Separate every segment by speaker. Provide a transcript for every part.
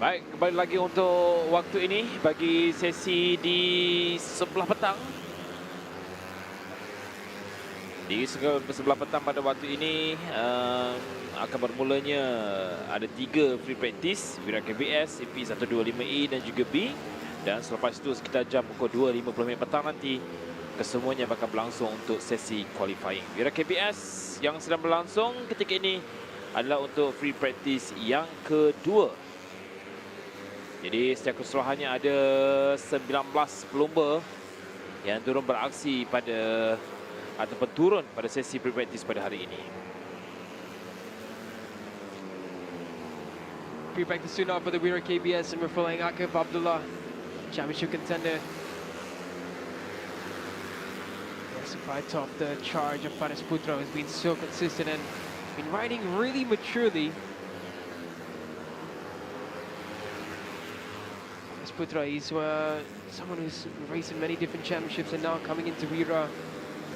Speaker 1: Baik, kembali lagi untuk waktu ini bagi sesi di sebelah petang. Di sebelah petang pada waktu ini akan bermulanya ada 3 free practice, Wira KBS, CP125 dan juga B. Dan selepas itu sekitar jam pukul 2.50 petang nanti kesemuanya bakal berlangsung untuk sesi qualifying. Wira KBS yang sedang berlangsung ketika ini adalah untuk free practice yang kedua. Jadi secara keseluruhannya ada 19 pelumba yang turun beraksi pada ataupun turun pada sesi pre-practice pada hari ini.
Speaker 2: Pre-practice tune-up for the Wira KBS and we're following Akif Abdullah, championship contender. Yes, right off the charge of Faris Putra has been so consistent and been riding really maturely. Putra, he's someone who's raced in many different championships and now coming into Wira,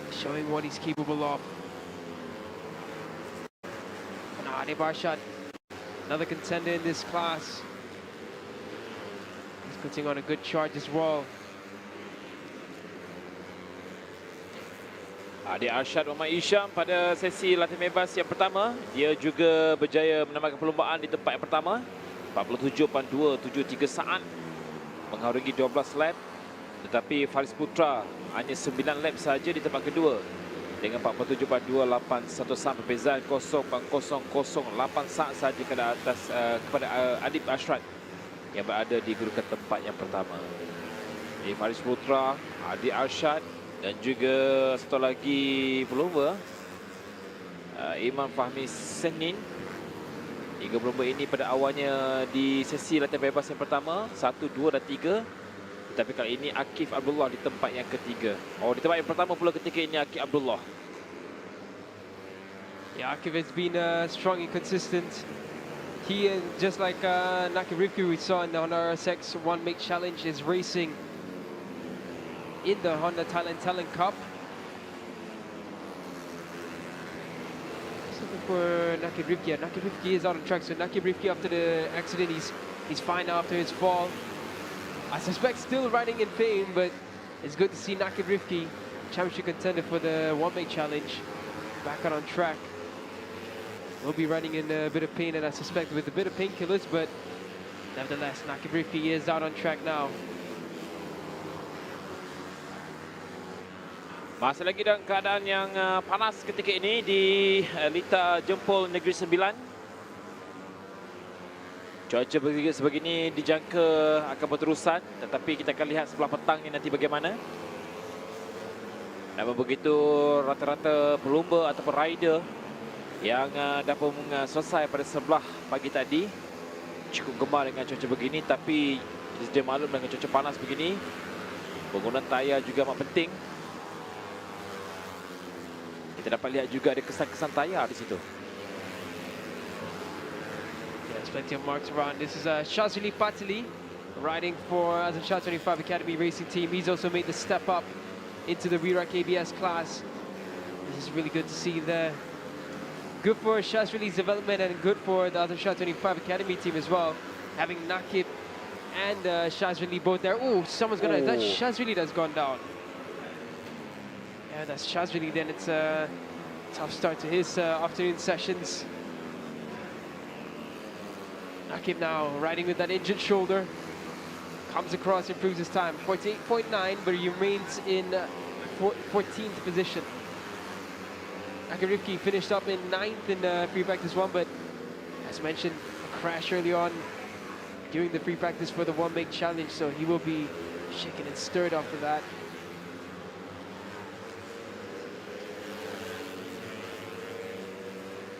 Speaker 2: showing what he's capable of. Ade Barshad, another contender in this class. He's putting on a good charge as well.
Speaker 1: Ade Arshad Omar Isham pada sesi latihan bebas yang pertama, dia juga berjaya menambahkan perlumbaan di tempat yang pertama, 47.273 saat. Mengharungi 12 lap, tetapi Faris Putra hanya 9 lap saja di tempat kedua dengan 47.281 saat, perbezaan 0.008 saat saja kepada Adib Ashrad yang berada di gurukan tempat yang pertama. Jadi Faris Putra, Adib Arshad dan juga satu lagi pelumba Imam Fahmi Senin. 3 pelumba ini pada awalnya di sesi latihan bebas yang pertama 1, 2 dan 3. Tetapi kali ini Akif Abdullah di tempat yang ketiga. Oh, di tempat yang pertama pula ketika ini Akif Abdullah.
Speaker 2: Yeah, Akif has been strong and consistent. He, just like Naki Rifki we saw in the Honda RSX One Make Challenge, is racing in the Honda Thailand Talent Cup. For Naki Rifki. Naki Rifki is out on track, so Naki Rifki after the accident, he's fine after his fall. I suspect still riding in pain, but it's good to see Naki Rifki, championship contender for the One Make Challenge, back out on track. Will be riding in a bit of pain, and I suspect with a bit of painkillers, but nevertheless, Naki Rifki is out on track now.
Speaker 1: Masih lagi dalam keadaan yang panas ketika ini di Lita Jempol Negeri Sembilan. Cuaca sebegini dijangka akan berterusan, tetapi kita akan lihat sebelah petang ini nanti bagaimana. Namun begitu, rata-rata pelumba ataupun rider yang dah pun selesai pada sebelah pagi tadi cukup gemar dengan cuaca begini, tapi sedia maklum dengan cuaca panas begini, penggunaan tayar juga amat penting. Kita dapat lihat juga ada kesan-kesan tayar di situ.
Speaker 2: There's plenty of marks around. This is Shazili Patili riding for the Shah 25 Academy Racing Team. He's also made the step up into the Wira KBS class. This is really good to see there. Good for Shazili's development and good for the other Shah 25 Academy team as well. Having Nakib and Shazili both there. Oh, someone's gonna. That's Shazili that's gone down. Yeah, that's Shazili. Then it's a tough start to his afternoon sessions. Nakib now riding with that injured shoulder. Comes across, improves his time. 48.9, but he remains in 14th position. Nakib Rifki finished up in 9th in free practice 1, but as mentioned, a crash early on during the free practice for the One Make Challenge, so he will be shaken and stirred after that.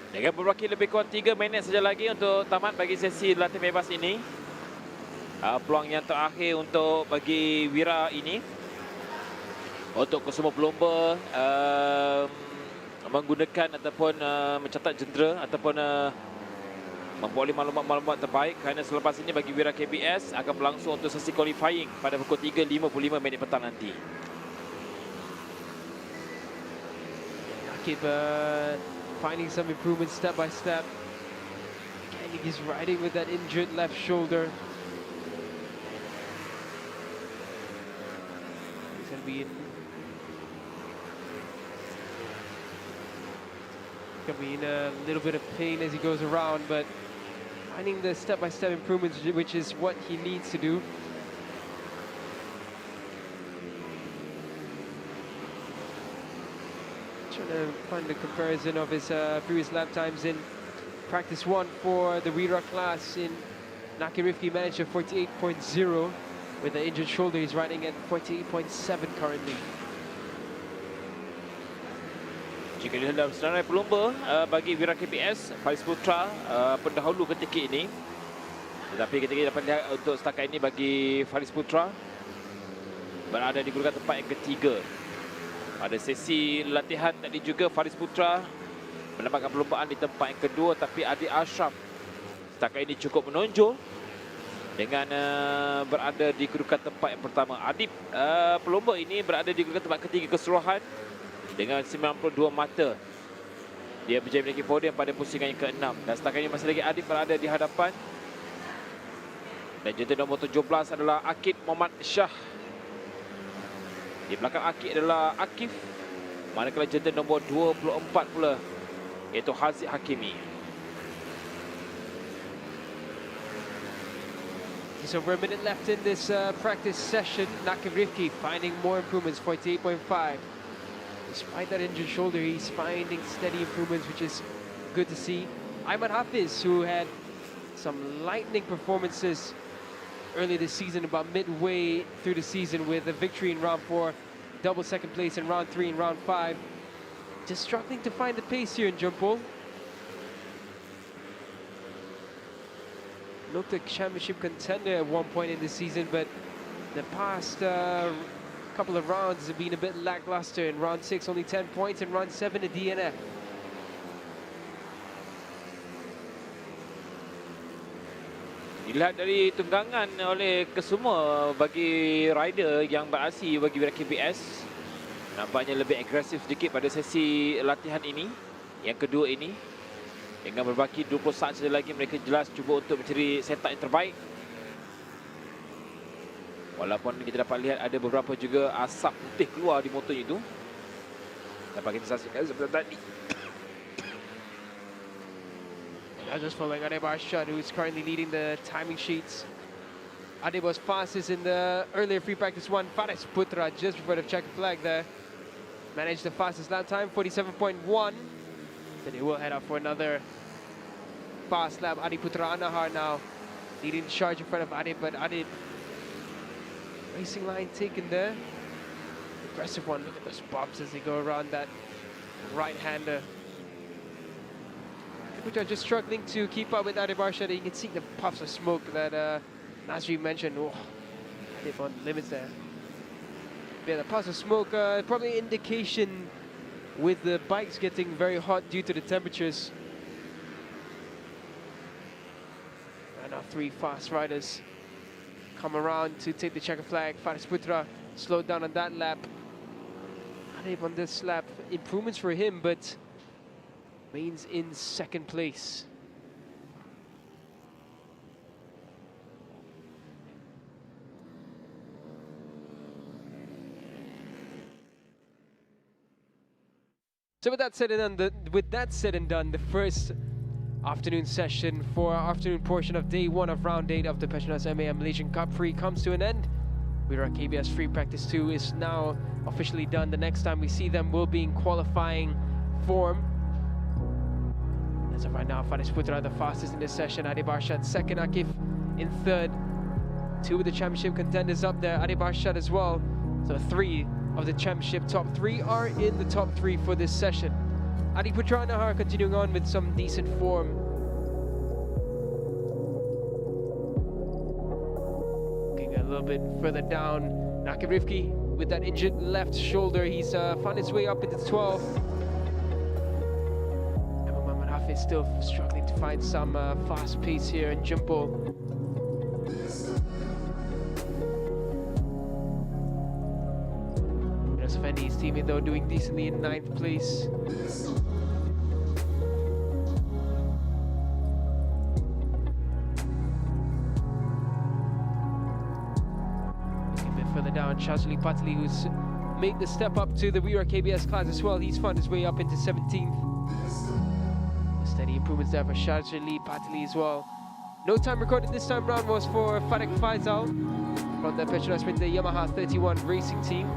Speaker 1: Dengan berbaki lebih kurang 3 minit saja lagi untuk tamat bagi sesi latihan bebas ini. Peluang yang terakhir untuk bagi Wira ini untuk kesemua pelumba menggunakan ataupun mencatat jendera ataupun memperoleh maklumat-maklumat terbaik, kerana selepas ini bagi Wira KBS akan berlangsung untuk sesi qualifying pada pukul 3.55 minit petang nanti.
Speaker 2: Keep finding some improvements step by step. Finding he's riding with that injured left shoulder. He's going to be in a little bit of pain as he goes around, but finding the step-by-step improvements, which is what he needs to do. Trying to find the comparison of his previous lap times in practice 1 for the Wira class. In Nakirifki managed a 48.0 with the injured shoulder. He's riding at 48.7 currently.
Speaker 1: Jika dilihat dalam senarai pelumba bagi Wira KBS, Faris Putra pendahulu ketika ini. Tetapi ketika ini dapat lihat untuk setakat ini bagi Faris Putra berada di gurukan tempat yang ketiga. Pada sesi latihan tadi juga Faris Putra mendapatkan perlumbaan di tempat yang kedua, tapi Adib Ashraf setakat ini cukup menonjol dengan berada di kedudukan tempat yang pertama. Adib pelumba ini berada di kedudukan tempat ketiga keseluruhan dengan 92 mata. Dia berjaya menaiki podium pada pusingan yang ke-6 dan setakat ini masih lagi Adib berada di hadapan. Dan jentera nombor 17 adalah Akid Muhammad Shah. Di belakang Akid adalah Akif, manakala jentera nombor 24 pula iaitu Haziq Hakimi.
Speaker 2: Just over a minute left in this practice session. Nakib Rifki finding more improvements, 48.5. Despite that injured shoulder, he's finding steady improvements, which is good to see. Ayman Hafiz, who had some lightning performances early this season, about midway through the season, with a victory in round 4, double second place in round 3 and round 5. Just struggling to find the pace here in Jumpol. Looked a championship contender at one point in the season, but the past couple of rounds have been a bit lackluster. In round 6, only 10 points. In round 7, a DNF.
Speaker 1: Dilihat dari tunggangan oleh kesemua bagi rider yang beraksi bagi Wira KBS, nampaknya lebih agresif sedikit pada sesi latihan ini, yang kedua ini. Dengan berbaki 20 saat saja lagi, mereka jelas cuba untuk mencari setup yang terbaik. Walaupun kita dapat lihat ada beberapa juga asap putih keluar di motor itu. Dapat kita saksikan seperti tadi.
Speaker 2: Now just following Adib Arshad, who is currently leading the timing sheets. Adib was fastest in the earlier free practice 1. Faris Putra just before the checker flag there managed the fastest lap time, 47.1. Then he will head up for another fast lap. Adib Putra Anahar now leading the charge in front of Adib, but Adib racing line taken there. Aggressive one. Look at those bumps as they go around that right-hander. Putra just struggling to keep up with Adib Arshad. You can see the puffs of smoke that Nasri mentioned. Oh, Adib on limits there. Yeah, the puffs of smoke, probably indication with the bikes getting very hot due to the temperatures. And now 3 fast riders come around to take the checker flag. Faris Putra slowed down on that lap. Adib on this lap, improvements for him, but remains in second place. So with that said and done, the first afternoon session for our afternoon portion of day 1 of round 8 of the PETRONAS MAM Malaysian Cub Prix comes to an end. Wira KBS free practice 2 is now officially done. The next time we see them will be in qualifying form. As of right now, Faris Putra the fastest in this session. Adib Arshad second, Akif in third. 2 of the championship contenders up there, Adib Arshad as well. So 3 of the championship top 3 are in the top 3 for this session. Adib Putra Nahar continuing on with some decent form. Looking a little bit further down, Nakib Rifki with that injured left shoulder. He's found his way up into 12th. Is still struggling to find some fast pace here in Jumpol. Yunus Fendi, his teammate though, doing decently in 9th place. further down, Shazali Patli, who's made the step up to the Wira KBS class as well. He's found his way up into 17th. Steady improvements there for Shazali Patli as well. No time recorded this time round was for Farik Faisal from the PETRONAS MAM, the Yamaha 31 racing team.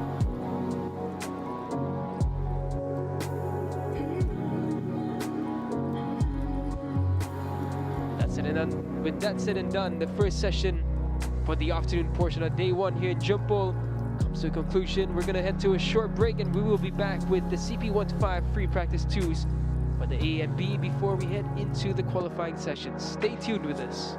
Speaker 2: With that said and done, the first session for the afternoon portion of day one here in Jumpol comes to a conclusion. We're going to head to a short break and we will be back with the CP125 free practice 2s for the A and B before we head into the qualifying sessions. Stay tuned with us.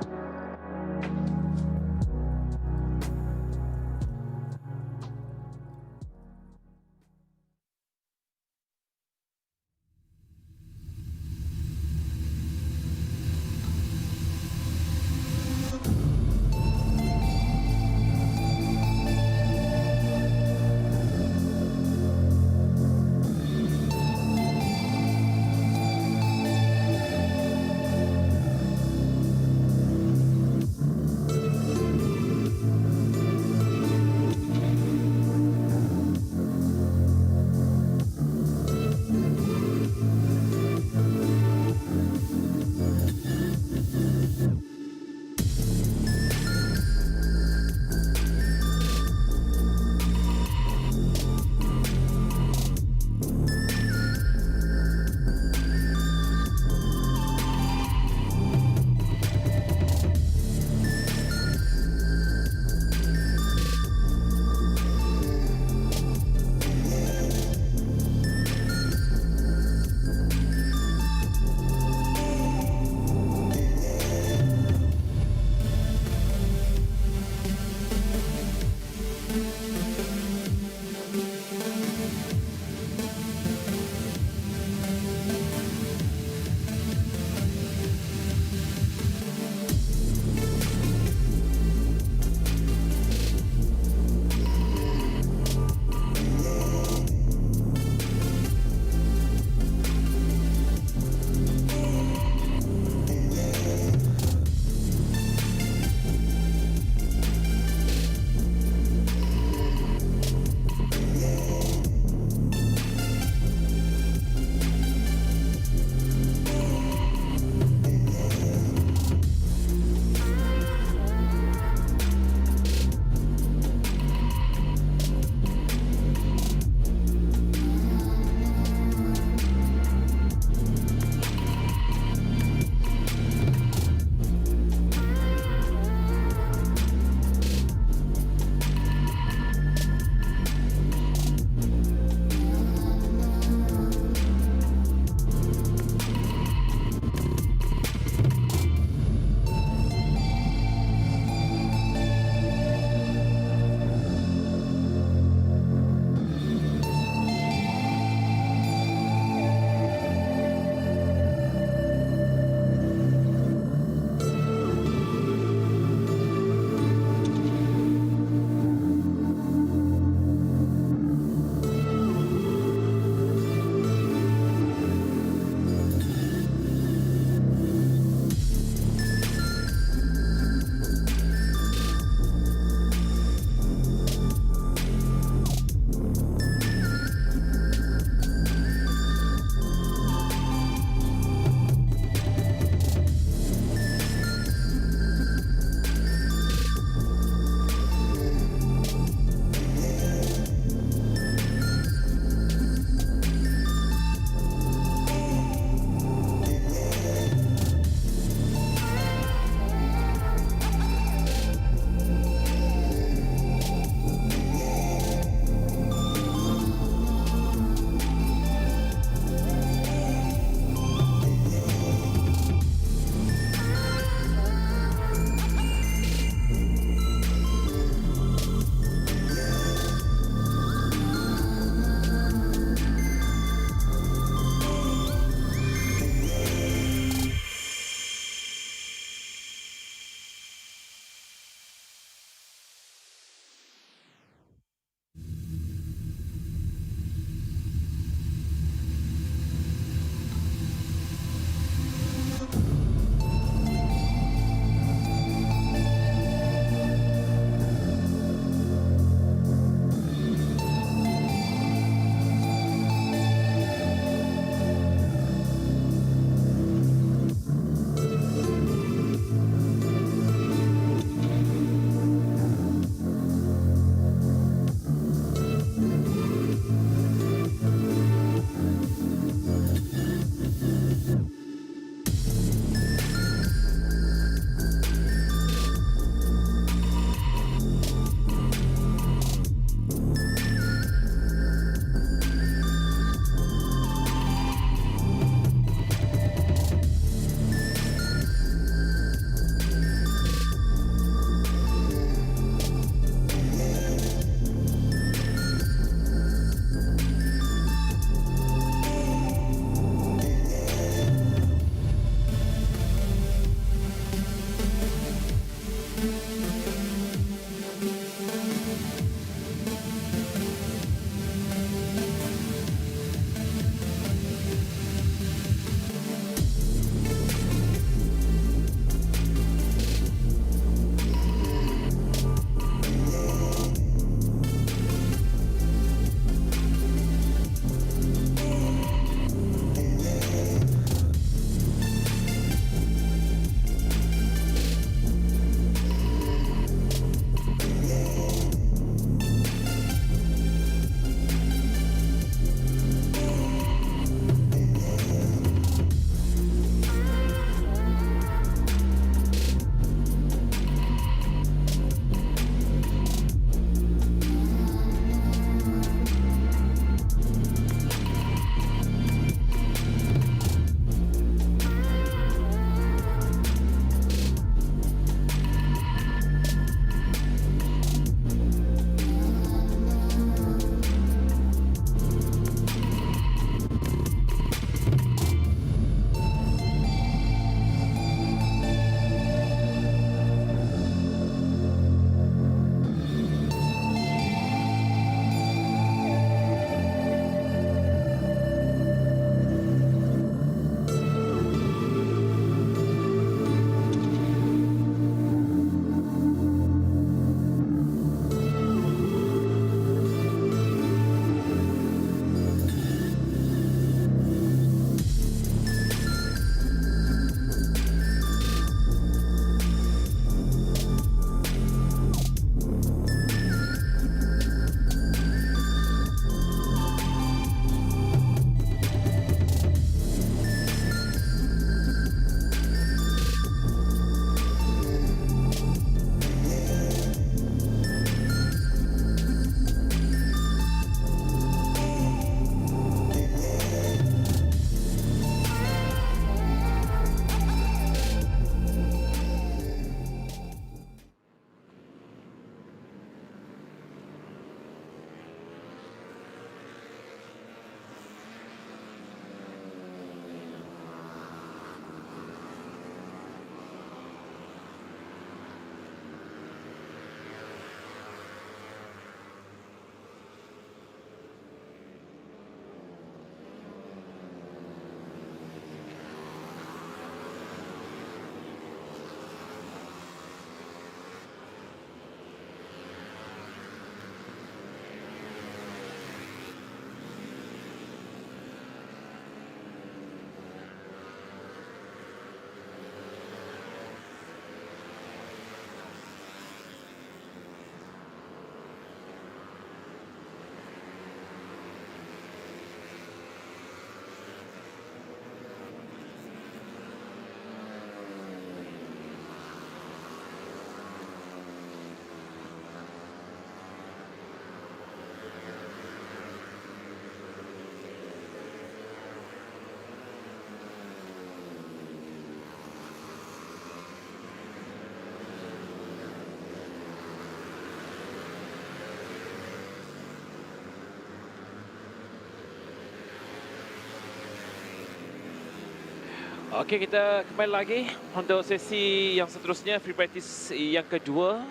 Speaker 1: Okey, kita kembali lagi untuk sesi yang seterusnya, free practice yang kedua,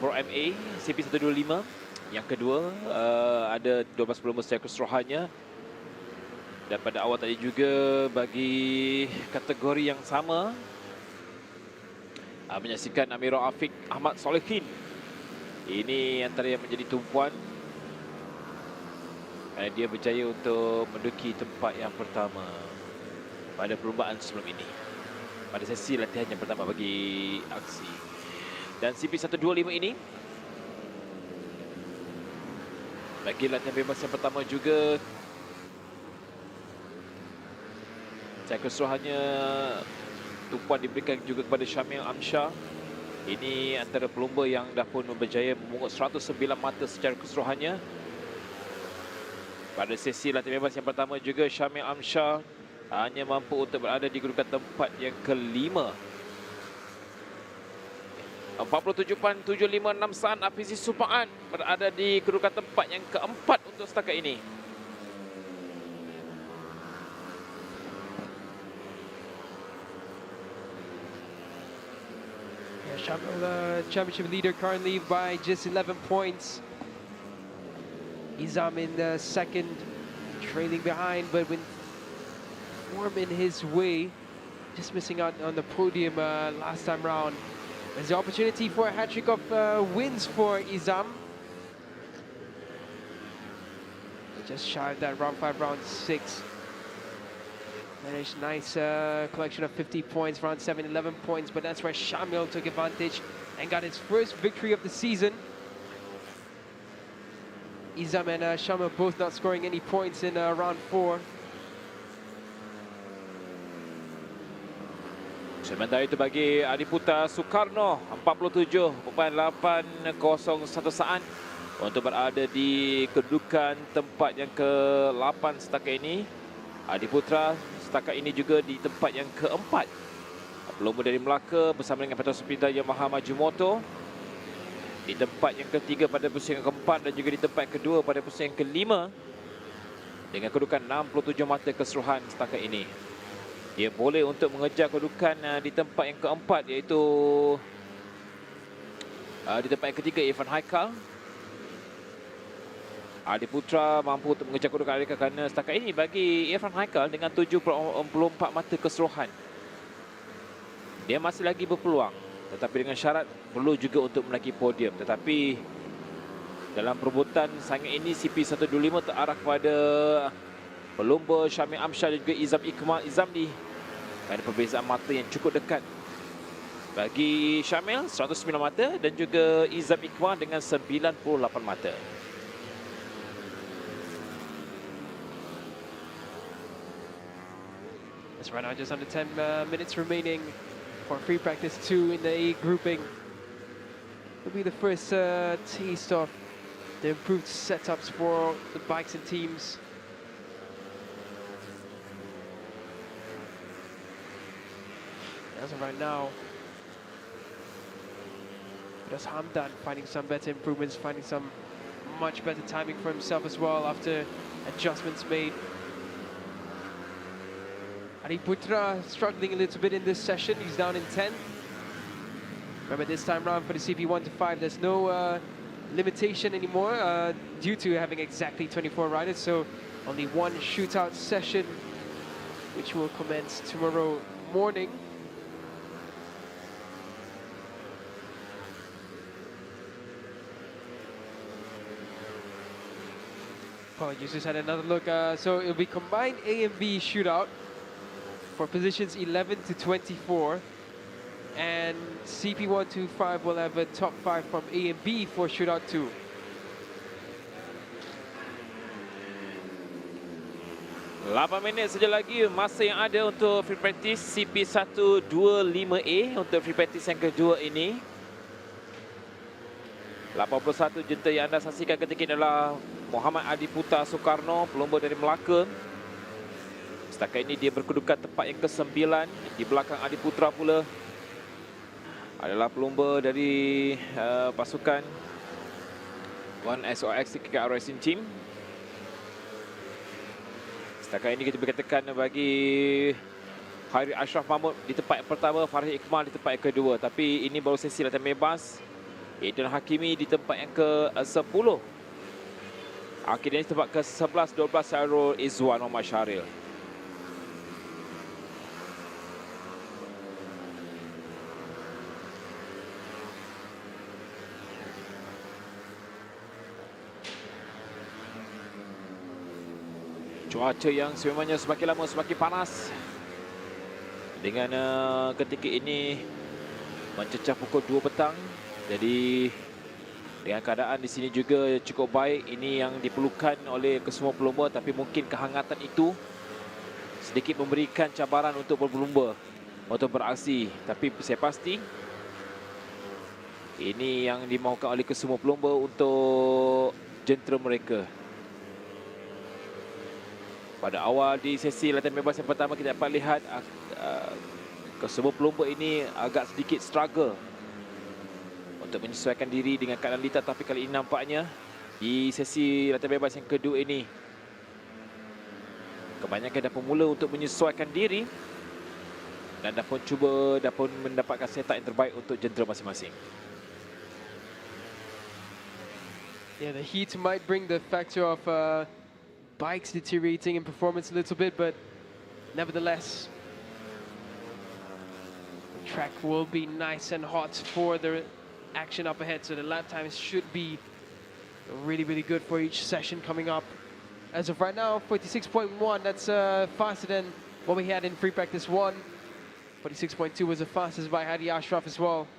Speaker 1: Pro MA CP125. Yang kedua, ada 12 pelumba secara keseluruhannya. Dan pada awal tadi juga bagi kategori yang sama, menyaksikan Amirul Afiq Ahmad Solehin. Ini antara yang menjadi tumpuan. Dia berjaya untuk menduduki tempat yang pertama pada perlombaan sebelum ini, pada sesi latihan yang pertama bagi aksi. Dan CP125 ini bagi latihan bebas yang pertama juga, secara keseluruhannya tumpuan diberikan juga kepada Syamil Amsyar. Ini antara pelumba yang dah pun berjaya memungut 109 mata secara keseluruhannya. Pada sesi latihan bebas yang pertama juga, Syamil Amsyar hanya mampu untuk berada di kedudukan tempat yang kelima. 47.756 saat akuisisi supaan berada di kedudukan tempat yang keempat untuk setakat ini.
Speaker 2: Shamil, championship leader currently by just 11 points. Izam in the second, trailing behind, but when form in his way, just missing out on the podium last time round. There's the opportunity for a hat-trick of wins for Izam. Just shy of that round 5, round 6. Managed nice collection of 50 points, round 7, 11 points, but that's where Shamil took advantage and got his first victory of the season. Izam and Shamil both not scoring any points in round 4.
Speaker 1: Sementara itu bagi Adiputra Soekarno, 47.801 saat untuk berada di kedudukan tempat yang ke-8 setakat ini. Adiputra setakat ini juga di tempat yang keempat. Pelumba dari Melaka bersama dengan Petronas Sepeda Yamaha Maju Motor di tempat yang ketiga pada pusingan yang keempat, dan juga di tempat yang kedua pada pusingan yang kelima dengan kedudukan 67 mata keseluruhan setakat ini. Dia boleh untuk mengejar kedudukan di tempat yang keempat, iaitu di tempat yang ketiga Irfan Haikal. Adiputra mampu untuk mengejar kedudukan Haikal kerana setakat ini bagi Irfan Haikal dengan 74 mata keseluruhan, dia masih lagi berpeluang, tetapi dengan syarat perlu juga untuk menaiki podium. Tetapi dalam perebutan saingan ini, CP125 terarah kepada pelumba Syamil Amsyar dan juga Izam di ada perbezaan mata yang cukup dekat. Bagi Syamil 109 mata dan juga Izam Iqmal dengan 98 mata.
Speaker 2: That's right now just under 10 minutes remaining for free practice 2 in the A grouping. It'll be the first taste of the improved setups for the bikes and teams. As of right now, that's Hamdan finding some better improvements, finding some much better timing for himself as well after adjustments made. Adiputra struggling a little bit in this session. He's down in 10th. Remember, this time round for the CP125, there's no limitation anymore due to having exactly 24 riders. So only one shootout session, which will commence tomorrow morning. Apologies, just had another look. So it'll be combined A and B shootout for positions 11 to 24. And CP125 will have a top 5 from A and B for shootout 2.
Speaker 1: Lapan minit saja lagi masa yang ada untuk free practice CP125A untuk free practice yang kedua ini. 81 junta yang anda saksikan ketika ini adalah Muhammad Adiputra Soekarno, pelumba dari Melaka. Setakat ini dia berkedudukan tempat yang ke-9. Di belakang Adiputra pula adalah pelumba dari pasukan 1SOX Ke-8 Racing Team. Setakat ini kita berkatakan bagi Khairi Ashraf Mahmud di tempat yang pertama, Farhi Iqmal di tempat yang kedua. Tapi ini baru sesi latihan bebas. Aiden Hakimi di tempat yang ke-10. Akhirnya di tempat ke-11, 12 Syarul Izwan Muhammad Syaril. Cuaca yang sememangnya semakin lama semakin panas. Dengan ketika ini mencecah pukul 2 petang. Jadi dengan keadaan di sini juga cukup baik. Ini yang diperlukan oleh kesemua pelumba. Tapi mungkin kehangatan itu sedikit memberikan cabaran untuk berlumba, untuk beraksi. Tapi saya pasti ini yang dimahukan oleh kesemua pelumba untuk jentera mereka. Pada awal di sesi latihan bebas yang pertama, kita dapat lihat kesemua pelumba ini agak sedikit struggle untuk menyesuaikan diri dengan keadaan litar. Tapi kali ini nampaknya di sesi latihan bebas yang kedua ini, kebanyakan dah pun mula untuk menyesuaikan diri dan dah pun mendapatkan setup yang terbaik untuk jentera masing-masing.
Speaker 2: Yeah, the heat might bring the factor of bikes deteriorating in performance a little bit, but nevertheless, the track will be nice and hot for the action up ahead, so the lap times should be really, really good for each session coming up. As of right now, 46.1, that's faster than what we had in free practice 1. 46.2 was the fastest by Hadi Ashraf as well.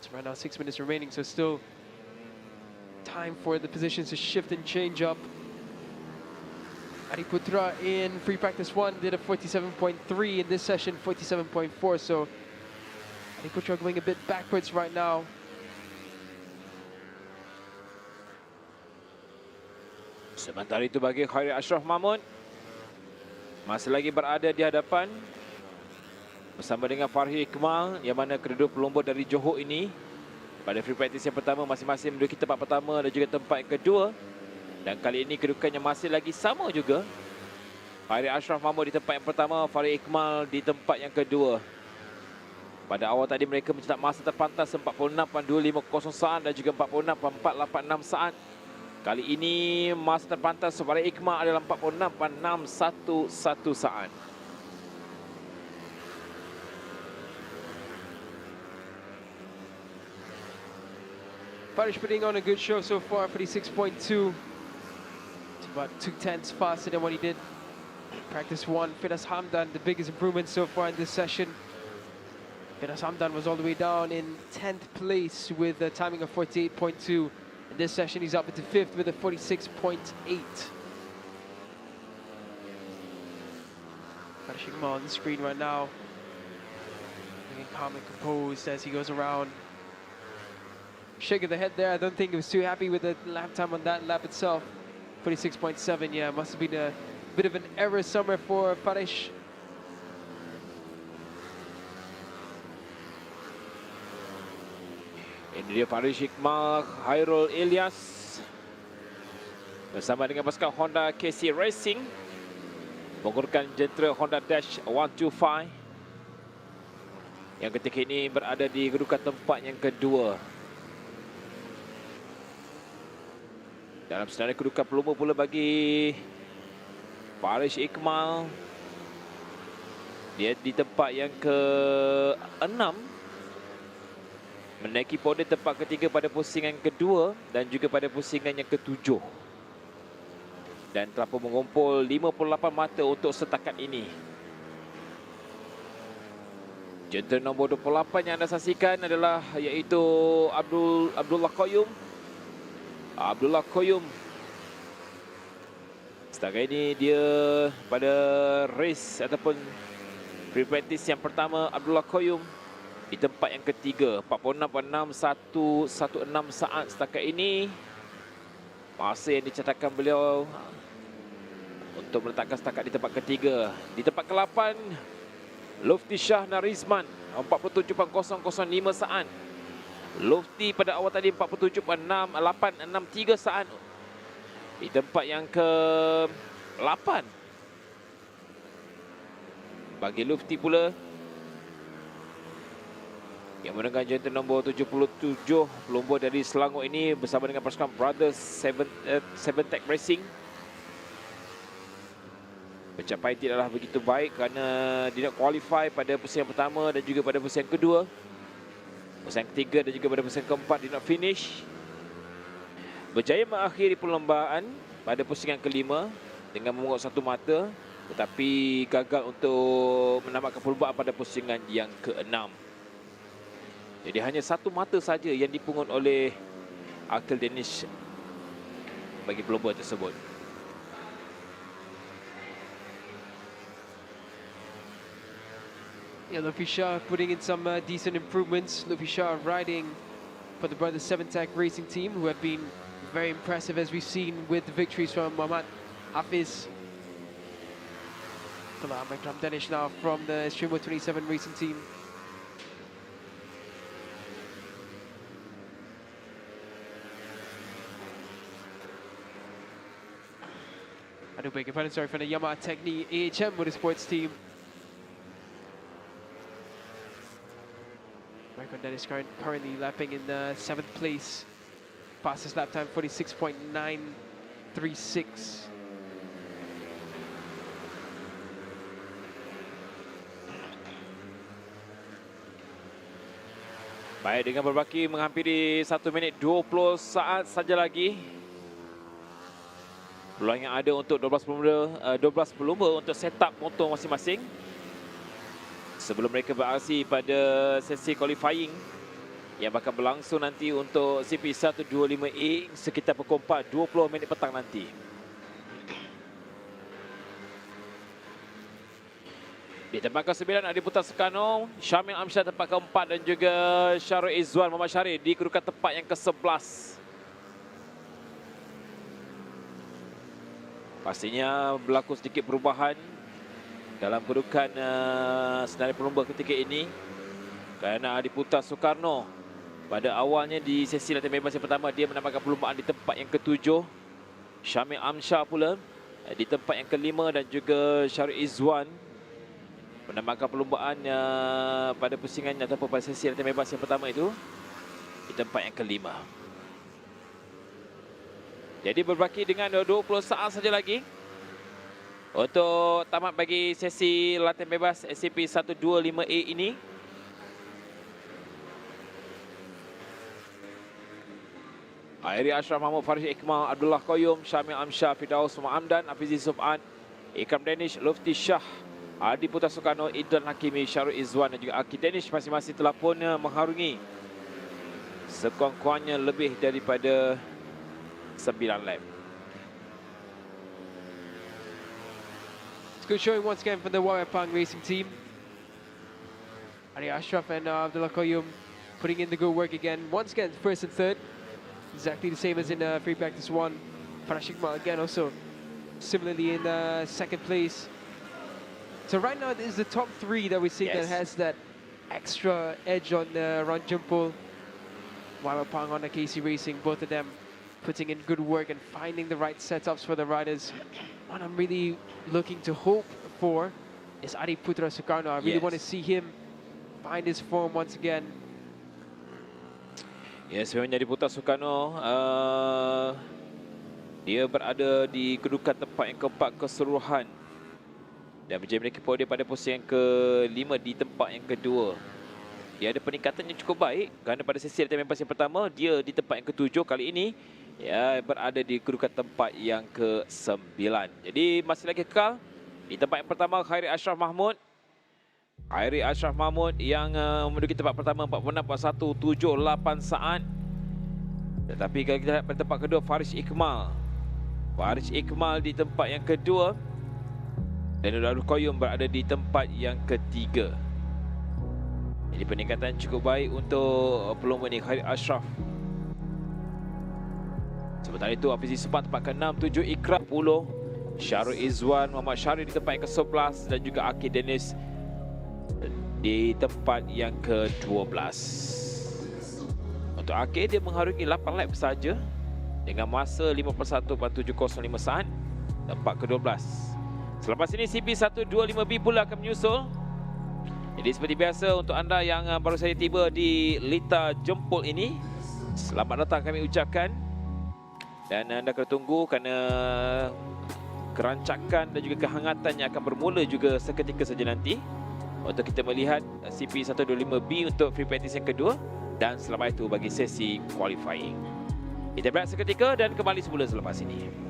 Speaker 2: Right now 6 minutes remaining, so still time for the positions to shift and change up. Adi Putra in free practice 1 did a 47.3, in this session 47.4, so Adi Putra going a bit backwards right now.
Speaker 1: Sementara itu bagi Khairi Ashraf Mahmud, masih lagi berada di hadapan bersama dengan Farhi Iqmal, yang mana kedua pelumba dari Johor ini pada free practice yang pertama masing-masing menduduki tempat pertama dan juga tempat yang kedua. Dan kali ini kedudukannya masih lagi sama juga. Khairi Ashraf Mahmud di tempat yang pertama, Farhi Iqmal di tempat yang kedua. Pada awal tadi mereka mencetak masa terpantas 46.250 saat dan juga 46.486 saat. Kali ini masa terpantas Farhi Iqmal adalah 46.611 saat.
Speaker 2: Farish putting on a good show so far, 46.2. It's about 2/10 faster than what he did practice 1. Firas Hamdan, the biggest improvement so far in this session. Firas Hamdan was all the way down in 10th place with a timing of 48.2. In this session, he's up into 5th with a 46.8. Farish Iqmal on the screen right now, looking calm and composed as he goes around. Shake of the head there. I don't think he was too happy with the lap time on that lap itself. 46.7, yeah, must have been a bit of an error somewhere for Farish.
Speaker 1: Ini dia Farish Iqmal, Khairul Ilyas bersama dengan pasukan Honda KC Racing menggunakan jentera Honda Dash 125 yang ketika ini berada di kedudukan tempat yang kedua. Dalam senarai kedudukan pelumba pula bagi Farish Iqmal, dia di tempat yang ke-6, menaiki podium tempat ketiga pada pusingan kedua dan juga pada pusingan yang ke-7, dan telah pun mengumpul 58 mata untuk setakat ini. Jentera nombor 28 yang anda saksikan adalah iaitu Abdullah Koyum. Setakat ini dia pada race ataupun free practice yang pertama, Abdullah Koyum di tempat yang ketiga, 46.616 saat setakat ini. Masa yang dicatatkan beliau untuk meletakkan setakat di tempat ketiga. Di tempat ke-8, Lufti Shah Narizman, 47.005 saat. Lufti pada awal tadi 47.6863 saat. Di tempat yang ke-8 bagi Lufty pula yang menengah jantan nombor 77 pelumba dari Selangor ini bersama dengan pasukan Brothers Seven Tech Racing. Pencapaian tidaklah begitu baik kerana dia nak qualify pada pusingan pertama dan juga pada pusingan kedua. Pusingan ketiga dan juga pada pusingan keempat dia nak finish. Berjaya mengakhiri perlombaan pada pusingan kelima dengan memungut satu mata, tetapi gagal untuk menamatkan perlombaan pada pusingan yang ke-6. Jadi hanya satu mata saja yang dipungut oleh Akil Danish bagi pelumba tersebut.
Speaker 2: Yeah, Lutfi Shah putting in some decent improvements. Lutfi Shah riding for the Brothers 7 Tech Racing team, who have been very impressive, as we've seen with the victories from Muhammad Hafiz. Cub Danish now from the Streamer 27 Racing team. I do beg your pardon, sorry, from the Yamaha Techni AHM Motorsports team. Michael Dennis currently lapping in the 7th place. Fastest lap time 46.936.
Speaker 1: Baik, dengan berbaki menghampiri 1 minit 20 saat saja lagi. Peluang yang ada untuk 12 pelumba untuk set up motor masing-masing sebelum mereka beraksi pada sesi qualifying yang bakal berlangsung nanti untuk CP125 sekitar pukul 4.20 minit petang nanti. Di tempat ke-9 Adiputra Soekarno, Syamil Amsyar tempat ke-4 dan juga Syarul Izzuan Muhammad Syarif di kedudukan tempat yang ke-11. Pastinya berlaku sedikit perubahan dalam kedudukan senarai pelumba ketika ini kerana Adiputra Soekarno pada awalnya di sesi latihan bebas yang pertama dia menambahkan perlumbaan di tempat yang ke-7. Syamil Amsyar pula di tempat yang ke-5 dan juga Syarul Izzuan menambahkan perlumbaan pada pusingan ataupun pada sesi latihan bebas yang pertama itu di tempat yang ke-5. Jadi berbaki dengan 20 saat saja lagi untuk tamat bagi sesi latihan bebas SCP-125A ini. Airi Ashraf Mahmud, Faris Ikmal, Abdullah Qayyum, Syamil Amsyar, Firdaus Muhamdan, Hafiz Subhan, Ikram Danish, Lufty Shah, Adiputra Soekarno, Idran Hakimi, Syarul Izzuan dan juga Akil Danish masing-masing telah pun mengharungi sekurang-kurangnya lebih daripada 9 lap.
Speaker 2: Good showing once again from the Wira Pang Racing team. Ari Ashraf and Abdullah Qayyum putting in the good work again. Once again, first and third. Exactly the same as in free practice 1. Parashikma again also similarly in second place. So right now, this is the top 3 that we see that has that extra edge on Ron Jumpol. Wira Pang on the KC Racing, both of them putting in good work and finding the right setups for the riders. What I'm really looking to hope for is Adiputra Soekarno. I really want to see him find his form once again.
Speaker 1: Yes, memang Adiputra Soekarno dia berada di kedudukan tempat yang keempat keseluruhan dan berjaya menaiki podium pada posisi yang ke-5 di tempat yang kedua. Dia ada peningkatan yang cukup baik kerana pada sesi latihan bebas yang pertama dia di tempat yang ke-7, kali ini ya berada di kedudukan tempat yang ke-9. Jadi masih lagi kekal di tempat yang pertama Khairi Ashraf Mahmud. Khairi Ashraf Mahmud yang menduduki tempat pertama 46.178 saat. Tetapi kalau kita lihat pada tempat kedua Faris Ikmal. Faris Ikmal di tempat yang kedua dan Abdul Qayyum berada di tempat yang ketiga. Jadi peningkatan cukup baik untuk pelumba ini Khairi Ashraf. Sementara itu Hafiz Subhan tempat ke-6, 7 Ikram 10, Syarul Izzuan Muhammad Syarif di tempat yang ke-11 dan juga Akil Danish di tempat yang ke-12. Untuk Akil dia mengharungi 8 lap saja dengan masa 51.705 saat, tempat ke-12. Selepas ini CP125 B pula akan menyusul. Jadi seperti biasa untuk anda yang baru saja tiba di lita jempol ini, selamat datang kami ucapkan. Dan anda kena tunggu kerana kerancakan dan juga kehangatannya akan bermula juga seketika saja nanti untuk kita melihat CP125B untuk free practice yang kedua dan selepas itu bagi sesi qualifying. Kita berehat seketika dan kembali semula selepas ini.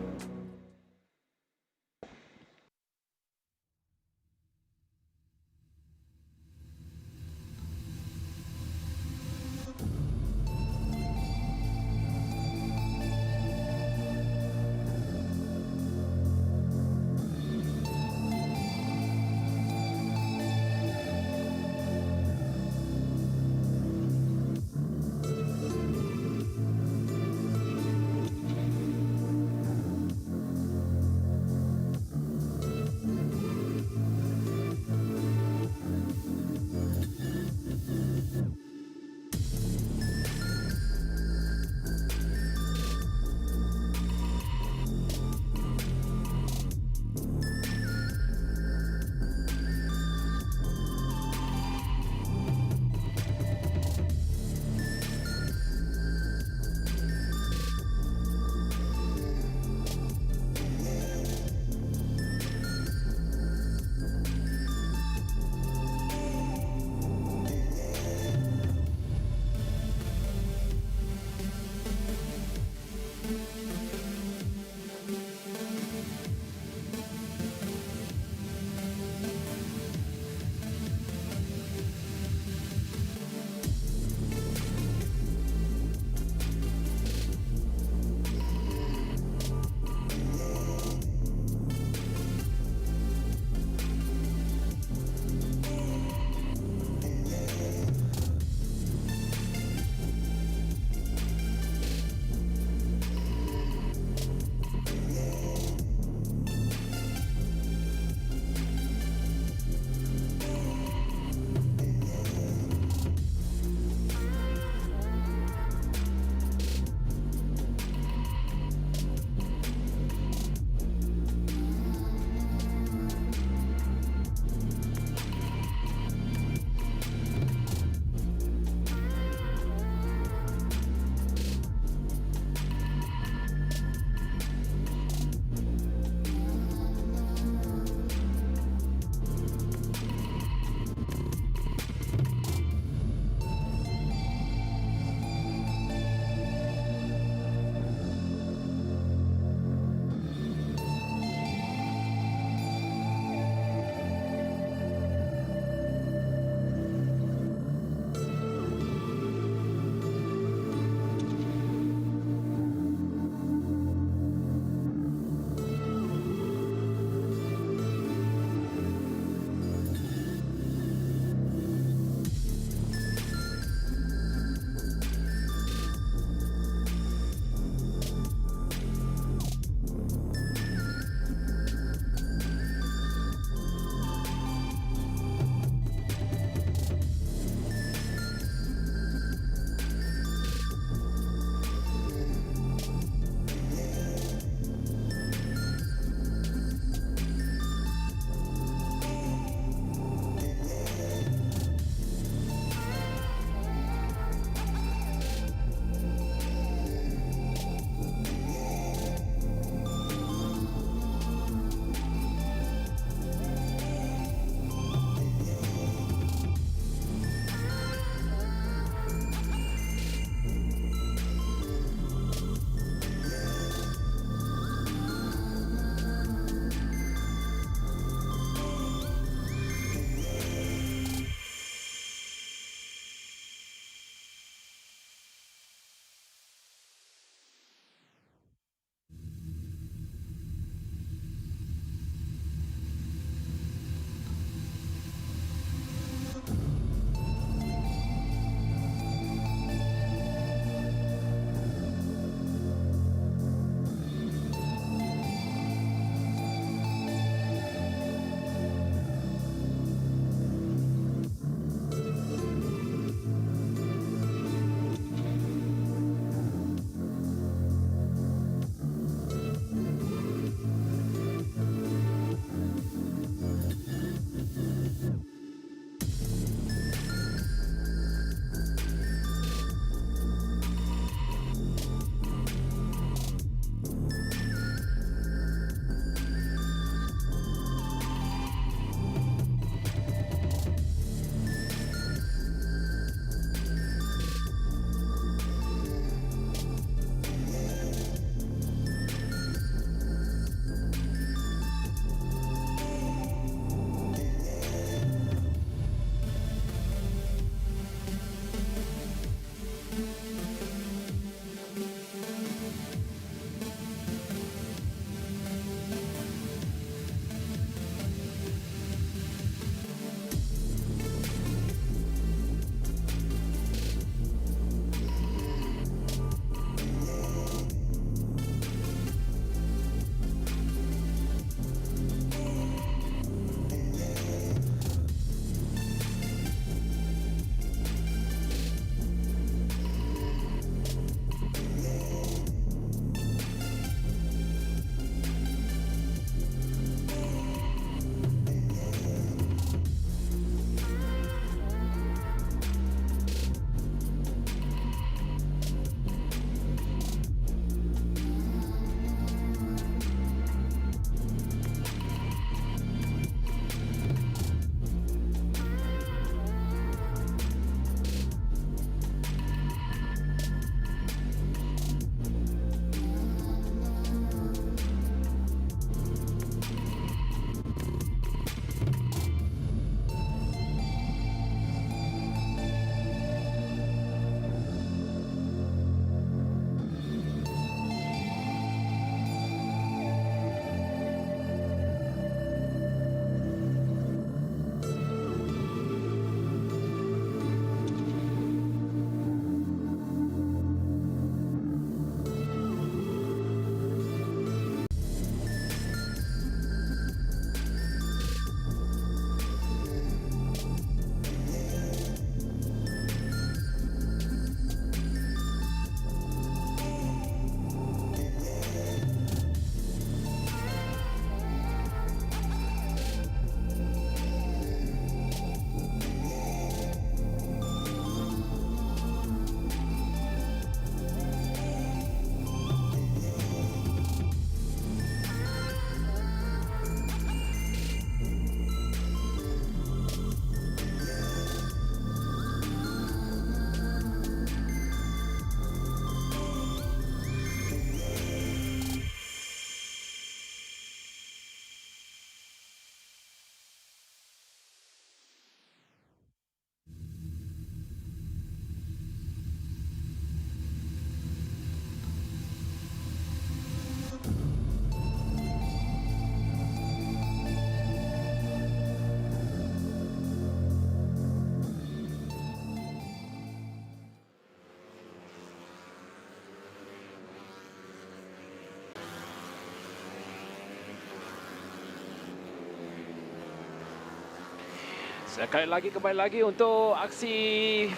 Speaker 1: Sekali lagi kembali lagi untuk aksi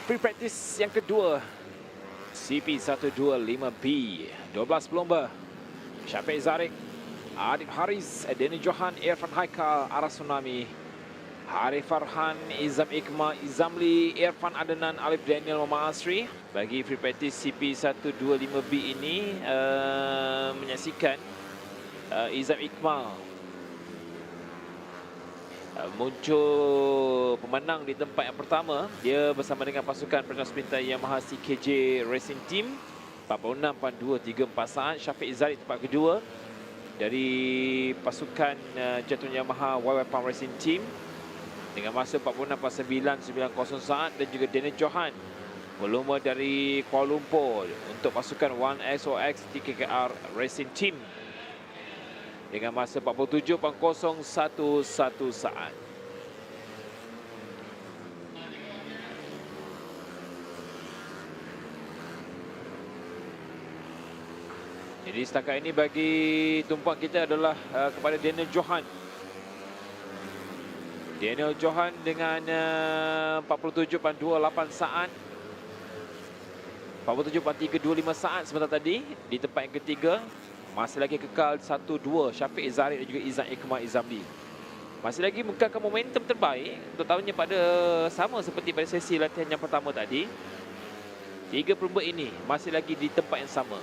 Speaker 1: free practice yang kedua. CP125 B, 12 pelomba. Syafiq Zarik, Adib Haris, Denny Johan, Irfan Haikal, Aras Tsunami, Harif Farhan, Izam Ikma, Izamli, Irfan Adenan, Alif Daniel, Muhammad Asri. Bagi free practice CP125B ini menyaksikan Izam Ikmal muncul pemenang di tempat yang pertama. Dia bersama dengan pasukan Petronas Pintar Yamaha CKJ Racing Team 46.234 saat. Syafiq Zarik tempat kedua dari pasukan Jatuh Yamaha YY Palm Racing Team dengan masa 46.990 saat. Dan juga Dennis Johan pelumba dari Kuala Lumpur untuk pasukan 1XOX TKKR Racing Team dengan masa 47.011 saat. Jadi setakat ini bagi tumpuan kita adalah kepada Daniel Johan. Daniel Johan dengan 47.28 saat. 47.325 saat sebentar tadi di tempat yang ketiga. Masih lagi kekal 1-2 Syafiq Zarik dan juga Izam Ikma Izamli. Masih lagi mengekalkan momentum terbaik, terutamanya pada sama seperti pada sesi latihan yang pertama tadi. Tiga pelumba ini masih lagi di tempat yang sama.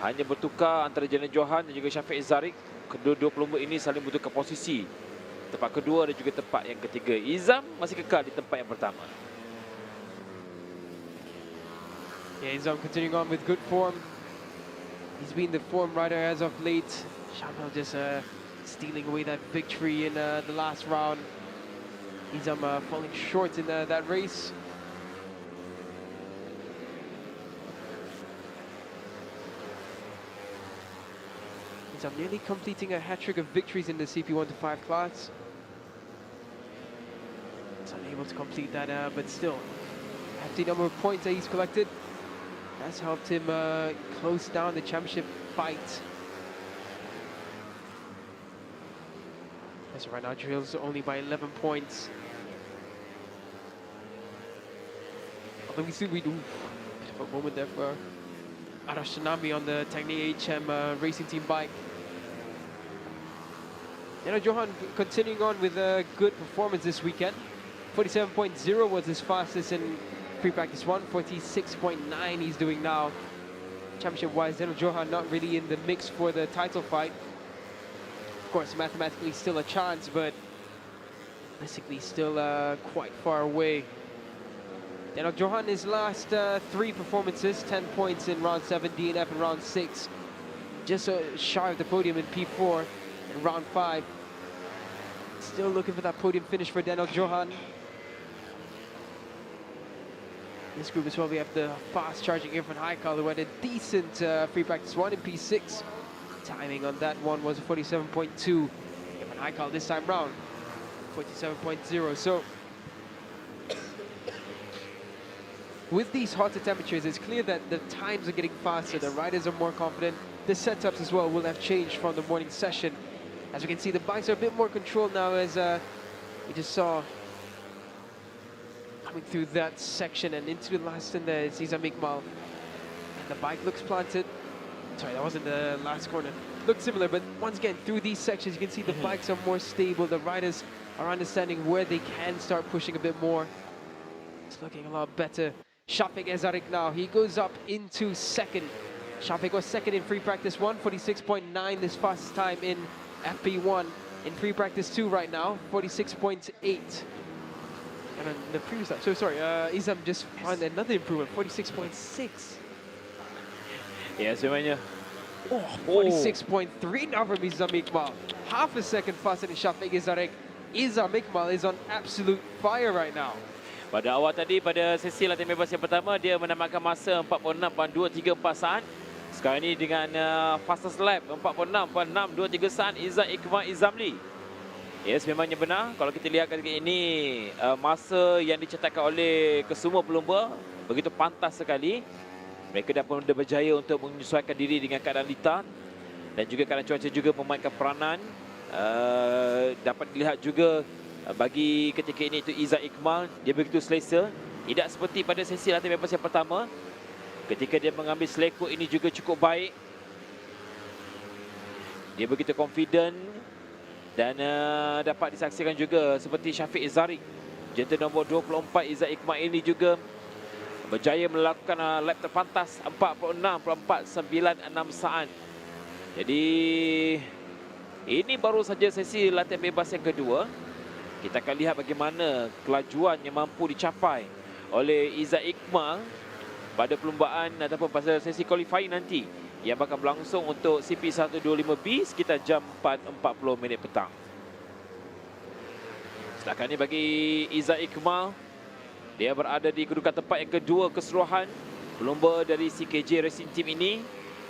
Speaker 1: Hanya bertukar antara Daniel Johan dan juga Syafiq Zarik. Kedua-dua pelumba ini saling bertukar posisi. Tempat kedua dan juga tempat yang ketiga. Izam masih kekal di tempat yang pertama.
Speaker 2: Yeah, Izam continuing on with good form. He's been the form rider as of late. Shamil just stealing away that victory in the last round. Izam falling short in that race. Izam nearly completing a hat-trick of victories in the CP125 class. He's unable to complete that, but still, hefty number of points that he's collected. That's helped him close down the championship fight. As right now, trails only by 11 points. Although we do bit of a moment there for Aras Tsunami on the Technique HM racing team bike. Johan continuing on with a good performance this weekend. 47.0 was his fastest in pre-practice 1, 46.9 he's doing now. Championship-wise, Daniel Johan not really in the mix for the title fight. Of course, mathematically still a chance, but basically still quite far away. Daniel Johan, his last 3 performances, 10 points in round 7, DNF in round 6. Just shy of the podium in P4 in round 5. Still looking for that podium finish for Daniel Johan. This group as well, we have the fast-charging Irfan Haikal, who had a decent free practice 1 in P6. Timing on that one was 47.2. Irfan Haikal this time round, 47.0. So, with these hotter temperatures, it's clear that the times are getting faster, the riders are more confident. The setups as well will have changed from the morning session. As we can see, the bikes are a bit more controlled now, as we just saw through that section and into the last in there is Izam Ikmal. And the bike looks planted. Sorry, that wasn't the last corner. Looked similar, but once again, through these sections, you can see the bikes are more stable. The riders are understanding where they can start pushing a bit more. It's looking a lot better. Syafiq Zarik now, he goes up into second. Syafiq was second in free practice 1, 46.9, this fastest time in FP1. In free practice 2 right now, 46.8. And then the previous time, so sorry, Izam just found another improvement, 46.6.
Speaker 1: Ya, sebenarnya.
Speaker 2: 46.3 now from Izam Ikmal. Half a second faster than Syafiq Zarik. Izam Ikmal is on absolute fire right now.
Speaker 1: Pada awal tadi, pada sesi latihan bebas yang pertama, dia menamatkan masa 46.234 saat. Sekarang ini dengan fastest lap 46.623 saat Izam Ikmal Izamli. Yes, memangnya benar. Kalau kita lihat kali ini, masa yang dicetakkan oleh kesemua pelumba begitu pantas sekali. Mereka dah berjaya untuk menyesuaikan diri dengan keadaan litar dan juga keadaan cuaca juga memainkan peranan. Dapat dilihat juga bagi ketika ini itu Izzat Iqmal. Dia begitu selesa. Tidak seperti pada sesi latihan bebas yang pertama. Ketika dia mengambil selekut ini juga cukup baik. Dia begitu confident. Dan dapat disaksikan juga seperti Syafiq Izari, jentera nombor 24 Izzat Iqmal ini juga berjaya melakukan lap terpantas 46.496 saat. Jadi ini baru saja sesi latihan bebas yang kedua. Kita akan lihat bagaimana kelajuan yang mampu dicapai oleh Izzat Iqmal pada perlumbaan ataupun pada sesi qualifying nanti yang bakal berlangsung untuk CP125 B sekitar jam 4.40 petang. Setakat ini bagi Izzat Iqmal, dia berada di kedudukan tempat yang kedua keseluruhan pelumba dari CKJ Racing Team ini.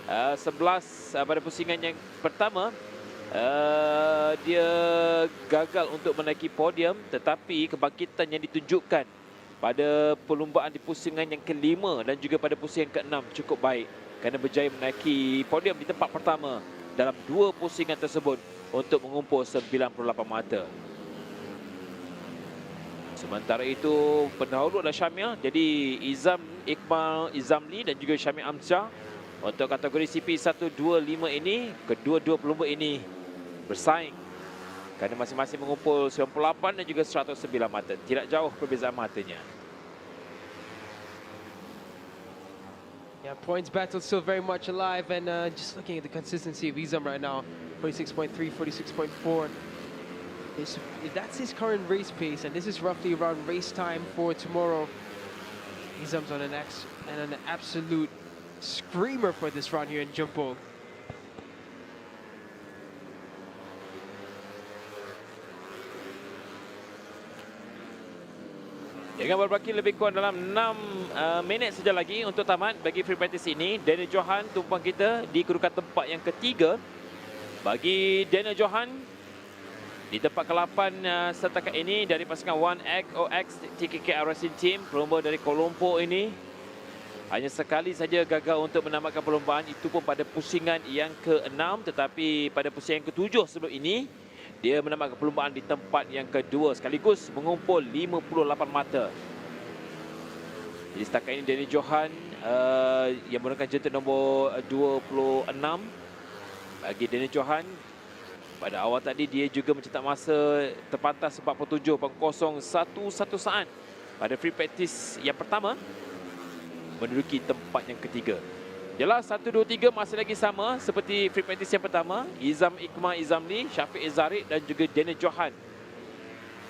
Speaker 1: 11 pada pusingan yang pertama dia gagal untuk menaiki podium, tetapi kebangkitan yang ditunjukkan pada perlumbaan di pusingan yang kelima dan juga pada pusingan keenam cukup baik kerana berjaya menaiki podium di tempat pertama dalam dua pusingan tersebut untuk mengumpul 98 mata. Sementara itu pendahulu adalah Syamil, jadi Izam Iqmal Izamli dan juga Syamil Amsyah. Untuk kategori CP125 ini, kedua-dua pelumba ini bersaing kerana masing-masing mengumpul 98 dan juga 109 mata. Tidak jauh perbezaan matanya.
Speaker 2: Yeah, points battle still very much alive, and just looking at the consistency of Izam right now, 46.3, 46.4. That's his current race pace, and this is roughly around race time for tomorrow. Izam's on an absolute screamer for this round here in Jumbo.
Speaker 1: Dengan berbaki lebih kurang dalam 6 minit saja lagi untuk tamat bagi free practice ini. Daniel Johan tumpang kita di kedudukan tempat yang ketiga. Bagi Daniel Johan di tempat ke-8 setakat ini dari pasangan 1XOX TKK Racing Team, pelumba dari Kuala Lumpur ini. Hanya sekali saja gagal untuk menamatkan perlombaan, itu pun pada pusingan yang ke-6, tetapi pada pusingan yang ke-7 sebelum ini dia menamatkan perlombaan di tempat yang kedua sekaligus mengumpul 58 mata. Jadi setakat ini Danny Johan yang menggunakan jentera nombor 26. Bagi Danny Johan, pada awal tadi dia juga mencetak masa terpantas 47.011 saat pada free practice yang pertama, menduduki tempat yang ketiga. Jelas 1, 2, 3 masih lagi sama seperti free practice yang pertama. Izam Iqmal Izamli, Syafiq Izari dan juga Daniel Johan.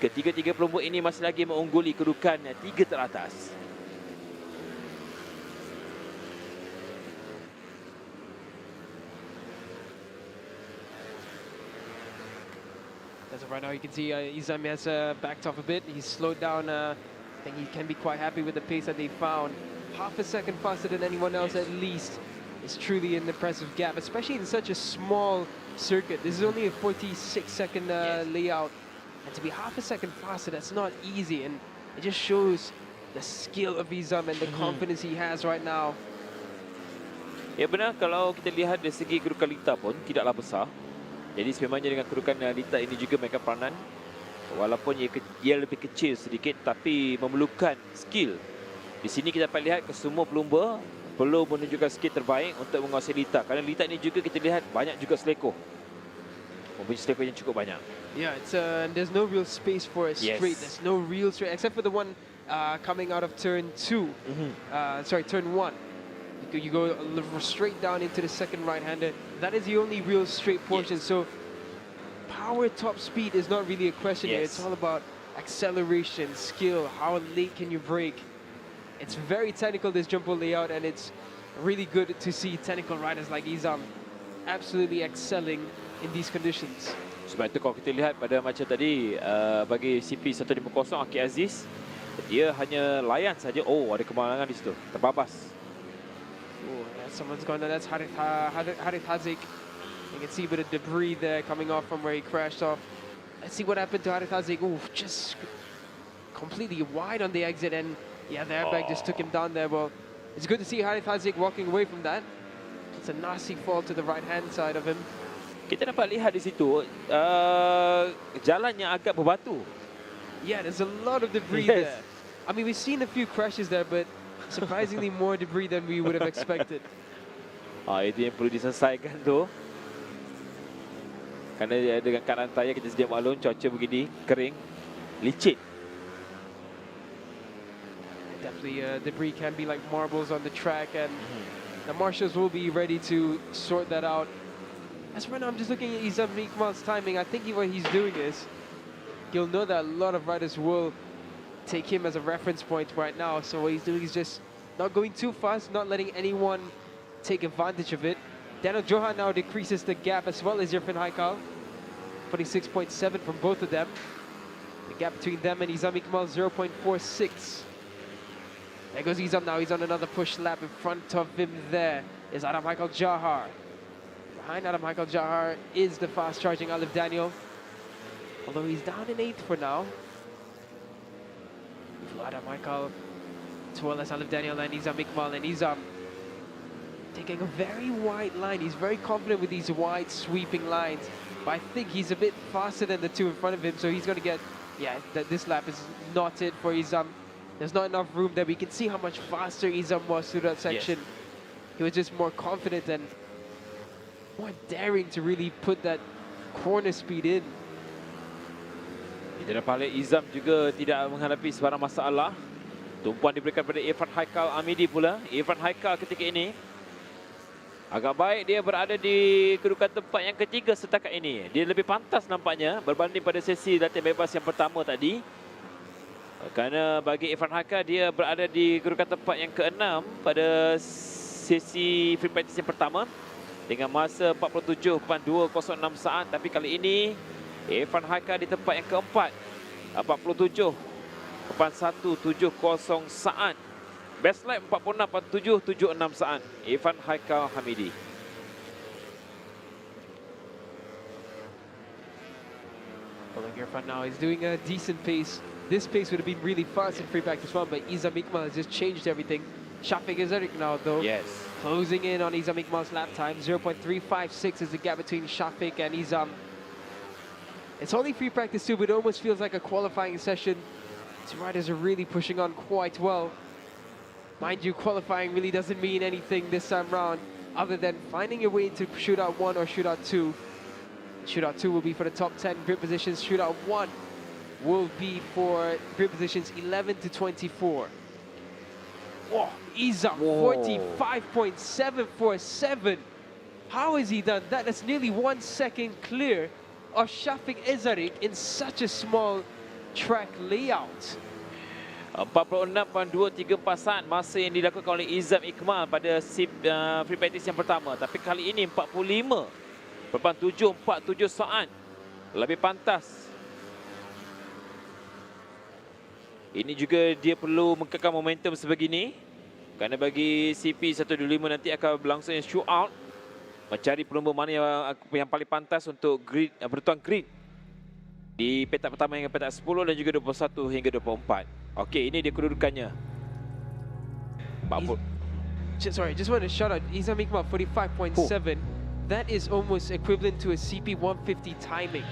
Speaker 1: Ketiga-tiga pelumba ini masih lagi mengungguli kedudukan 3 teratas.
Speaker 2: As of right now, you can see Izam has backed off a bit. He's slowed down. I think he can be quite happy with the pace that they found. Half a second faster than anyone else at least. It's truly an impressive gap, especially in such a small circuit. This is only a 46-second layout. And to be half a second faster, that's not easy. And it just shows the skill of Izam and the confidence he has right now.
Speaker 1: Ya benar, kalau kita lihat dari segi kedudukan Lita pun tidaklah besar. Jadi sebenarnya dengan kedudukan Lita ini juga mainkan peranan. Walaupun ia lebih kecil sedikit, tapi memerlukan skill. Di sini kita dapat lihat kesemua pelumba perlu menunjukkan skill terbaik untuk menguasai Lita. Kerana Lita ini juga kita lihat banyak juga selekoh. Mempunyai selekoh yang cukup banyak.
Speaker 2: Yeah, it's there's no real space for a straight. There's no real straight, except for the one coming out of turn 2. Turn 1. You go straight down into the second right-hander. That is the only real straight portion. So power top speed is not really a question here. It's all about acceleration, skill, how late can you brake. It's very technical, this jumbo layout, and it's really good to see technical riders like Izam absolutely excelling in these conditions.
Speaker 1: Sebab itu kalau kita lihat pada macam tadi bagi CP150 Akid Aziz, dia hanya layan saja. Oh, ada kemalangan di situ, terbabas.
Speaker 2: Oh, yeah, someone's gone there. That's Harith Hazik. You can see a bit of debris there coming off from where he crashed off. Let's see what happened to Harith Hazik. Oh, just completely wide on the exit, and yeah, the airbag just took him down there. Well, it's good to see Harith Hazik walking away from that. It's a nasty fall to the right-hand side of him.
Speaker 1: Kita dapat lihat di situ jalan yang agak berbatu.
Speaker 2: Yeah, there's a lot of debris
Speaker 1: Yes.
Speaker 2: there. I mean, we've seen a few crashes there, but surprisingly more debris than we would have expected.
Speaker 1: Itu yang perlu diselesaikan tu. Kerana dengan keadaan tayar kita sedia maklum cuaca begini, kering, licin.
Speaker 2: Definitely, debris can be like marbles on the track, and the marshals will be ready to sort that out. As right now, I'm just looking at Izam Iqbal's timing. I think what he's doing is, you'll know that a lot of riders will take him as a reference point right now. So what he's doing is just not going too fast, not letting anyone take advantage of it. Daniel Johan now decreases the gap as well as Irfan Haikal, putting 6.7 from both of them. The gap between them and Izam Iqbal, 0.46. There goes Izam now. He's on another push lap. In front of him there is Adam Haikal Jahar. Behind Adam Haikal Jahar is the fast charging Alif Daniel. Although he's down in 8th for now. Adam Haikal, as well as Alif Daniel and Izam Iqbal, and Izam taking a very wide line. He's very confident with these wide sweeping lines. But I think he's a bit faster than the two in front of him, so he's going to get, this lap is not it for Izam. There's not enough room there. We can see how much faster Izam was through that section. Yes. He was just more confident and more daring to really put that corner speed in.
Speaker 1: Di dalam balik Izam juga tidak menghadapi sebarang masalah. Tumpuan diberikan pada Irfan Haikal Amidi pula. Irfan Haikal ketika ini agak baik dia berada di kedudukan tempat yang ketiga setakat ini. Dia lebih pantas nampaknya berbanding pada sesi latihan bebas yang pertama tadi. Kerana bagi Irfan Haikal dia berada di kedudukan tempat yang ke-6 pada sesi free practice yang pertama dengan masa 47.206 saat. Tapi kali ini Irfan Haikal di tempat yang keempat, 47.170 saat. Best lap 46.776 saat. Irfan Haikal Hamidi.
Speaker 2: Well, Irfan now is doing a decent pace. This pace would have been really fast in free practice one, but Izam Iqbal has just changed everything. Shafiq Ezarik now, though, closing in on Izam Iqbal's lap time. 0.356 is the gap between Shafiq and Izam. It's only free practice too, but it almost feels like a qualifying session. Two riders are really pushing on quite well. Mind you, qualifying really doesn't mean anything this time round, other than finding your way into shootout 1 or shootout 2. Shootout 2 will be for the top 10 grid positions. Shootout 1 will be for grid positions 11 to 24. Whoa, Izam, 45.747. How has he done that? That's nearly 1 second clear of Shafiq Ezarik in such a small track layout.
Speaker 1: 46.234 saat masa yang dilakukan oleh Izam Iqbal pada free practice yang pertama. Tapi kali ini 45.747 saat. Lebih pantas. Ini juga dia perlu mengekang momentum sebegini. Kerana bagi CP125 nanti akan berlangsung shootout. Mencari pelumba mana yang paling pantas untuk grid, bertuang grid di petak pertama hingga petak 10 dan juga 21 hingga 24. Okey, ini dia kedudukannya.
Speaker 2: Sorry, just want to shout out Izam Iqbal 45.7. That is almost equivalent to a CP150 timing.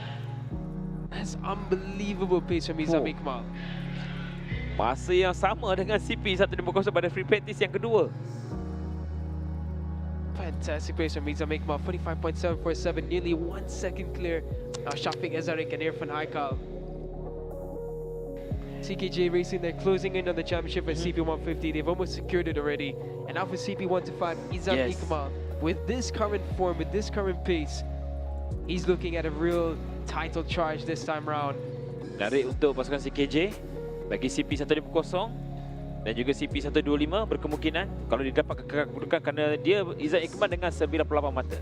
Speaker 2: That's unbelievable pace from Izam Iqbal.
Speaker 1: Masa yang sama dengan CP150 pada free practice yang kedua.
Speaker 2: Fantastic pace from Izam Iqbal, 45.747, nearly 1 second clear. Shafiq Ezarik and Irfan Haikal. CKJ Racing, they're closing in on the championship at CP150. They've almost secured it already. And now for CP125, Izam Iqbal, with this current form, with this current pace, he's looking at a real title charge this time round.
Speaker 1: Menarik untuk pasukan CKJ bagi CP150 dan juga CP125 berkemungkinan kalau dia dapat kedudukan kerana dia Izam Iqbal dengan 98 mata.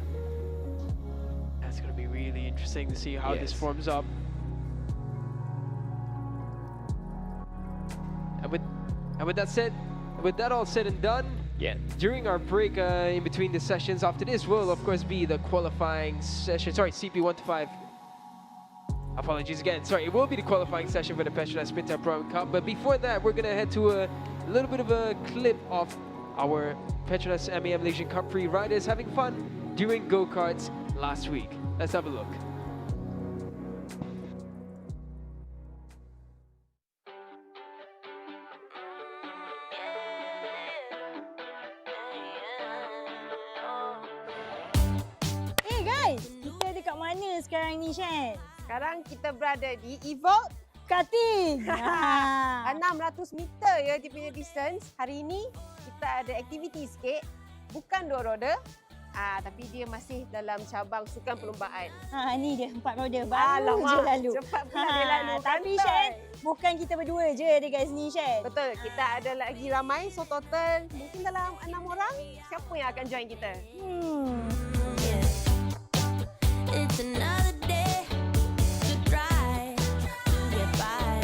Speaker 2: That's going to be really interesting to see how this forms up. And with that said, with that all said and done, during our break in between the sessions, after this will of course be the qualifying session. Sorry, CP125. Apologies again. Sorry, it will be the qualifying session for the PETRONAS MAM Cup. But before that, we're going to head to a little bit of a clip of our PETRONAS MAM Malaysian Cub Prix riders having fun doing go-karts last week. Let's have a look.
Speaker 3: kat mana sekarang ni, Shen?
Speaker 4: Sekarang kita berada di Evolt
Speaker 3: Karting.
Speaker 4: 600 meter ya dia punya distance. Hari ini kita ada aktiviti sikit. Bukan 2 roda. Tapi dia masih dalam cabang sukan perlumbaan.
Speaker 3: Ni dia 4 roda. Baru je lalu.
Speaker 4: Cepat pula dia lalu.
Speaker 3: Tapi Shen, bukan kita berdua je dekat sini, Shen.
Speaker 4: Betul, kita ada lagi ramai. So total mungkin dalam 6 orang. Siapa yang akan join kita?
Speaker 5: It's another day to try to get by.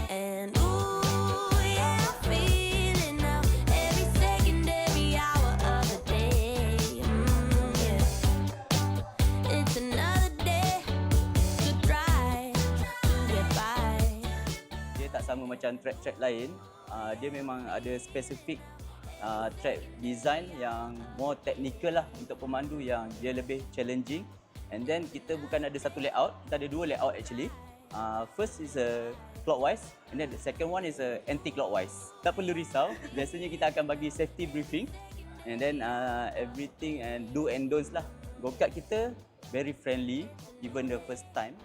Speaker 5: And ooh, yeah, I feel it now. Every second, every hour of the day. Yeah. It's another day to try to get by.
Speaker 6: Dia tak sama macam track-track lain. Dia memang ada spesifik track design yang more technical lah untuk pemandu yang dia lebih challenging. And then kita bukan ada satu layout, kita ada 2 layout actually. First is a clockwise and then the second one is a anti-clockwise. Tak perlu risau, biasanya kita akan bagi safety briefing and then everything and do and don'ts lah. Go-kart kita very friendly even the first time.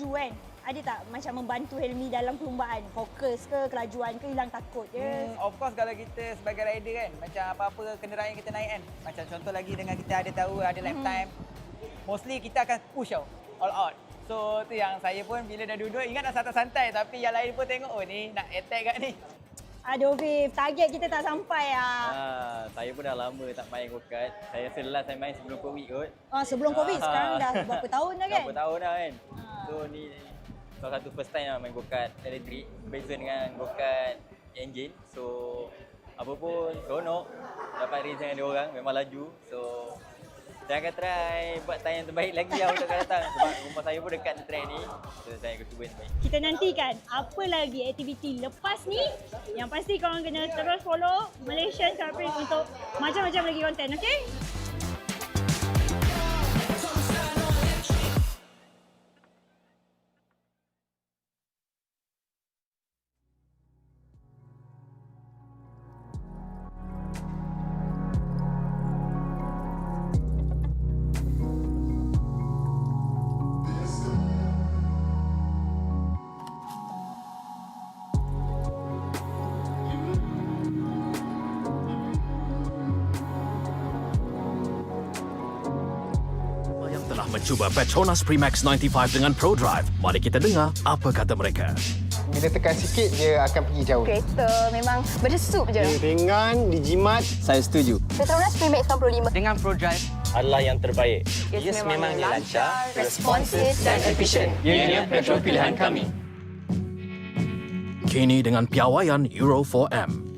Speaker 3: Kan? Ada tak macam membantu Helmi dalam perlumbaan? Fokus ke, kelajuan ke, hilang takut je?
Speaker 7: Of course kalau kita sebagai rider kan, macam apa-apa kenderaan yang kita naik kan. Macam contoh lagi dengan kita ada tahu, ada lap time. Mostly kita akan push all out. So tu yang saya pun bila dah duduk, ingat dah santai-santai. Tapi yang lain pun tengok, oh ni nak attack kat ni.
Speaker 3: Aduh Viv, target kita tak sampai
Speaker 6: Saya pun dah lama tak main go-kart. Saya rasa last saya main sebelum Covid kot.
Speaker 3: Sebelum Covid, sekarang dah berapa tahun dah kan?
Speaker 6: Berapa tahun dah kan. So ni salah satu first time lah main go-kart elektrik. Beza dengan go-kart engine. So apa pun seronok. Dapat race dengan dia orang, memang laju. So saya akan try buat time yang terbaik lagi lah untuk akan datang. Sebab rumah saya pun dekat track ni. So saya akan cuba yang terbaik.
Speaker 3: Kita nantikan apa lagi aktiviti lepas ni. Yang pasti korang kena terus follow Malaysian Cub Prix untuk macam-macam lagi konten, okey?
Speaker 8: Mencuba Petronas Max 95 dengan Pro Drive. Mari kita dengar apa kata mereka.
Speaker 9: Bila tekan sikit, dia akan pergi jauh.
Speaker 10: Kereta memang berdesuk je.
Speaker 9: Dia ringan, dijimat.
Speaker 6: Saya setuju.
Speaker 10: Petronas Max 95
Speaker 7: Dengan Pro Drive
Speaker 6: Adalah yang terbaik.
Speaker 10: Yes, memang lancar, responsif dan efisien.
Speaker 8: Ianya petrol pilihan kami. Kini dengan piawaian Euro 4M.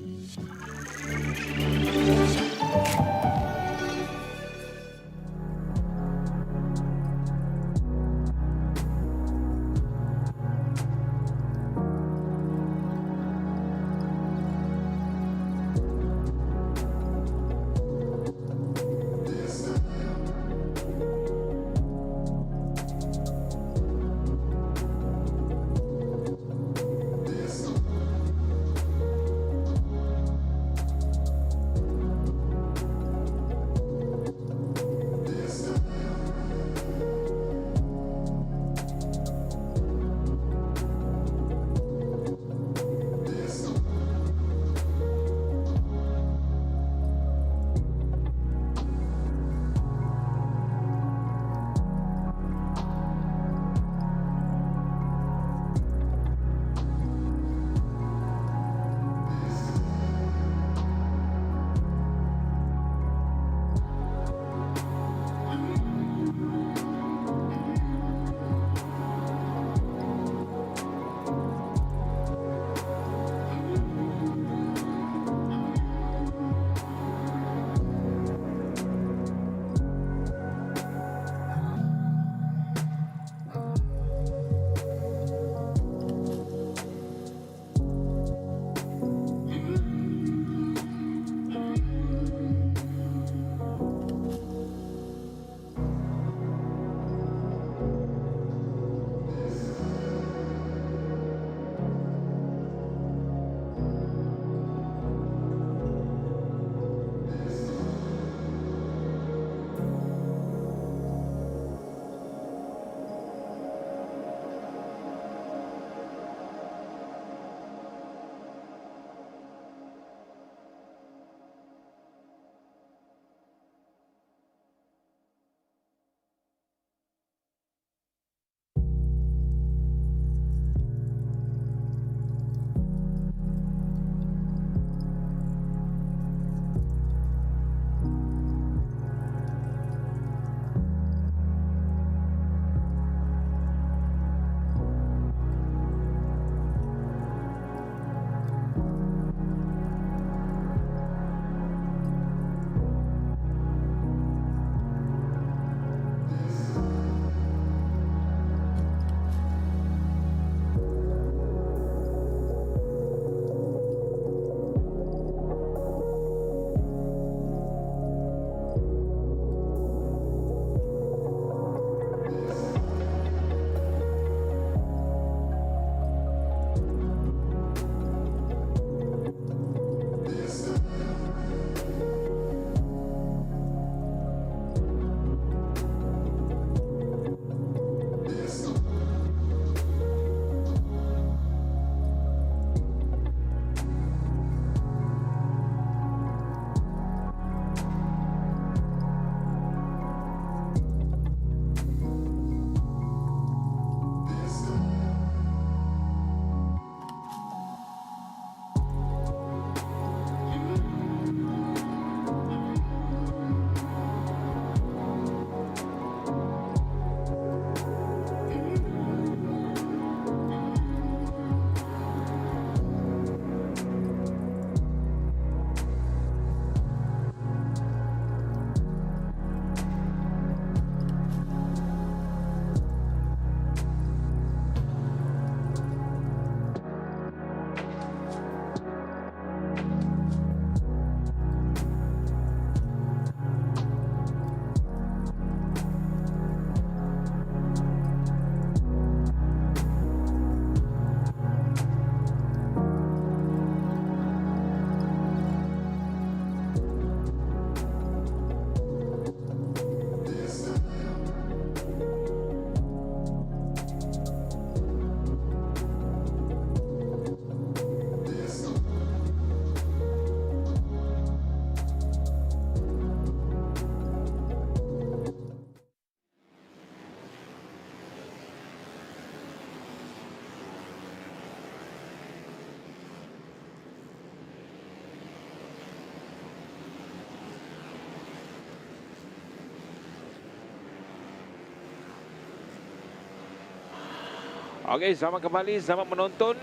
Speaker 1: Okey, selamat kembali, selamat menonton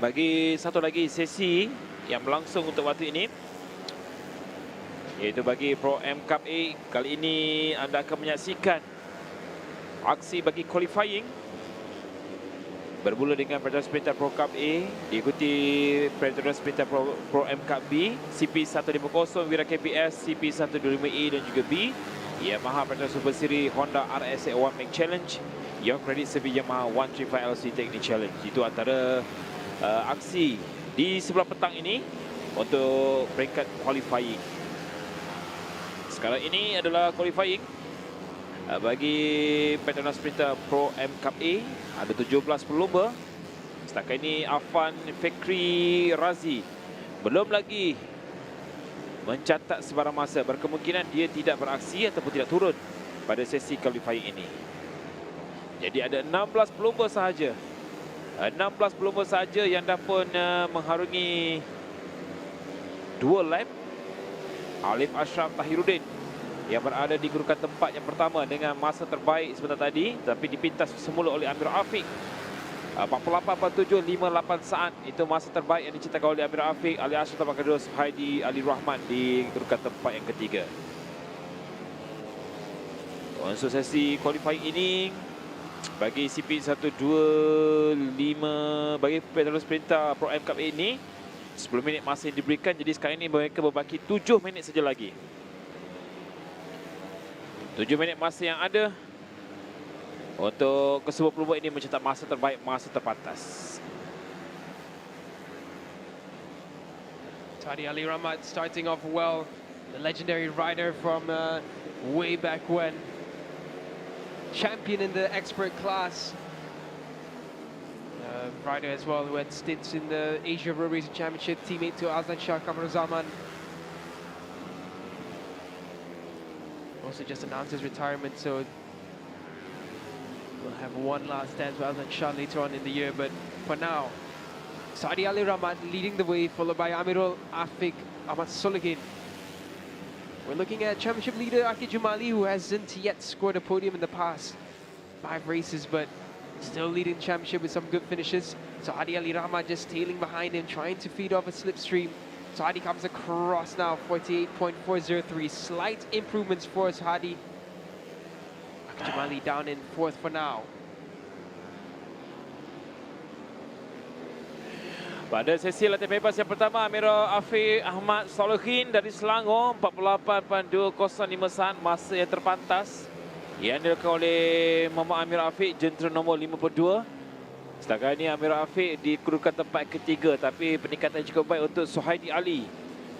Speaker 1: bagi satu lagi sesi yang berlangsung untuk waktu ini, iaitu bagi Pro M Cup A. Kali ini anda akan menyaksikan aksi bagi qualifying bermula dengan PETRONAS Sprinter Pro Cup A, diikuti PETRONAS Sprinter Pro M Cup B, CP150 Wira KBS, CP125 A dan juga B, Yamaha Super Series, Honda RS 1 Make Challenge, yang kredit sebagai Yamaha 135 LC Technique Challenge. Itu antara aksi di sebelah petang ini untuk peringkat qualifying. Sekarang ini adalah qualifying bagi PETRONAS Sprinter Pro M Cup A. Ada 17 pelumba. Setakat ini Afan Fikri Razi belum lagi mencatat sebarang masa. Berkemungkinan dia tidak beraksi ataupun tidak turun pada sesi qualifying ini. Jadi ada 16 pelumba sahaja. 16 pelumba sahaja yang dapat mengharungi 2 lap. Alif Ashraf Tahiruddin yang berada di kedudukan tempat yang pertama dengan masa terbaik sebentar tadi, tapi dipintas semula oleh Amir Afiq. 48.758 saat itu masa terbaik yang diciptakan oleh Amir Afiq. Ali Ashraf tempat kedua, Suhaidi Ali Rahman di kedudukan tempat yang ketiga. Untuk sesi qualifying ini bagi CP125 bagi PETRONAS Sprinter Pro M Cup ini 10 minit masa yang diberikan. Jadi sekarang ini mereka berbaki 7 minit saja lagi. 7 minit masa yang ada untuk kesemua pelumba ini mencetak masa terbaik, masa terpantas.
Speaker 2: Tadi Ali Rahmat starting off well, the legendary rider from way back when, champion in the expert class, rider as well who had stints in the Asia Road Racing Championship, teammate to Azlan Shah Kamar Zaman. Also just announced his retirement, so we'll have one last dance with Azlan Shah later on in the year. But for now, Saudi Ali Rahmat leading the way, followed by Amirul Afiq Ahmad Soligin. We're looking at championship leader Aki Jumali, who hasn't yet scored a podium in the past 5 races, but still leading the championship with some good finishes. Saudi Ali Rahmat just tailing behind him, trying to feed off a slipstream. Saudi comes across now, 48.403. Slight improvements for Saudi. Aki Jumali down in 4th for now.
Speaker 1: Pada sesi latihan bebas yang pertama, Amirul Afiq Ahmad Solihin dari Selangor, 48.205 saat masa yang terpantas yang dilakukan oleh Muhammad Amir Afiq, jentera nombor 52. Setakat ini Amir Afiq di kedudukan tempat ketiga, tapi peningkatan cukup baik untuk Suhaidi Ali.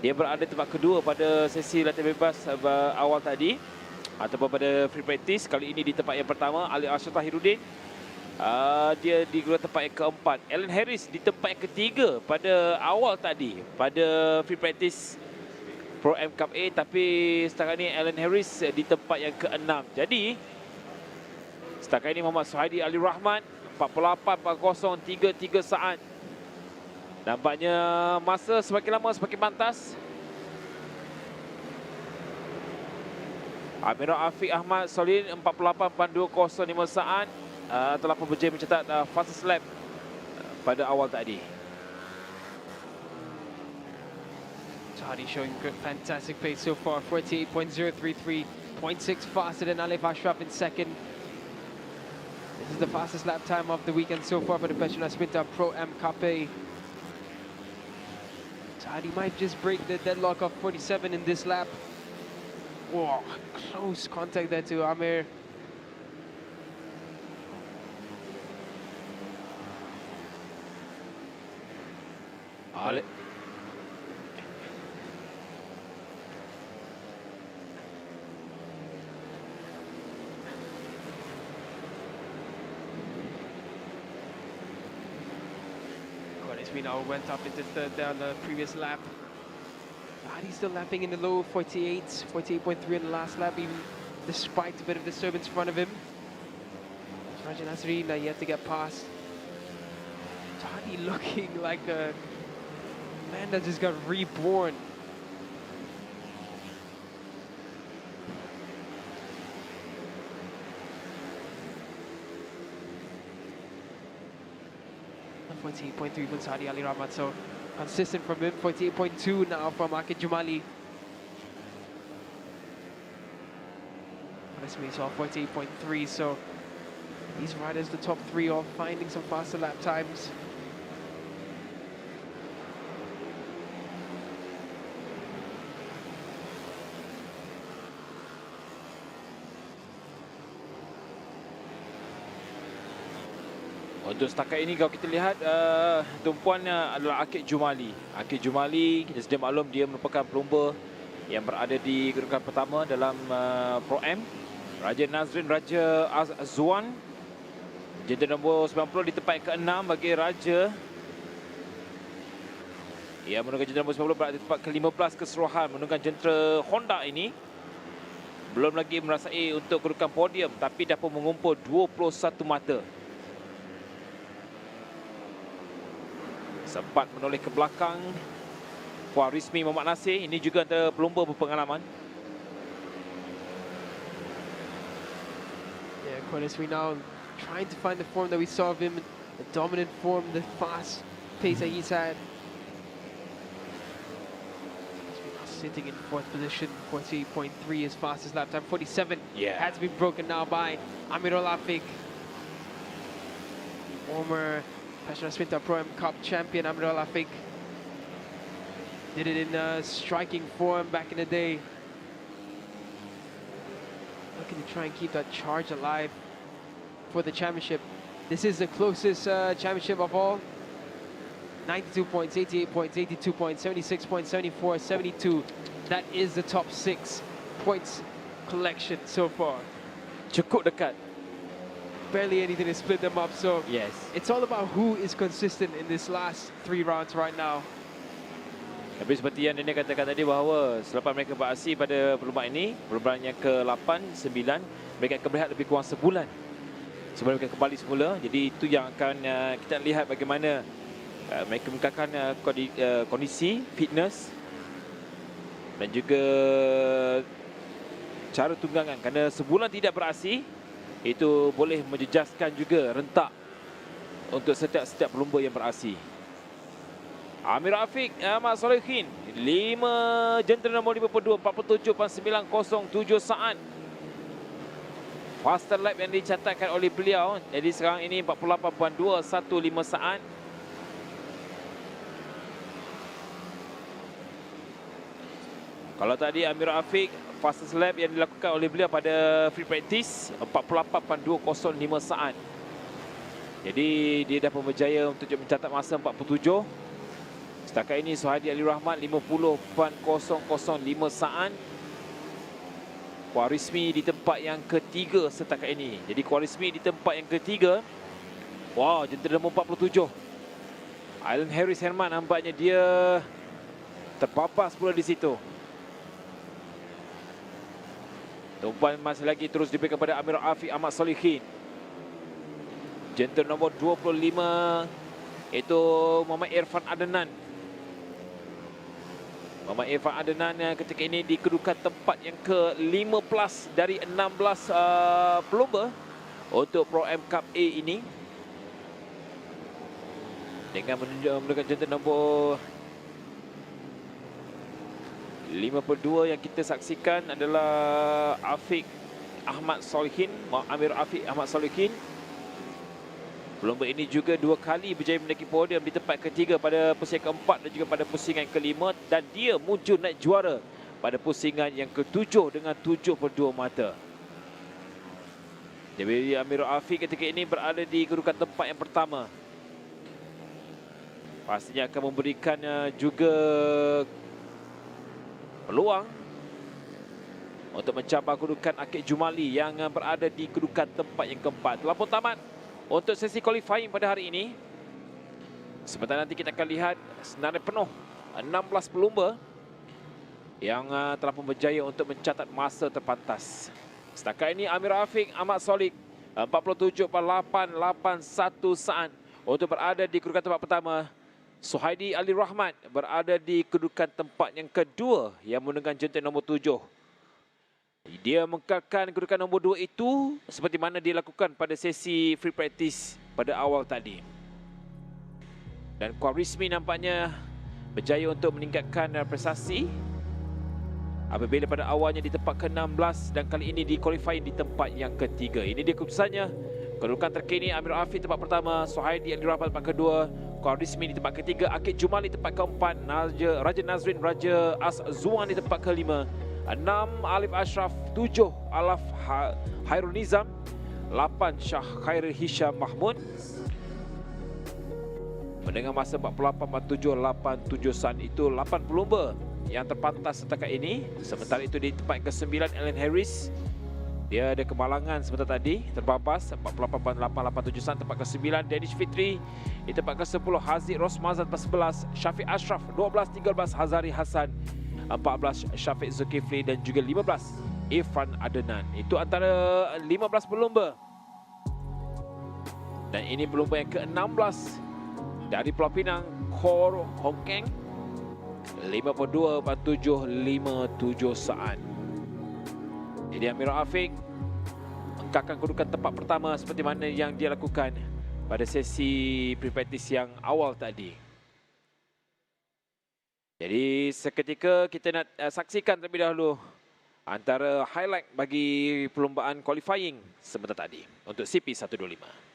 Speaker 1: Dia berada tempat kedua pada sesi latihan bebas awal tadi ataupun pada free practice. Kali ini di tempat yang pertama, Ali Ashraf Tahiruddin. Dia di kedudukan tempat yang keempat. Alan Harris di tempat yang ketiga pada awal tadi pada free practice Pro M Cup A, tapi setakat ini Alan Harris di tempat yang ke-6. Jadi setakat ini Muhammad Suhaidi Ali Rahman 48.4033 saat. Nampaknya masa semakin lama semakin pantas. Amirul Afiq Ahmad Solihin 48.205 saat. Telah pun berjaya mencetak fastest lap pada awal tadi.
Speaker 2: Saudi showing good, fantastic pace so far. 48.033, 0.6 faster than Alif Ashraf in second. This is the fastest lap time of the weekend so far for the PETRONAS Sprinter Pro M Cup A. Saudi might just break the deadlock of 47 in this lap. Whoa, close contact there to Amir.
Speaker 1: Alif.
Speaker 2: Now went up into third there on the previous lap. He's still lapping in the low 48s, 48.3 in the last lap, even despite a bit of disturbance in front of him. Rajan Nasri now yet to get past. Tadi looking like a man that just got reborn. 48.3 from Saudi Ali Rahmat. So consistent from him. 48.2 now from Akid Jumali. This means 48.3. So these riders, the top three, are finding some faster lap times.
Speaker 1: Untuk setakat ini kalau kita lihat tumpuannya adalah Akid Jumali. Akid Jumali, kita sedia maklum dia merupakan pelumba yang berada di kedudukan pertama dalam Pro M. Raja Nazrin, Raja Azwan. Jentera nombor 90 di tempat ke-6 bagi Raja. Ia menunggang jentera nombor 90 berada di tempat ke-15 keseluruhan. Menunggang jentera Honda ini belum lagi merasai untuk kedudukan podium, tapi dapat mengumpul 21 mata. Sempat menoleh ke belakang Puan Rismi Muhammad Nasir. Ini juga antara pelumba berpengalaman.
Speaker 2: Yeah, Rismi now trying to find the form that we saw of him, the dominant form, the fast pace that he's had. Sitting in 4th position, 48.3 his fastest lap time. 47 has been broken now by Amirul Afiq. Former Petronas Winter Pro M Cup champion Amirul Afiq did it in striking form back in the day. Looking to try and keep that charge alive for the championship. This is the closest championship of all. 92 points, 88 points, 82 points, 76 points, 74, 72. That is the top 6 points collection so far.
Speaker 1: Cukup dekat.
Speaker 2: Barely anything to split them up, so
Speaker 1: yes,
Speaker 2: it's all about who is consistent in this last 3 rounds right now.
Speaker 1: Tapi seperti yang Daniel katakan tadi bahawa selepas mereka beraksi pada perlombaan ini, perlombaan yang ke-8, 9, mereka akan berehat lebih kurang sebulan sebelum mereka kembali semula. Jadi itu yang akan kita lihat bagaimana mereka meningkatkan kondisi, fitness dan juga cara tunggangan. Kerana sebulan tidak beraksi, itu boleh menjejaskan juga rentak untuk setiap pelumba yang beraksi. Amir Afiq, Ahmad Solehin, 5 jentera nombor 52, 47.907 saat. Faster lap yang dicatatkan oleh beliau. Jadi sekarang ini 48.215 saat. Kalau tadi Amir Afiq, fastest lap yang dilakukan oleh beliau pada free practice 48.205 saat. Jadi dia dah berjaya untuk mencatat masa 47. Setakat ini Suhaidi Ali Rahmat 50.005 saat. Kuarismi di tempat yang ketiga setakat ini. Jadi Kuarismi di tempat yang ketiga. Wow, jentera nombor 47. Alan Harris Herman nampaknya dia terpapas pula di situ. Tumpuan masih lagi terus diberikan kepada Amir Afiq Ahmad Solehin. Jentera nombor 25 itu Muhammad Irfan Adnan. Muhammad Irfan Adnan ketika ini di kedudukan tempat yang ke-15 dari 16 pelumba untuk Pro M Cup A ini. Dengan menunjukkan jentera nombor 52 yang kita saksikan adalah Afiq Ahmad Solehin, Amir Afiq Ahmad Solehin. Pelumba ini juga 2 kali berjaya menaiki podium di tempat ketiga pada pusingan keempat dan juga pada pusingan kelima, dan dia muncul naik juara pada pusingan yang ke-7 dengan 72 mata. Jadi Amir Afiq ketika ini berada di kedudukan tempat yang pertama. Pastinya akan memberikan juga peluang untuk mencabar kedudukan Akid Jumali yang berada di kedudukan tempat yang keempat. Telah pun tamat untuk sesi qualifying pada hari ini. Sebentar nanti kita akan lihat senarai penuh 16 pelumba yang telah pun berjaya untuk mencatat masa terpantas. Setakat ini Amir Afiq Ahmad Solehin 47.881 saat untuk berada di kedudukan tempat pertama. Suhaidi Ali Rahmat berada di kedudukan tempat yang kedua yang menunggang jentera nombor 7. Dia mengekalkan kedudukan nombor 2 itu seperti mana dia lakukan pada sesi free practice pada awal tadi. Dan Kuat Rismi nampaknya berjaya untuk meningkatkan prestasi apabila pada awalnya di tempat ke-16 dan kali ini di qualifying di tempat yang ketiga. Ini dia keputusannya. Kedudukan terkini Amir Afiq tempat pertama, Suhaidi Alirah tempat kedua, Kuat Rismi di tempat ketiga, Akid Jumali tempat keempat, Raja Nazrin Raja Azzuan di tempat kelima, 6 Alif Ashraf, 7 Alaf Hairul Nizam, 8 Syah Khairul Hisham Mahmud dengan masa 48.787 saat itu 8 pelumba yang terpantas setakat ini. Sementara itu di tempat ke-9 Alan Harris, dia ada kemalangan sebentar tadi, terbabas 48.887 saat. Tempat ke-9 Danish Fitri, di tempat ke-10 Haziq Rosmazan tempat 11, Syafiq Ashraf 12-13 Hazari Hassan, 14 Syafiq Zulkifli dan juga 15 Irfan Adenan. Itu antara 15 pelumba. Dan ini pelumba yang ke-16 dari Pulau Pinang, Khor Hong Keng, 52.757 saat. Jadi Amir Afiq mengkakan kedudukan tempat pertama seperti mana yang dia lakukan pada sesi pre-practice yang awal tadi. Jadi seketika kita nak saksikan terlebih dahulu antara highlight bagi perlumbaan qualifying sebentar tadi untuk CP125.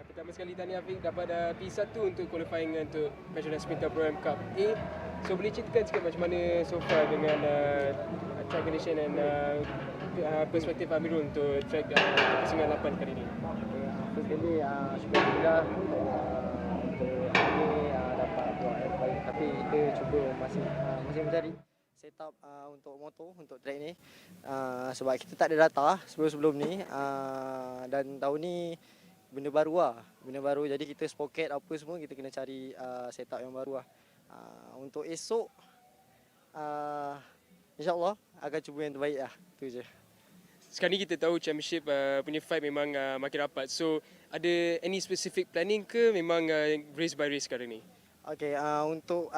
Speaker 2: Pertama sekali tahniah Afiq dapat P1 untuk qualifying untuk PETRONAS MAM Cub A. So boleh ceritakan sikit macam mana so far dengan track condition dan perspektif Amirul untuk track Pusingan 8 kali ini.
Speaker 11: First kali alhamdulillah untuk ini dapat buat yang baik, tapi kita cuba masih mencari setup untuk motor untuk track ni sebab kita tak ada data sebelum ni dan tahun ni benda baru jadi kita sprocket apa semua kita kena cari setup yang baru untuk esok insyaAllah akan cuba yang terbaik tu je.
Speaker 2: Sekarang ni kita tahu championship punya fight memang makin rapat, so ada any specific planning ke memang race by race sekarang ni?
Speaker 11: Okay, untuk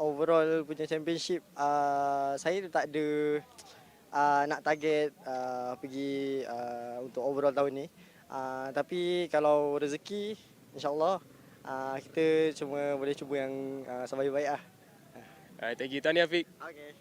Speaker 11: overall punya championship saya tak ada nak target pergi untuk overall tahun ni. Tapi kalau rezeki, insyaAllah kita cuma boleh cuba yang sebaik-baik lah.
Speaker 2: Thank you, tahniah Afiq.
Speaker 11: Okay.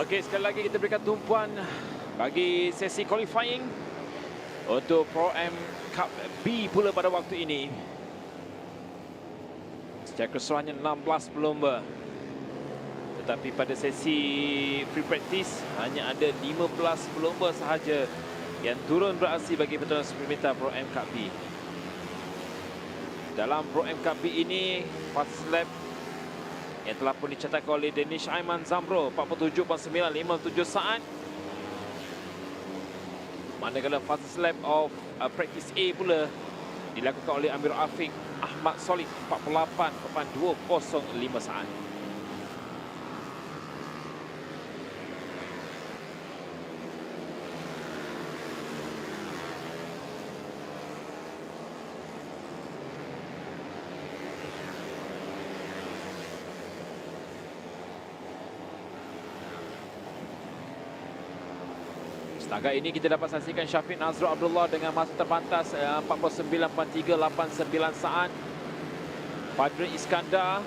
Speaker 1: Okey, sekali lagi kita berikan tumpuan bagi sesi qualifying untuk Pro M Cup B pula pada waktu ini. Secara keseluruhannya 16 pelumba. Tetapi pada sesi free practice hanya ada 15 pelumba sahaja yang turun beraksi bagi Petronas Pemerintah Pro M Cup B. Dalam Pro M Cup B ini, fast lap yang telah pun dicatatkan oleh Danish Aiman Zamro 47.957 saat. Manakala fastest lap of practice A pula dilakukan oleh Amir Afiq Ahmad Solid 48.205 saat. Setakat ini kita dapat saksikan Syafiq Nazrul Abdullah dengan masa terpantas 49.389 saat. Fadri Iskandar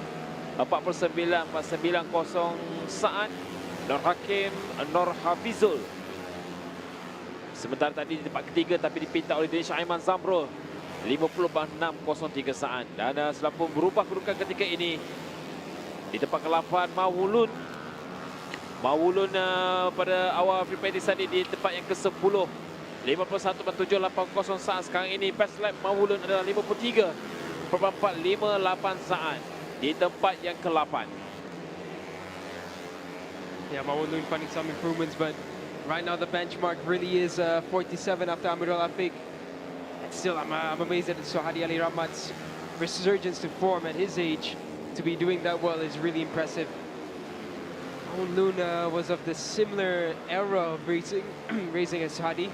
Speaker 1: 49.990 saat. Nur Hakim Nur Hafizul. Sementara tadi di tempat ketiga tapi dipinta oleh Danish Aiman Zamro 50.603 saat. Dan setelah pun berubah kedudukan ketika ini di tempat ke-8 Mawulun pada awal free practice tadi di tempat yang ke-10 51.780 saat. Sekarang ini best lap Mawulun adalah 53.458 saat di tempat yang ke-8.
Speaker 2: Yeah, Mawulun finding some improvements, but right now the benchmark really is 47 after Amirul Afiq. And still, I'm amazed at Suhadi Ali Rahmat's resurgence to form at his age. To be doing that well is really impressive. Luna was of the similar era of racing, racing as Hadi.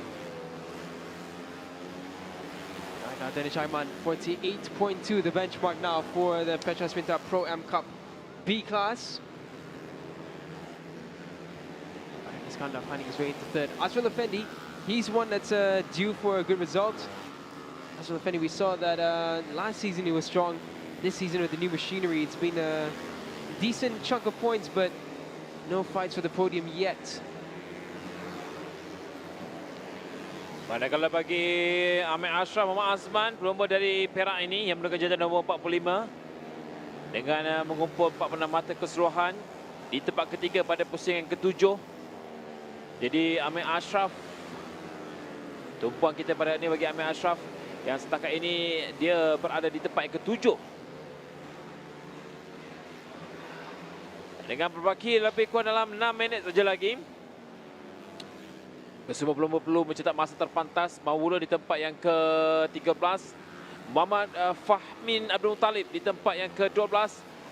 Speaker 2: Right now, Danish Aiman, 48.2, the benchmark now for the Petronas Pemerintah Pro M Cup B class. Iskandar finding his way into third. Azrul Effendi, he's one that's due for a good result. Azrul Effendi, we saw that last season he was strong. This season with the new machinery, it's been a decent chunk of points, but no fights for the podium yet.
Speaker 1: Manakala bagi Ahmed Ashraf Muhammad Azman, pelumba dari Perak ini yang menunggu jajah nombor 45 dengan mengumpul 46 mata keseluruhan di tempat ketiga pada pusingan ke-7. Jadi Ahmed Ashraf, tumpuan kita pada ini bagi Ahmed Ashraf yang setakat ini dia berada di tempat yang ke-7. Dengan berbaki lebih kurang dalam 6 minit saja lagi. Kesemua pelumba perlu mencetak masa terpantas. Mawula di tempat yang ke-13. Muhammad Fahmin Abdul Talib di tempat yang ke-12.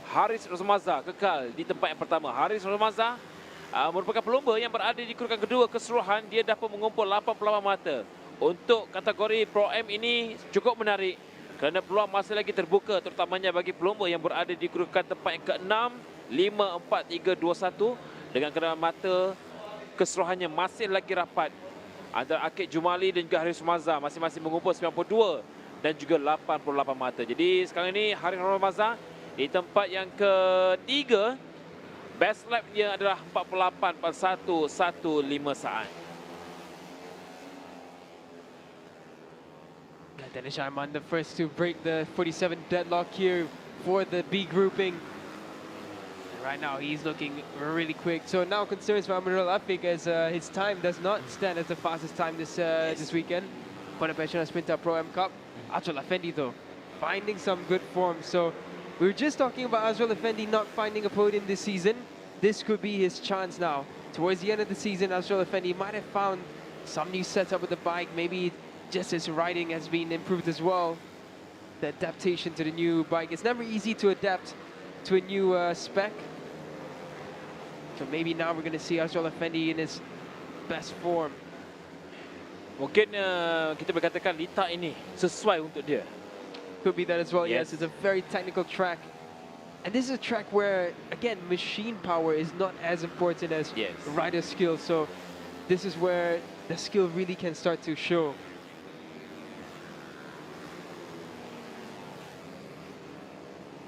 Speaker 1: Haris Rosmaza kekal di tempat yang pertama. Haris Rosmaza merupakan pelumba yang berada di kedudukan kedua keseluruhan. Dia dapat mengumpul 88 mata. Untuk kategori Pro M ini cukup menarik kerana peluang masih lagi terbuka, terutamanya bagi pelumba yang berada di kedudukan tempat yang ke-6, 5, 4, 3, 2, 1 dengan kedalaman mata keseluruhannya masih lagi rapat antara Akid Jumali dan juga Haris Rosmaza, masing-masing mengumpul 92 dan juga 88 mata. Jadi sekarang ini Haris Rosmaza di tempat yang ke-3, best lap dia adalah 48.115 saat.
Speaker 2: Danish Aiman, the first to break the 47 deadlock here for the B grouping. Right now, he's looking really quick. So now concerns for Amirul Afiq as his time does not stand as the fastest time this weekend for the Petronas Pemerintah Pro M Cup. Azrul Effendi though, finding some good form. So we were just talking about Azrul Effendi not finding a podium this season. This could be his chance now. Towards the end of the season, Azrul Effendi might have found some new setup with the bike. Maybe just his riding has been improved as well. The adaptation to the new bike. It's never easy to adapt to a new spec. So maybe now we're going to see Azrul Effendi in his best form.
Speaker 1: Mungkin kita berkatakan litar ini sesuai untuk dia.
Speaker 2: Could be that as well. Yes, it's a very technical track. And this is a track where, again, machine power is not as important as rider skill. So this is where the skill really can start to show.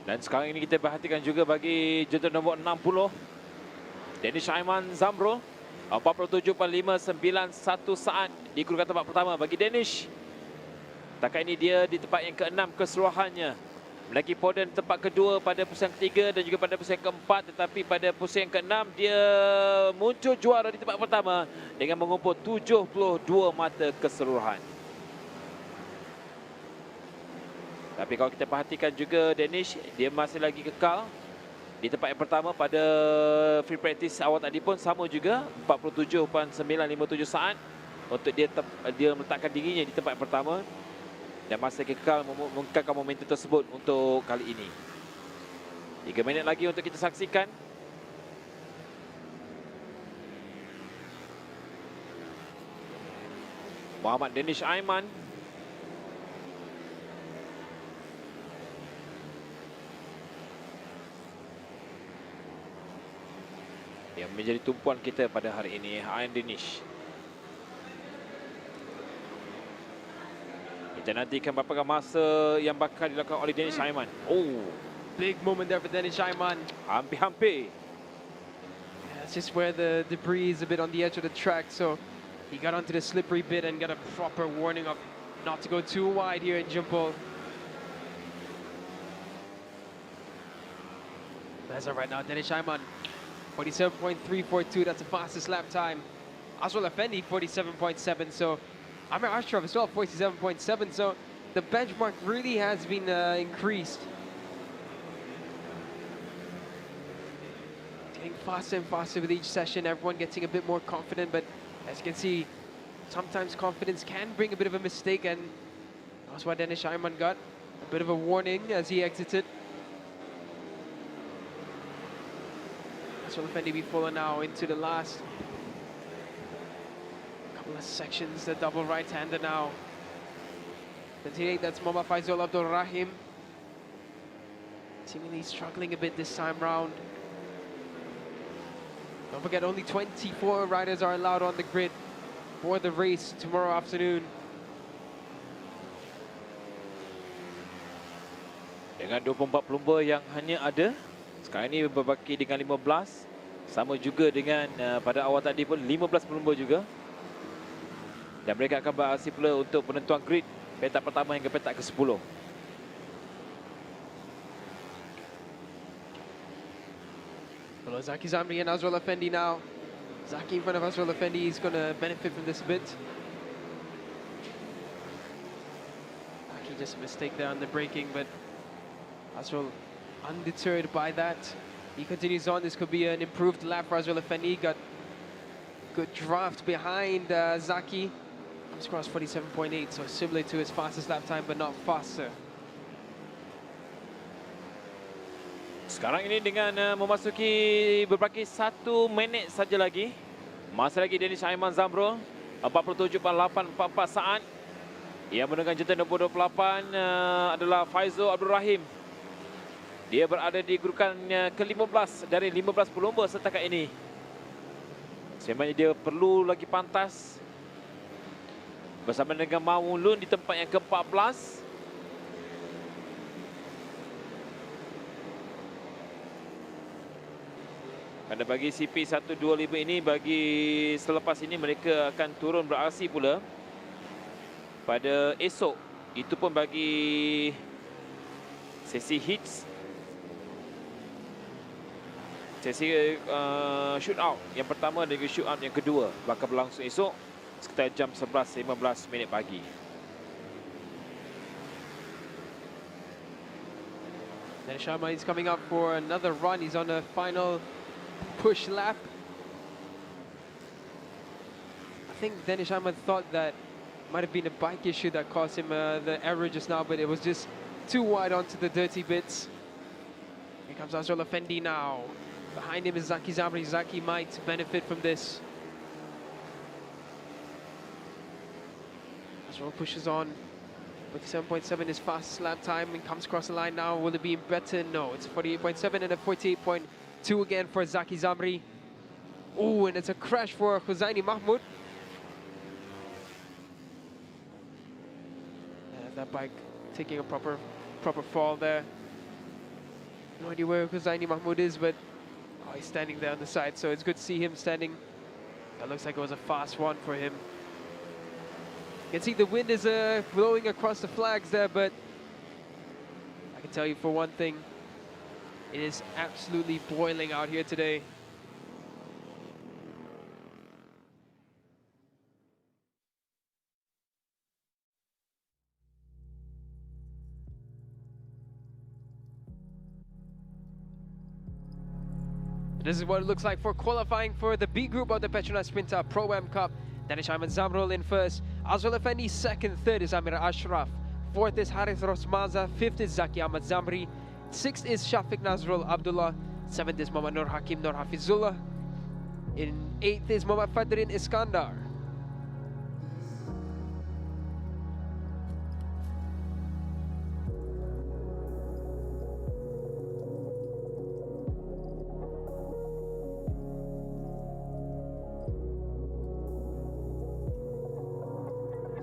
Speaker 1: Dan sekarang ini kita perhatikan juga bagi jentera nombor 60. Danish Aiman Zamrul 47.591 saat di gurukan tempat pertama bagi Danish. Takat ini dia di tempat yang ke-6 keseluruhannya. Menaiki podium tempat kedua pada pusingan ketiga dan juga pada pusingan keempat, tetapi pada pusingan ke-6 dia muncul juara di tempat pertama dengan mengumpul 72 mata keseluruhan. Tapi kalau kita perhatikan juga Danish, dia masih lagi kekal di tempat yang pertama pada free practice awal tadi pun sama juga 47.957 saat untuk dia meletakkan dirinya di tempat yang pertama. Dan masih kekal mengekalkan momentum tersebut untuk kali ini. 3 minit lagi untuk kita saksikan. Muhammad Danish Aiman. Yang menjadi tumpuan kita pada hari ini, Aiman Danish. Kita nantikan berapa masa yang bakal dilakukan oleh Danish Aiman. Oh,
Speaker 2: Big moment there for Danish Aiman.
Speaker 1: Hampir-hampir.
Speaker 2: Yeah, it's just where the debris is a bit on the edge of the track, so he got onto the slippery bit and got a proper warning of not to go too wide here in Jumpol. As of right now, Danish Aiman, 47.342, that's the fastest lap time. Azrul Effendi, 47.7, so Amir Ashraf as well, 47.7, so the benchmark really has been increased. Getting faster and faster with each session, everyone getting a bit more confident, but as you can see, sometimes confidence can bring a bit of a mistake, and that's why Danish Aiman got a bit of a warning as he exited. Azrul Effendi be falling now into the last sections, the double right-hander now. 28, that's Mohamed Faisal Abdul Rahim. Seemingly struggling a bit this time round. Don't forget, only 24 riders are allowed on the grid for the race tomorrow afternoon.
Speaker 1: Dengan 24 pelumba yang hanya ada, sekarang ini berbaki dengan 15. Sama juga dengan pada awal tadi pun 15 pelumba juga. Dan mereka akan beraksi pula untuk penentuan grid petak pertama hingga petak ke-10.
Speaker 2: Well, Zaki Zamri and Azrul Effendi now. Zaki in front of Azrul Effendi is going to benefit from this a bit. Zaki just a mistake there on the braking, but Azrul undeterred by that. He continues on. This could be an improved lap for Azrul Effendi. Got good draft behind Zaki. Cross 47.8, so similar to his fastest lap time, but not faster.
Speaker 1: Sekarang ini dengan memasuki berbaki 1 minit saja lagi. Masih lagi Danish Aiman Zamrul 47.844 saat. Yang menunggang jentera nombor 28 adalah Faizul Abdul Rahim. Dia berada di gurukan ke-15 dari 15 pelumba setakat ini. Sebenarnya dia perlu lagi pantas bersama dengan Maulun di tempat yang ke-14. Pada bagi CP125 ini, bagi selepas ini mereka akan turun beraksi pula pada esok. Itu pun bagi sesi hits, sesi shootout yang pertama dan juga shootout yang kedua bakal berlangsung esok sekitar jam 11.15 minit pagi.
Speaker 2: Danish Aiman is coming up for another run. He's on the final push lap. I think Danish Aiman thought that might have been a bike issue that caused him the error just now, but it was just too wide onto the dirty bits. Here comes Azrul Effendi now. Behind him is Zaki Zamri. Zaki might benefit from this. Azrul pushes on. 47.7 is fastest lap time and comes across the line now. Will it be better? No, it's 48.7 and a 48.2 again for Zaki Zamri. Oh, and it's a crash for Huzaini Mahmoud. That bike taking a proper fall there. No idea where Huzaini Mahmoud is, but Oh, he's standing there on the side, so it's good to see him standing. That looks like it was a fast one for him. You can see the wind is blowing across the flags there, but I can tell you for one thing, it is absolutely boiling out here today. This is what it looks like for qualifying for the B group of the PETRONAS Sprinter Pro-Am Cup. Danish Ayman Zamrul in first, Azrul Effendi second, third is Amir Ashraf, fourth is Harith Rosmaza, fifth is Zaki Ahmad Zamri, sixth is Shafiq Nazrul Abdullah, seventh is Muhammad Nur Hakim Nur Hafizullah, in eighth is Muhammad Fadrin Iskandar.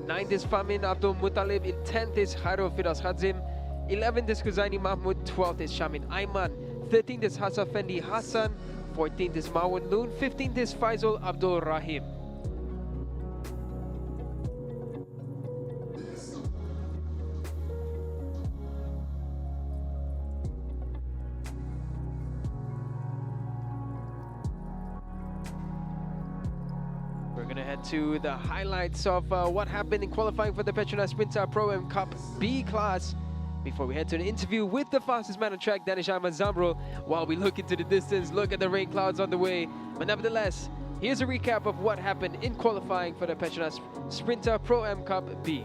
Speaker 2: Ninth is Famin Abdul Muttalib, in 10th is Khairul Firas Khadzim, 11th is Kuzaini Mahmud, 12th is Shamin Aiman, 13th is Hassan Fendi Hassan, 14th is Mawun Loon, 15th is Faisal Abdul Rahim. We're going to head to the highlights of what happened in qualifying for the PETRONAS Sprinter Pro-Am Cup B class before we head to an interview with the fastest man on track, Danish Ayman Zamrul, while we look into the distance, look at the rain clouds on the way. But nevertheless, here's a recap of what happened in qualifying for the PETRONAS Sprinter Pro-Am Cup B.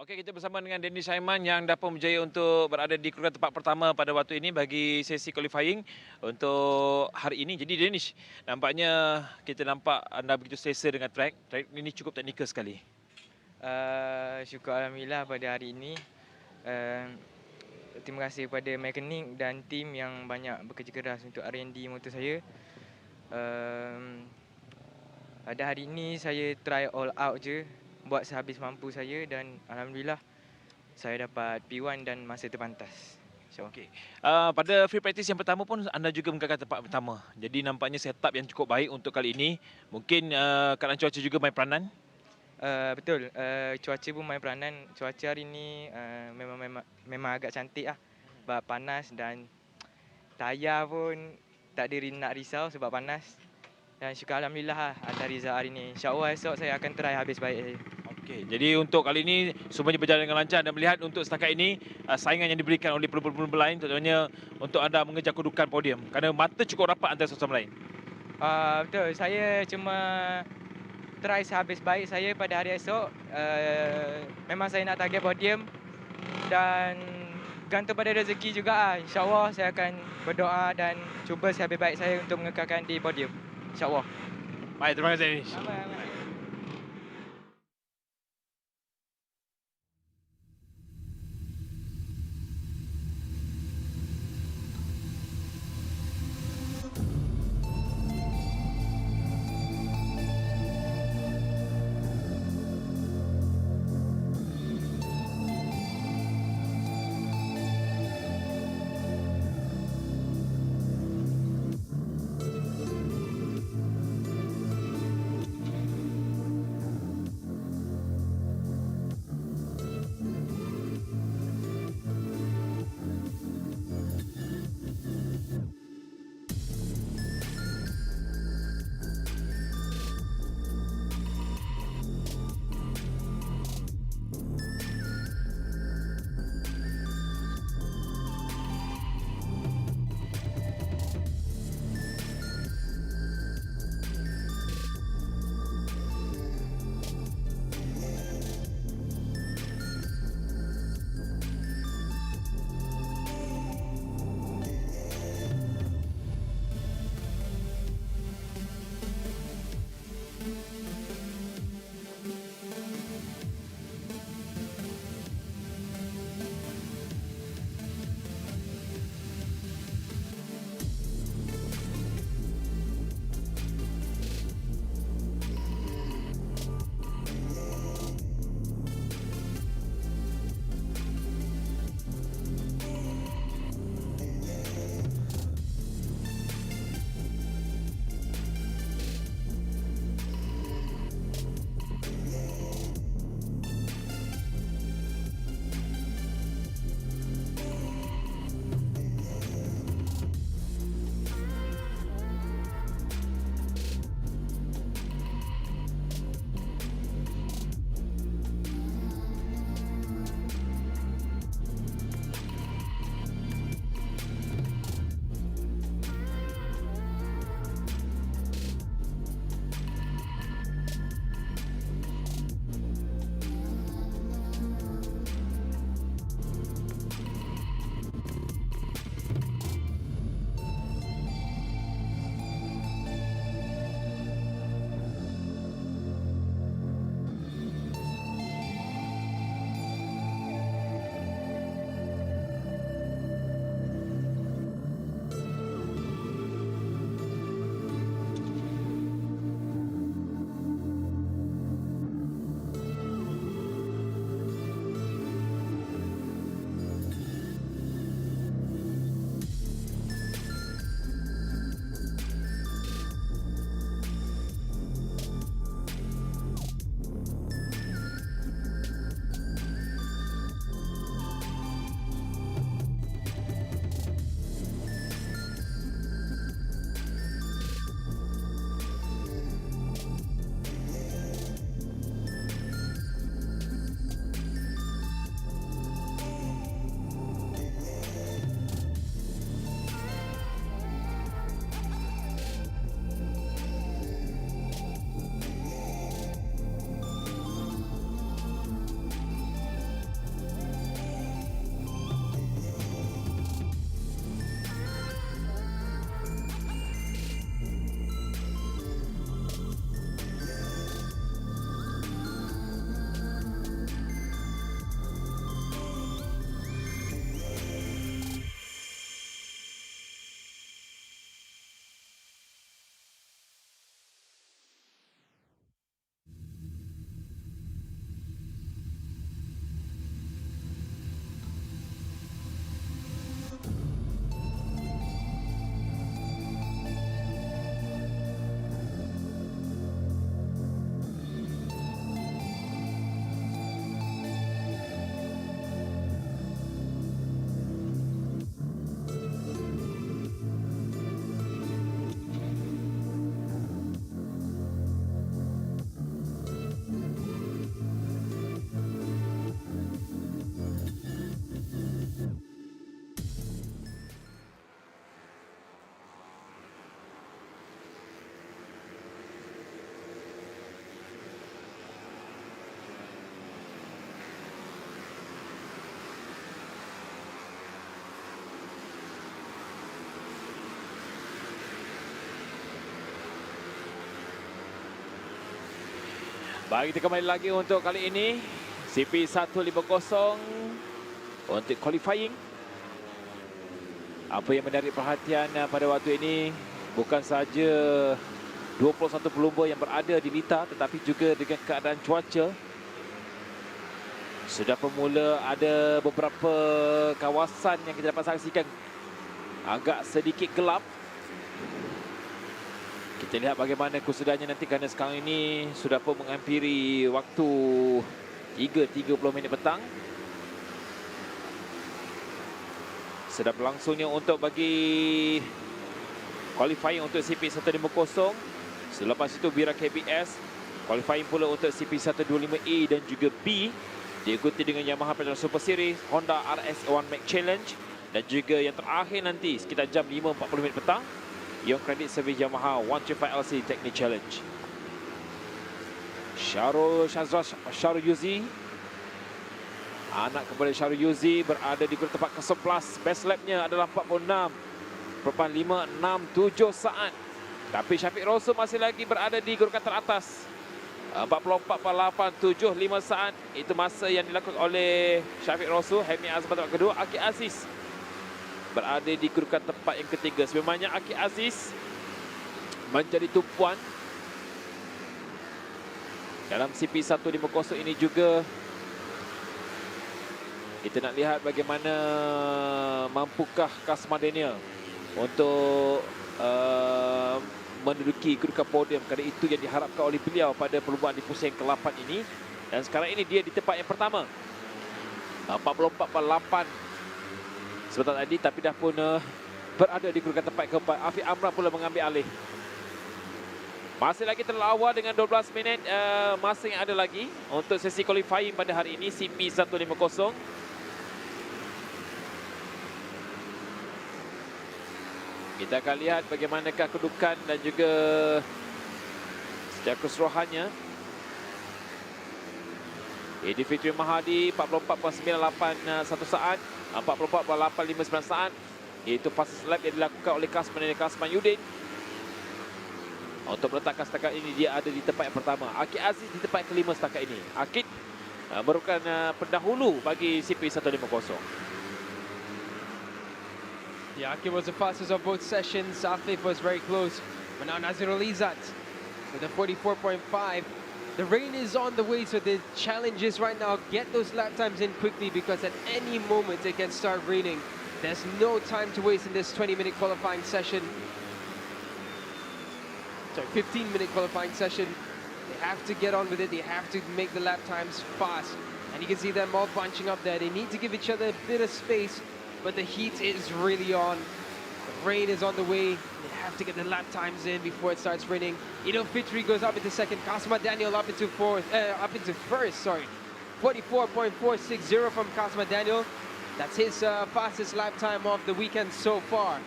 Speaker 1: Okey, kita bersama dengan Danish Ayman yang dapat berjaya untuk berada di kerugian tempat pertama pada waktu ini bagi sesi qualifying untuk hari ini. Jadi Danish, nampaknya kita nampak anda begitu selesa dengan track. Track ini cukup teknikal sekali.
Speaker 12: Syukur Alhamdulillah pada hari ini. Terima kasih kepada mekanik dan tim yang banyak bekerja keras untuk R&D motor saya. Pada hari ini saya try all out je, buat sehabis mampu saya dan Alhamdulillah saya dapat P1 dan masa terpantas.
Speaker 1: Okey. Pada free practice yang pertama pun anda juga menggagal tempat pertama. Jadi nampaknya setup yang cukup baik untuk kali ini. Mungkin keadaan cuaca juga main peranan.
Speaker 12: Betul, cuaca pun main peranan. Cuaca hari ini memang agak cantik lah. Sebab panas dan tayar pun tak ada nak risau sebab panas. Dan syukur Alhamdulillah atas result hari ini. InsyaAllah esok saya akan try habis baik saya.
Speaker 1: Okey, jadi untuk kali ini semuanya berjalan dengan lancar dan melihat untuk setakat ini saingan yang diberikan oleh pelumba-pelumba lain, contohnya untuk anda mengejar kedudukan podium kerana mata cukup rapat antara satu sama lain.
Speaker 12: Betul, saya cuma try sehabis baik saya pada hari esok. Memang saya nak target podium dan gantung pada rezeki juga lah. InsyaAllah saya akan berdoa dan cuba sehabis baik saya untuk mengekalkan di podium. InsyaAllah.
Speaker 1: Baik, terima kasih Anish. Baik, kita kembali lagi untuk kali ini CP150 untuk qualifying. Apa yang menarik perhatian pada waktu ini bukan saja 21 pelumba yang berada di litar, tetapi juga dengan keadaan cuaca. Sudah bermula ada beberapa kawasan yang kita dapat saksikan agak sedikit gelap. Kita lihat bagaimana kesudahannya nanti, kerana sekarang ini sudah pun menghampiri waktu 3.30 minit petang. Sudah berlangsungnya untuk bagi qualifying untuk CP150. Selepas itu Wira KBS qualifying pula untuk CP125A dan juga B, diikuti dengan Yamaha Super Series, Honda RS1 Max Challenge, dan juga yang terakhir nanti sekitar jam 5.40 minit petang, Young Credit Service Yamaha 125 LC Technic Challenge. Syarul Yuzi, anak kepada Syarul Yuzi, berada di grup tempat ke-11. Best lap-nya adalah 46.567 saat. Tapi Syafiq Rasul masih lagi berada di grup teratas, 44.875 saat. Itu masa yang dilakukan oleh Syafiq Rasul. Helmi Azman tempat kedua. Akid Aziz berada di kedudukan tempat yang ketiga. Sebenarnya Akid Aziz menjadi tumpuan dalam CP150 ini juga. Kita nak lihat bagaimana mampukah Kasman Daniel untuk menduduki kedudukan podium, kerana itu yang diharapkan oleh beliau pada perlumbaan di pusingan ke-8 ini. Dan sekarang ini dia di tempat yang pertama, 44.8 sebentar tadi, tapi dah pun berada di kedudukan tempat keempat. Afiq Amran pula mengambil alih. Masih lagi terlalu awal dengan 12 minit masa yang ada lagi untuk sesi qualifying pada hari ini CP150. Kita akan lihat bagaimanakah kedudukan dan juga secara keseluruhannya. Edi Fitri Mahadi 44.981 saat, 44.859 saat. Iaitu fastest lap yang dilakukan oleh Kasman Yudin. Untuk meletakkan setakat ini, dia ada di tempat yang pertama. Akid Aziz di tempat yang kelima setakat ini. Akid merupakan pendahulu bagi CP150.
Speaker 2: Yeah, Akid was the fastest of both sessions. Afif was very close. But now Nazirul Izzat with a 44.5. The rain is on the way, so the challenge is right now, get those lap times in quickly, because at any moment it can start raining. There's no time to waste in this 20-minute qualifying session. Sorry, 15-minute qualifying session. They have to get on with it. They have to make the lap times fast. And you can see them all bunching up there. They need to give each other a bit of space, but the heat is really on. The rain is on the way. They have to get the lap times in before it starts raining. Idil Fitri goes up into second. Kasman Daniel up into first. Sorry, 44.460 from Kasman Daniel. That's his fastest lap time of the weekend so far.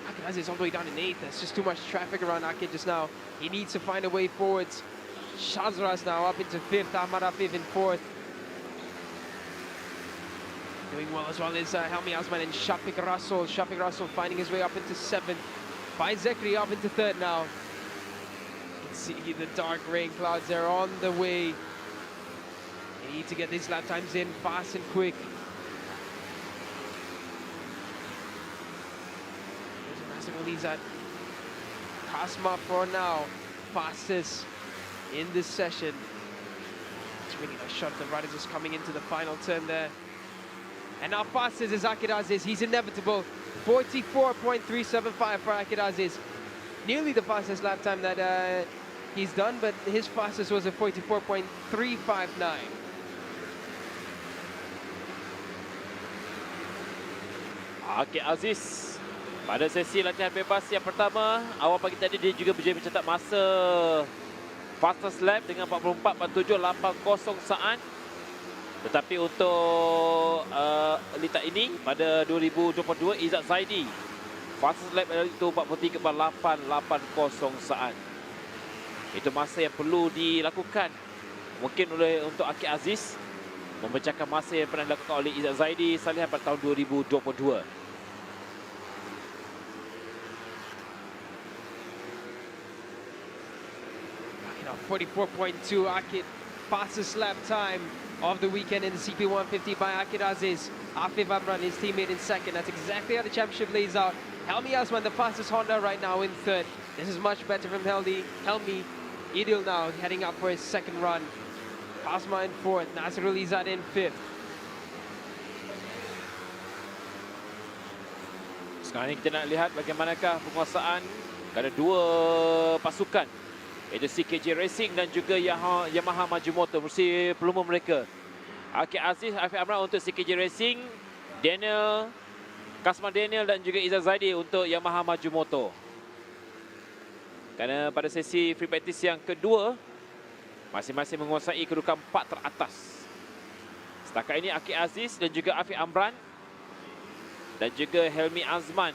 Speaker 2: Akid Aziz all the way down in 8th. There's just too much traffic around Akid just now. He needs to find a way forwards. Shazraz now up into 5th. Ahmad Afif in 4th. Doing well as well is Helmi Azman and Shafiq Rasul. Shafiq Rasul finding his way up into 7th. By Zekri up into 3rd now. You can see the dark rain clouds there on the way. They need to get these lap times in fast and quick. There's Nazirul Izzat. Kasma for now, fastest in this session. It's really nice shot. The riders just coming into the final turn there. And now fastest is Akid Aziz. He's inevitable. 44.375 for Akid Aziz. Nearly the fastest lap time that he's done, but his fastest was a 44.359.
Speaker 1: Akid Aziz pada sesi latihan bebas yang pertama, awal pagi tadi dia juga berjaya mencetak masa fastest lap dengan 44.780 saat. Tetapi untuk litar ini pada 2022, Izzat Zaidi fastest lap itu 43.880 saat. Itu masa yang perlu dilakukan mungkin untuk Akid Aziz, memecahkan masa yang pernah dilakukan oleh Izzat Zaidi salihan pada tahun 2022.
Speaker 2: 44.2. Akid, fastest lap time of the weekend in the CP125 by Akid Aziz. Afif Amran, his teammate, in second. That's exactly how the championship lays out. Helmi Asman, the fastest Honda right now, in third. This is much better from Helmi. Idil now heading up for his second run. Asma in fourth, Nasrul Izzat in fifth.
Speaker 1: Sekarang ini kita nak lihat bagaimanakah penguasaan kepada dua pasukan, iaitu CKJ Racing dan juga Yamaha Maju Motor, mesti pelumur mereka. Akid Aziz, Afif Amran untuk CKJ Racing, Kasman Daniel dan juga Izzat Zaidi untuk Yamaha Maju Motor. Kerana pada sesi free practice yang kedua, masing-masing menguasai kedudukan 4 teratas. Setakat ini Akid Aziz dan juga Afif Amran dan juga Helmi Azman.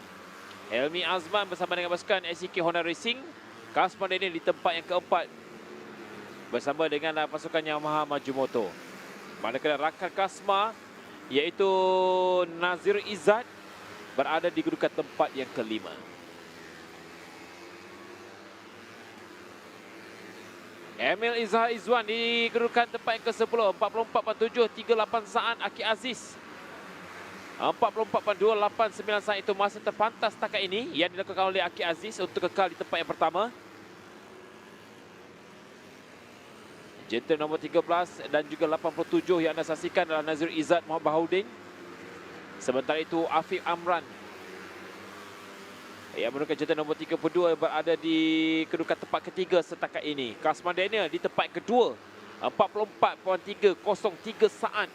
Speaker 1: Helmi Azman bersama dengan pasukan SCK Honda Racing. Kasman Daniel di tempat yang keempat bersama dengan pasukan Yamaha Maju Motor. Manakala rakan Kasma iaitu Nazir Izzat berada di kedudukan tempat yang kelima. Emil Izzah Izwan di kedudukan tempat yang ke-10, 44.738 saat. Akid Aziz 44.289 saat, itu masa terpantas setakat ini yang dilakukan oleh Akid Aziz untuk kekal di tempat yang pertama. Jentera nombor 13 dan juga 87 yang anda saksikan adalah Nazir Izzat Muhammad Bahaudin. Sementara itu Afif Amran yang merupakan jentera nombor 32 berada di kedudukan tempat ketiga setakat ini. Kasman Daniel di tempat kedua, 44.303 saat.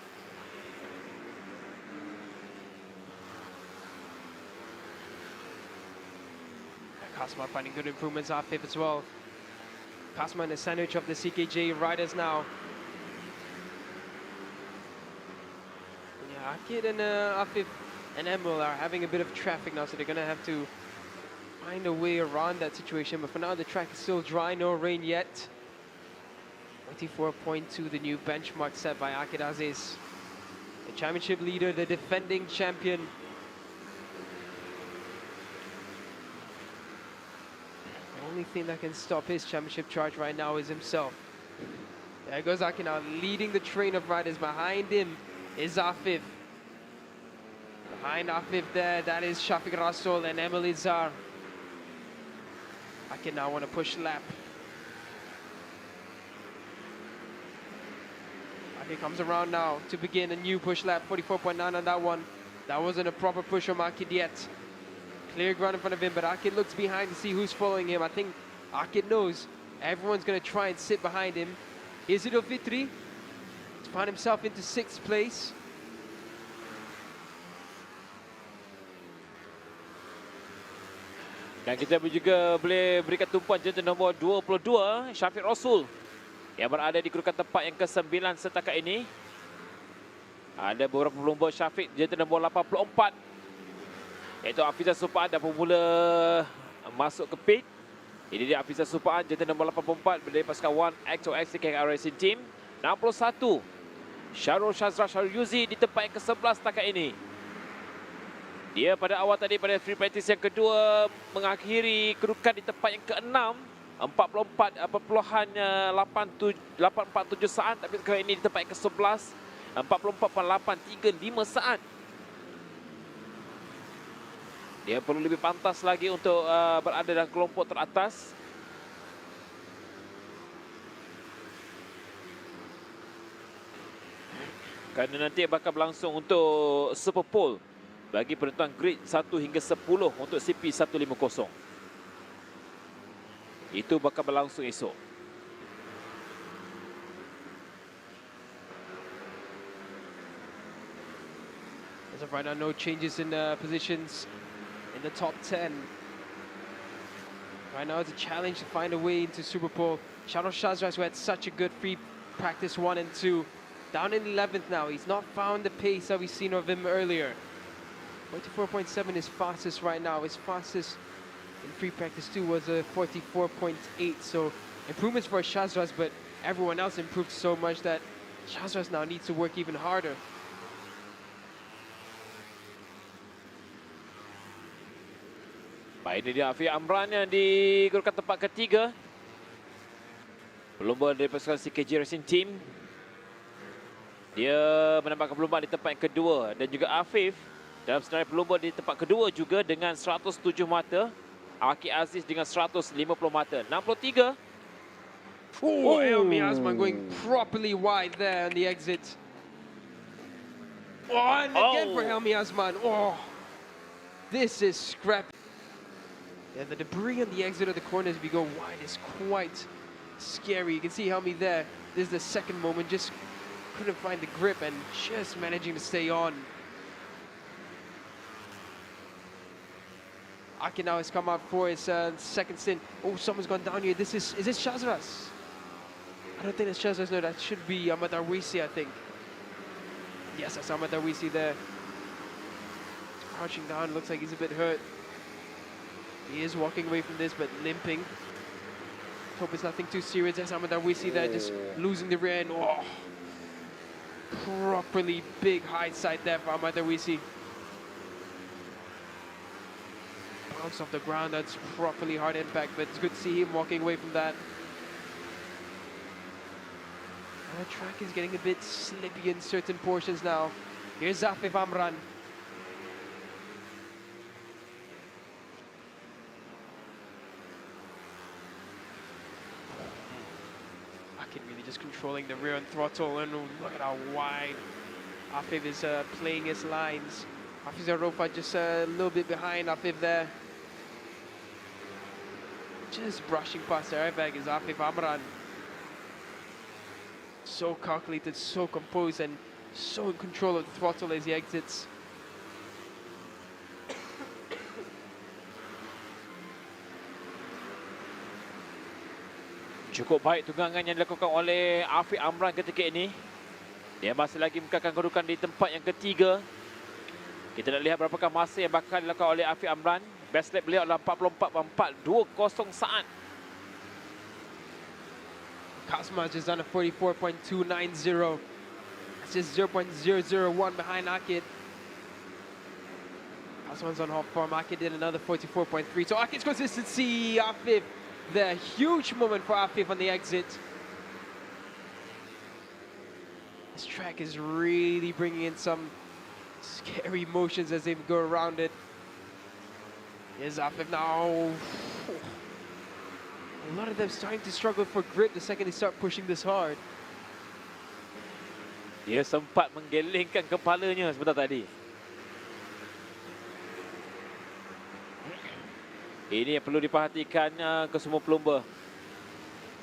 Speaker 2: Kasman finding good improvements. Afif as well. Kasman, the sandwich of the CKJ riders now. Yeah, Akid and Afif and Emil are having a bit of traffic now, so they're going to have to find a way around that situation. But for now, the track is still dry, no rain yet. 24.2, the new benchmark set by Akid Aziz. The championship leader, the defending champion. The only thing that can stop his championship charge right now is himself. There goes Akid now, leading the train of riders. Behind him is Afif. Behind Afif there, that is Shafiq Rasul and Emil Izzar. Akid now want to push lap. Akid comes around now to begin a new push lap. 44.9 on that one. That wasn't a proper push from Akid yet. Clear ground in front of him, but Akid looks behind to see who's following him. I think Akid knows everyone's going to try and sit behind him. Here's Idul Fitri. He's found himself into 6th place.
Speaker 1: Dan kita juga boleh berikan tumpuan jentera nombor 22, Syafiq Rasul, yang berada di kedudukan tempat yang ke-9 setakat ini. Ada beberapa pelumba Syafiq jentera nombor 84, iaitu Afizah Supaan dah bermula masuk ke pit. Ini dia Afizah Supaan jentera nombor 84 dari pasukan 1X Racing Team. 61, Syarul Shazra Syarul Yuzi di tempat yang ke-11 setakat ini. Dia pada awal tadi pada free practice yang kedua mengakhiri kedudukan di tempat yang ke-6, 44.847 saat, tapi kali ini di tempat yang ke-11, 44.835 saat. Dia perlu lebih pantas lagi untuk berada dalam kelompok teratas. Kerana nanti bakal berlangsung untuk Super Pole bagi penentuan grade 1 hingga 10 untuk CP150. Itu bakal berlangsung esok.
Speaker 2: As of right now, no changes in positions in the top 10. Right now, it's a challenge to find a way into Super Pole. Shadow Shazras, who had such a good free practice 1 and 2, down in 11th now. He's not found the pace that we've seen of him earlier. 44.7 is fastest right now. His fastest in free practice 2 was a 44.8. So improvements for Shazras, but everyone else improved so much that Shazras now needs to work even harder.
Speaker 1: Baik, ini dia Afif Amran yang di kedudukan tempat ketiga. pelumba dari pasukan CKG Racing Team. Dia menambahkan perlumbaan di tempat yang kedua. Dan juga Afif dalam senarai pelumba di tempat kedua juga dengan 107 mata. Akid Aziz dengan 150 mata. 63.
Speaker 2: Oh, Helmi Azman going properly wide there on the exit. Oh, and again for Helmi Azman. Oh, this is scrap. Yeah, the debris on the exit of the corners if you go wide is quite scary. You can see Helmi there. This is the second moment. Just couldn't find the grip and just managing to stay on. Aki now has come out for his second stint. Oh, someone's gone down here. Is this Shazras? I don't think it's Shazras. No, that should be Ahmad Arwisi, I think. Yes, that's Ahmad Arwisi there. Crouching down, looks like he's a bit hurt. He is walking away from this, but limping. Hope it's nothing too serious. There's Ahmad Arwisi there, just losing the rear end. Oh, properly big high side there for Ahmad Arwisi. Bounce off the ground, that's properly hard impact, but it's good to see him walking away from that. The track is getting a bit slippy in certain portions now. Here's Zafif Amran. Akin really just controlling the rear and throttle, and look at how wide Afif is playing his lines. Hafiz Arofa just a little bit behind Afif there. Just brushing past the airbag is Afif Amran. So calculated, so composed, and so in control of the throttle as he exits.
Speaker 1: Cukup baik tunggangan yang dilakukan oleh Afif Amran ketika ini. Dia masih lagi mengekalkan kedudukan di tempat yang ketiga. Kita nak lihat berapakah masa yang bakal dilakukan oleh Afif Amran. Best lap beliau adalah 44.420 saat.
Speaker 2: Kasma just done a 44.290. That's just 0.001 behind Akid. Kasma's on hot form. Akid did another 44.3. So Akid's consistency, Afif. The huge moment for Afif on the exit. This track is really bringing in some scary motions as they go around it. Here's Afif now. A lot of them starting to struggle for grip the second they start pushing this hard.
Speaker 1: Dia sempat menggelengkan kepalanya sebentar tadi. Ini yang perlu diperhatikan ke semua pelumba.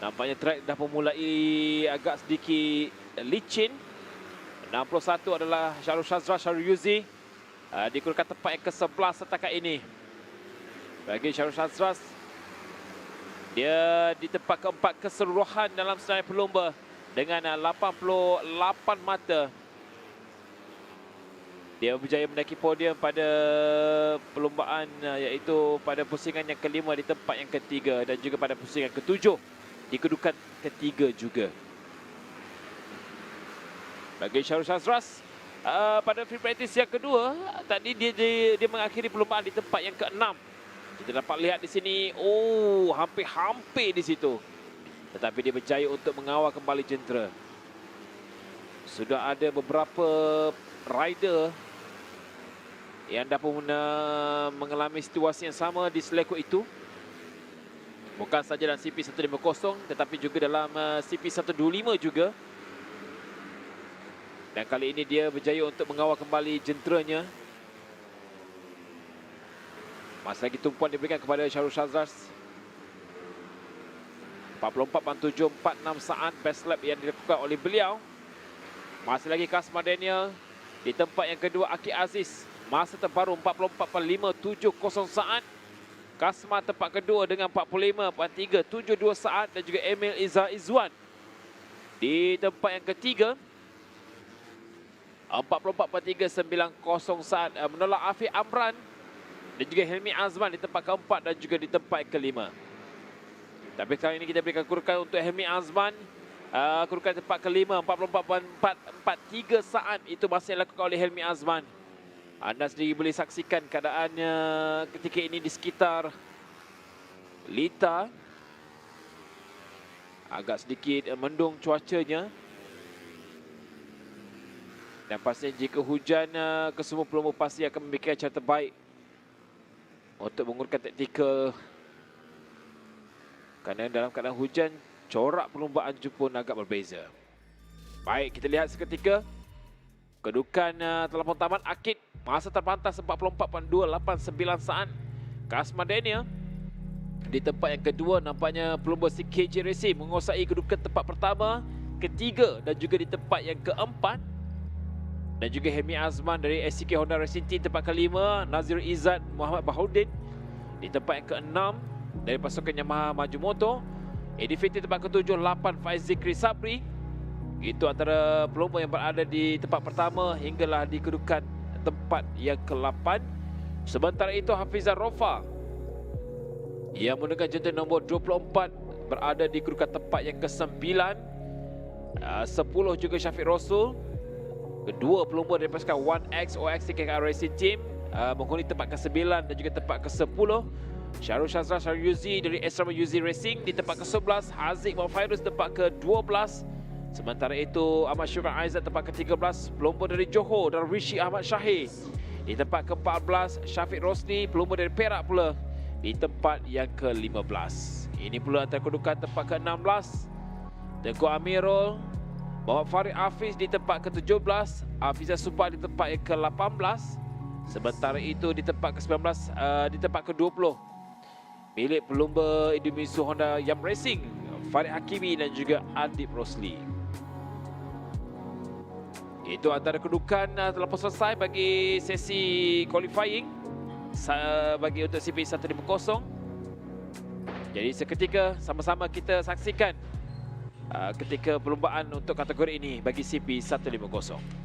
Speaker 1: Nampaknya track dah memulai agak sedikit licin. 61 adalah Syarul Shazra, Syarul Yuzi. Dikeluarkan tempat yang ke-11 setakat ini. Bagi Syarul Shazra, dia di tempat keempat keseluruhan dalam senarai pelumba dengan 88 mata. Dia berjaya menaiki podium pada perlumbaan iaitu pada pusingan yang kelima di tempat yang ketiga dan juga pada pusingan ketujuh di kedudukan ketiga juga. Bagi Syarul Shazras, pada free practice yang kedua, tadi dia mengakhiri perlumbaan di tempat yang keenam. Kita dapat lihat di sini, hampir-hampir di situ. Tetapi dia berjaya untuk mengawal kembali jentera. Sudah ada beberapa rider yang dah pun mengalami situasi yang sama di selekut itu. Bukan saja dalam CP150, tetapi juga dalam CP125 juga. Dan kali ini dia berjaya untuk mengawal kembali jenteranya. Masih lagi tumpuan diberikan kepada Syarul Shazras. 44.746 saat best lap yang dilakukan oleh beliau. Masih lagi Kasma Daniel di tempat yang kedua. Akid Aziz masa terbaru 44.570 saat. Kasma tempat kedua dengan 45.372 saat. Dan juga Emil Izzuan di tempat yang ketiga 44.390 saat, menolak Afif Amran dan juga Helmi Azman di tempat keempat dan juga di tempat kelima. Tapi kali ini kita berikan kedudukan untuk Helmi Azman. Kedudukan tempat kelima 44.443 saat itu masih dilakukan oleh Helmi Azman. Anda sendiri boleh saksikan keadaannya ketika ini di sekitar Lita. Agak sedikit mendung cuacanya. Dan pastinya jika hujan, kesemua pelumba pasti akan memikirkan cara terbaik untuk menggunakan taktikal. Kerana dalam keadaan hujan, corak perlumbaan pun agak berbeza. Baik, kita lihat seketika. Kedudukan telefon taman Akid. Masa terpantas 44.289 saat. Kasman Daniel. Di tempat yang kedua, nampaknya pelumba CKJ Racing menguasai kedudukan tempat pertama, ketiga dan juga di tempat yang keempat. Dan juga Hemi Azman dari SCK Honda Racing Team tempat kelima. Nazir Izzat Muhammad Bahaudin di tempat yang keenam dari pasukan Yamaha Maju Motor. Edi Fiti tempat ketujuh, 8 Faiz Zikri Sabri. Itu antara pelumba yang berada di tempat pertama hinggalah di kedudukan tempat yang ke-8. Sementara itu Hafizah Rofa yang menggunakan jantan nombor 24 berada di kedudukan tempat yang ke-9. 10 juga Syafiq Rasul. Kedua pelumba dari pasukan 1X OX KKR Racing Team menghuni tempat ke-9 dan juga tempat ke-10. Syarul Shazra Syarul Yuzi dari Esrama Yuzi Racing di tempat ke-11. Haziq Mafairuz tempat ke-12. Sementara itu Ahmad Syukran Aizat tempat ke-13. Pelumba dari Johor dan Rishi Ahmad Syahir di tempat ke-14. Syafiq Rosni pelumba dari Perak pula di tempat yang ke-15. Ini pula antara kedudukan tempat ke-16. Tengku Amirul Muhammad Farid Hafiz di tempat ke-17, Hafizah Subah di tempat yang ke-18. Sementara itu di tempat ke-19, di tempat ke-20 milik pelumba Indonesia Honda Yam Racing, Farid Hakimi dan juga Adib Rosli. Itu antara kedudukan telah pun selesai bagi sesi qualifying bagi untuk CP150. Jadi seketika sama-sama kita saksikan ketika perlumbaan untuk kategori ini bagi CP150.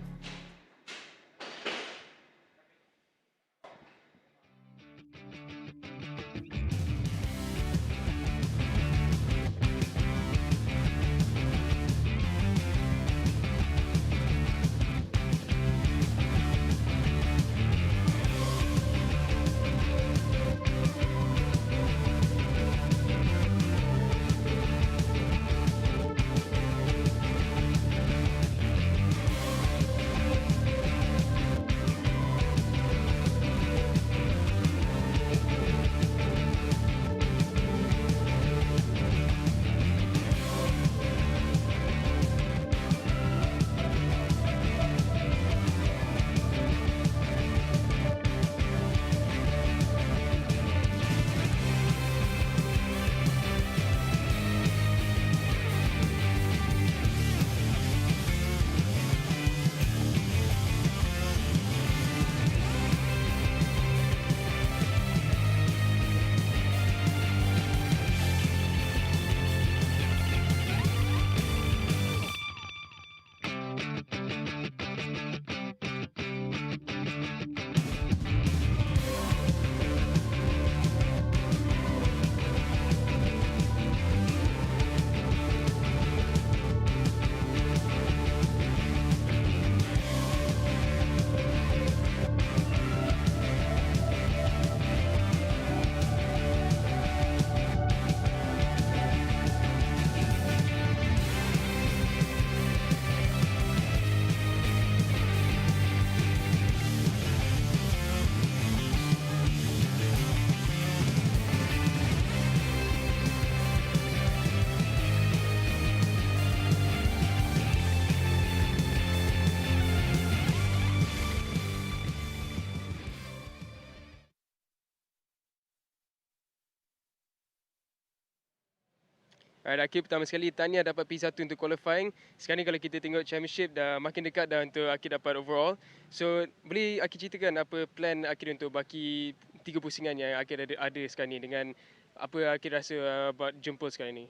Speaker 2: Alright, Akid, pertama sekali tahniah dapat P1 untuk qualifying. Sekarang ni kalau kita tengok championship dah makin dekat dah untuk Akid dapat overall. So, boleh Akid ceritakan apa plan Akid untuk baki 3 pusingan yang Akid ada sekarang ni dengan apa Akid rasa buat jempol sekarang ni?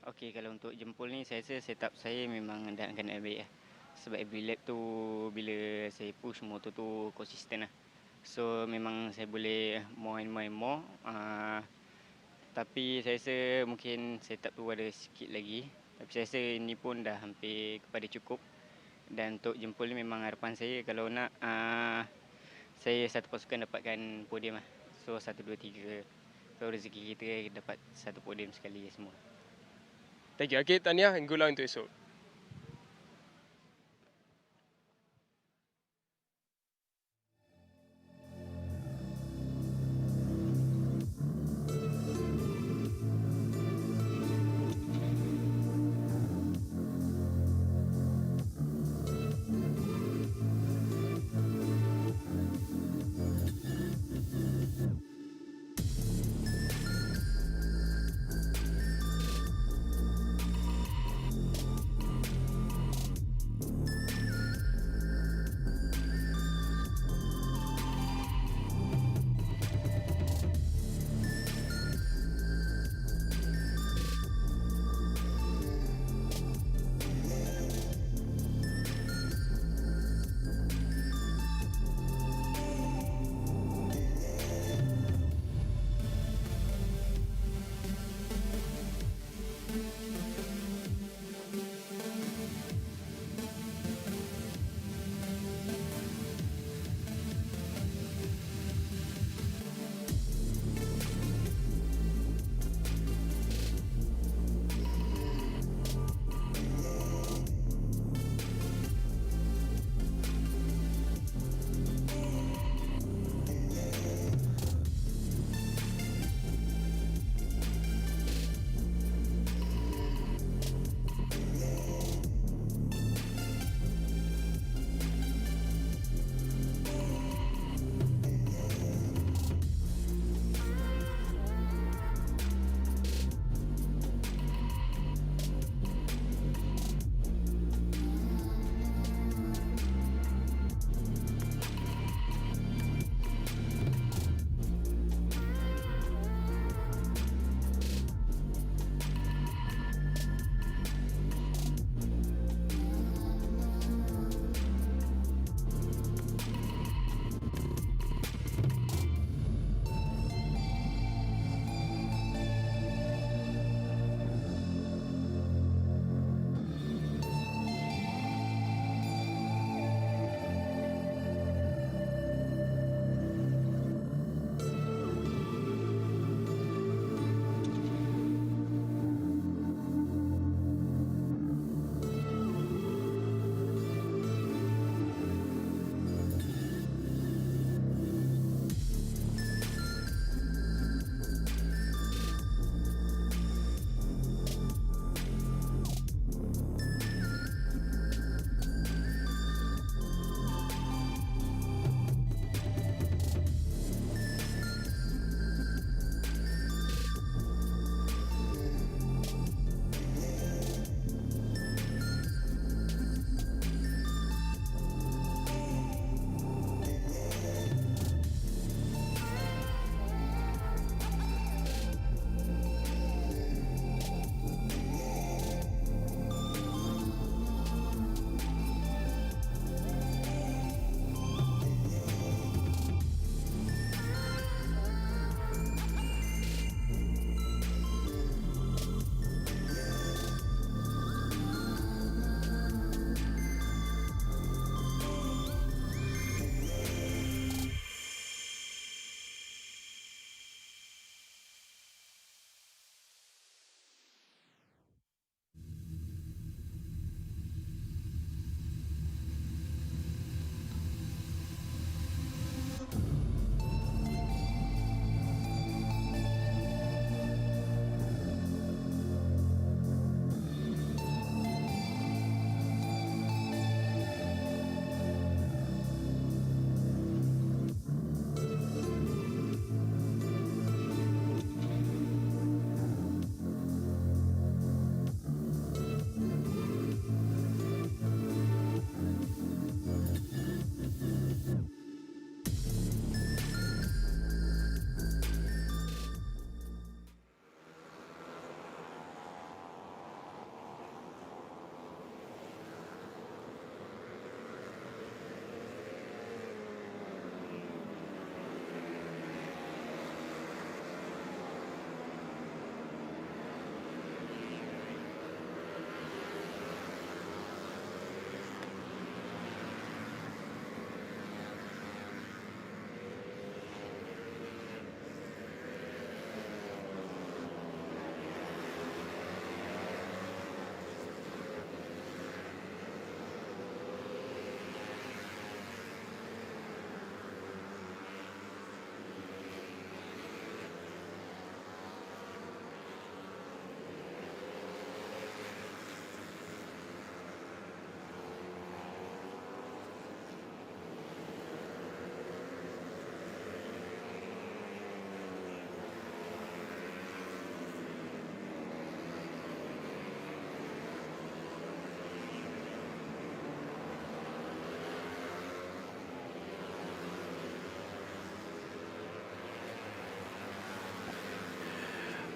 Speaker 13: Okey, kalau untuk jempol ni saya rasa setup saya memang dah kena baik lah. Sebab every lap tu bila saya push motor tu konsisten lah. So memang saya boleh more and more. Tapi saya rasa mungkin setup tu ada sikit lagi. Tapi saya rasa ini pun dah hampir kepada cukup. Dan untuk jempol ni memang harapan saya kalau nak saya satu pasukan dapatkan podium lah. So 1, 2, 3. So rezeki kita dapat satu podium sekali semua.
Speaker 14: Thank you. Okay, tahniah and good luck untuk esok.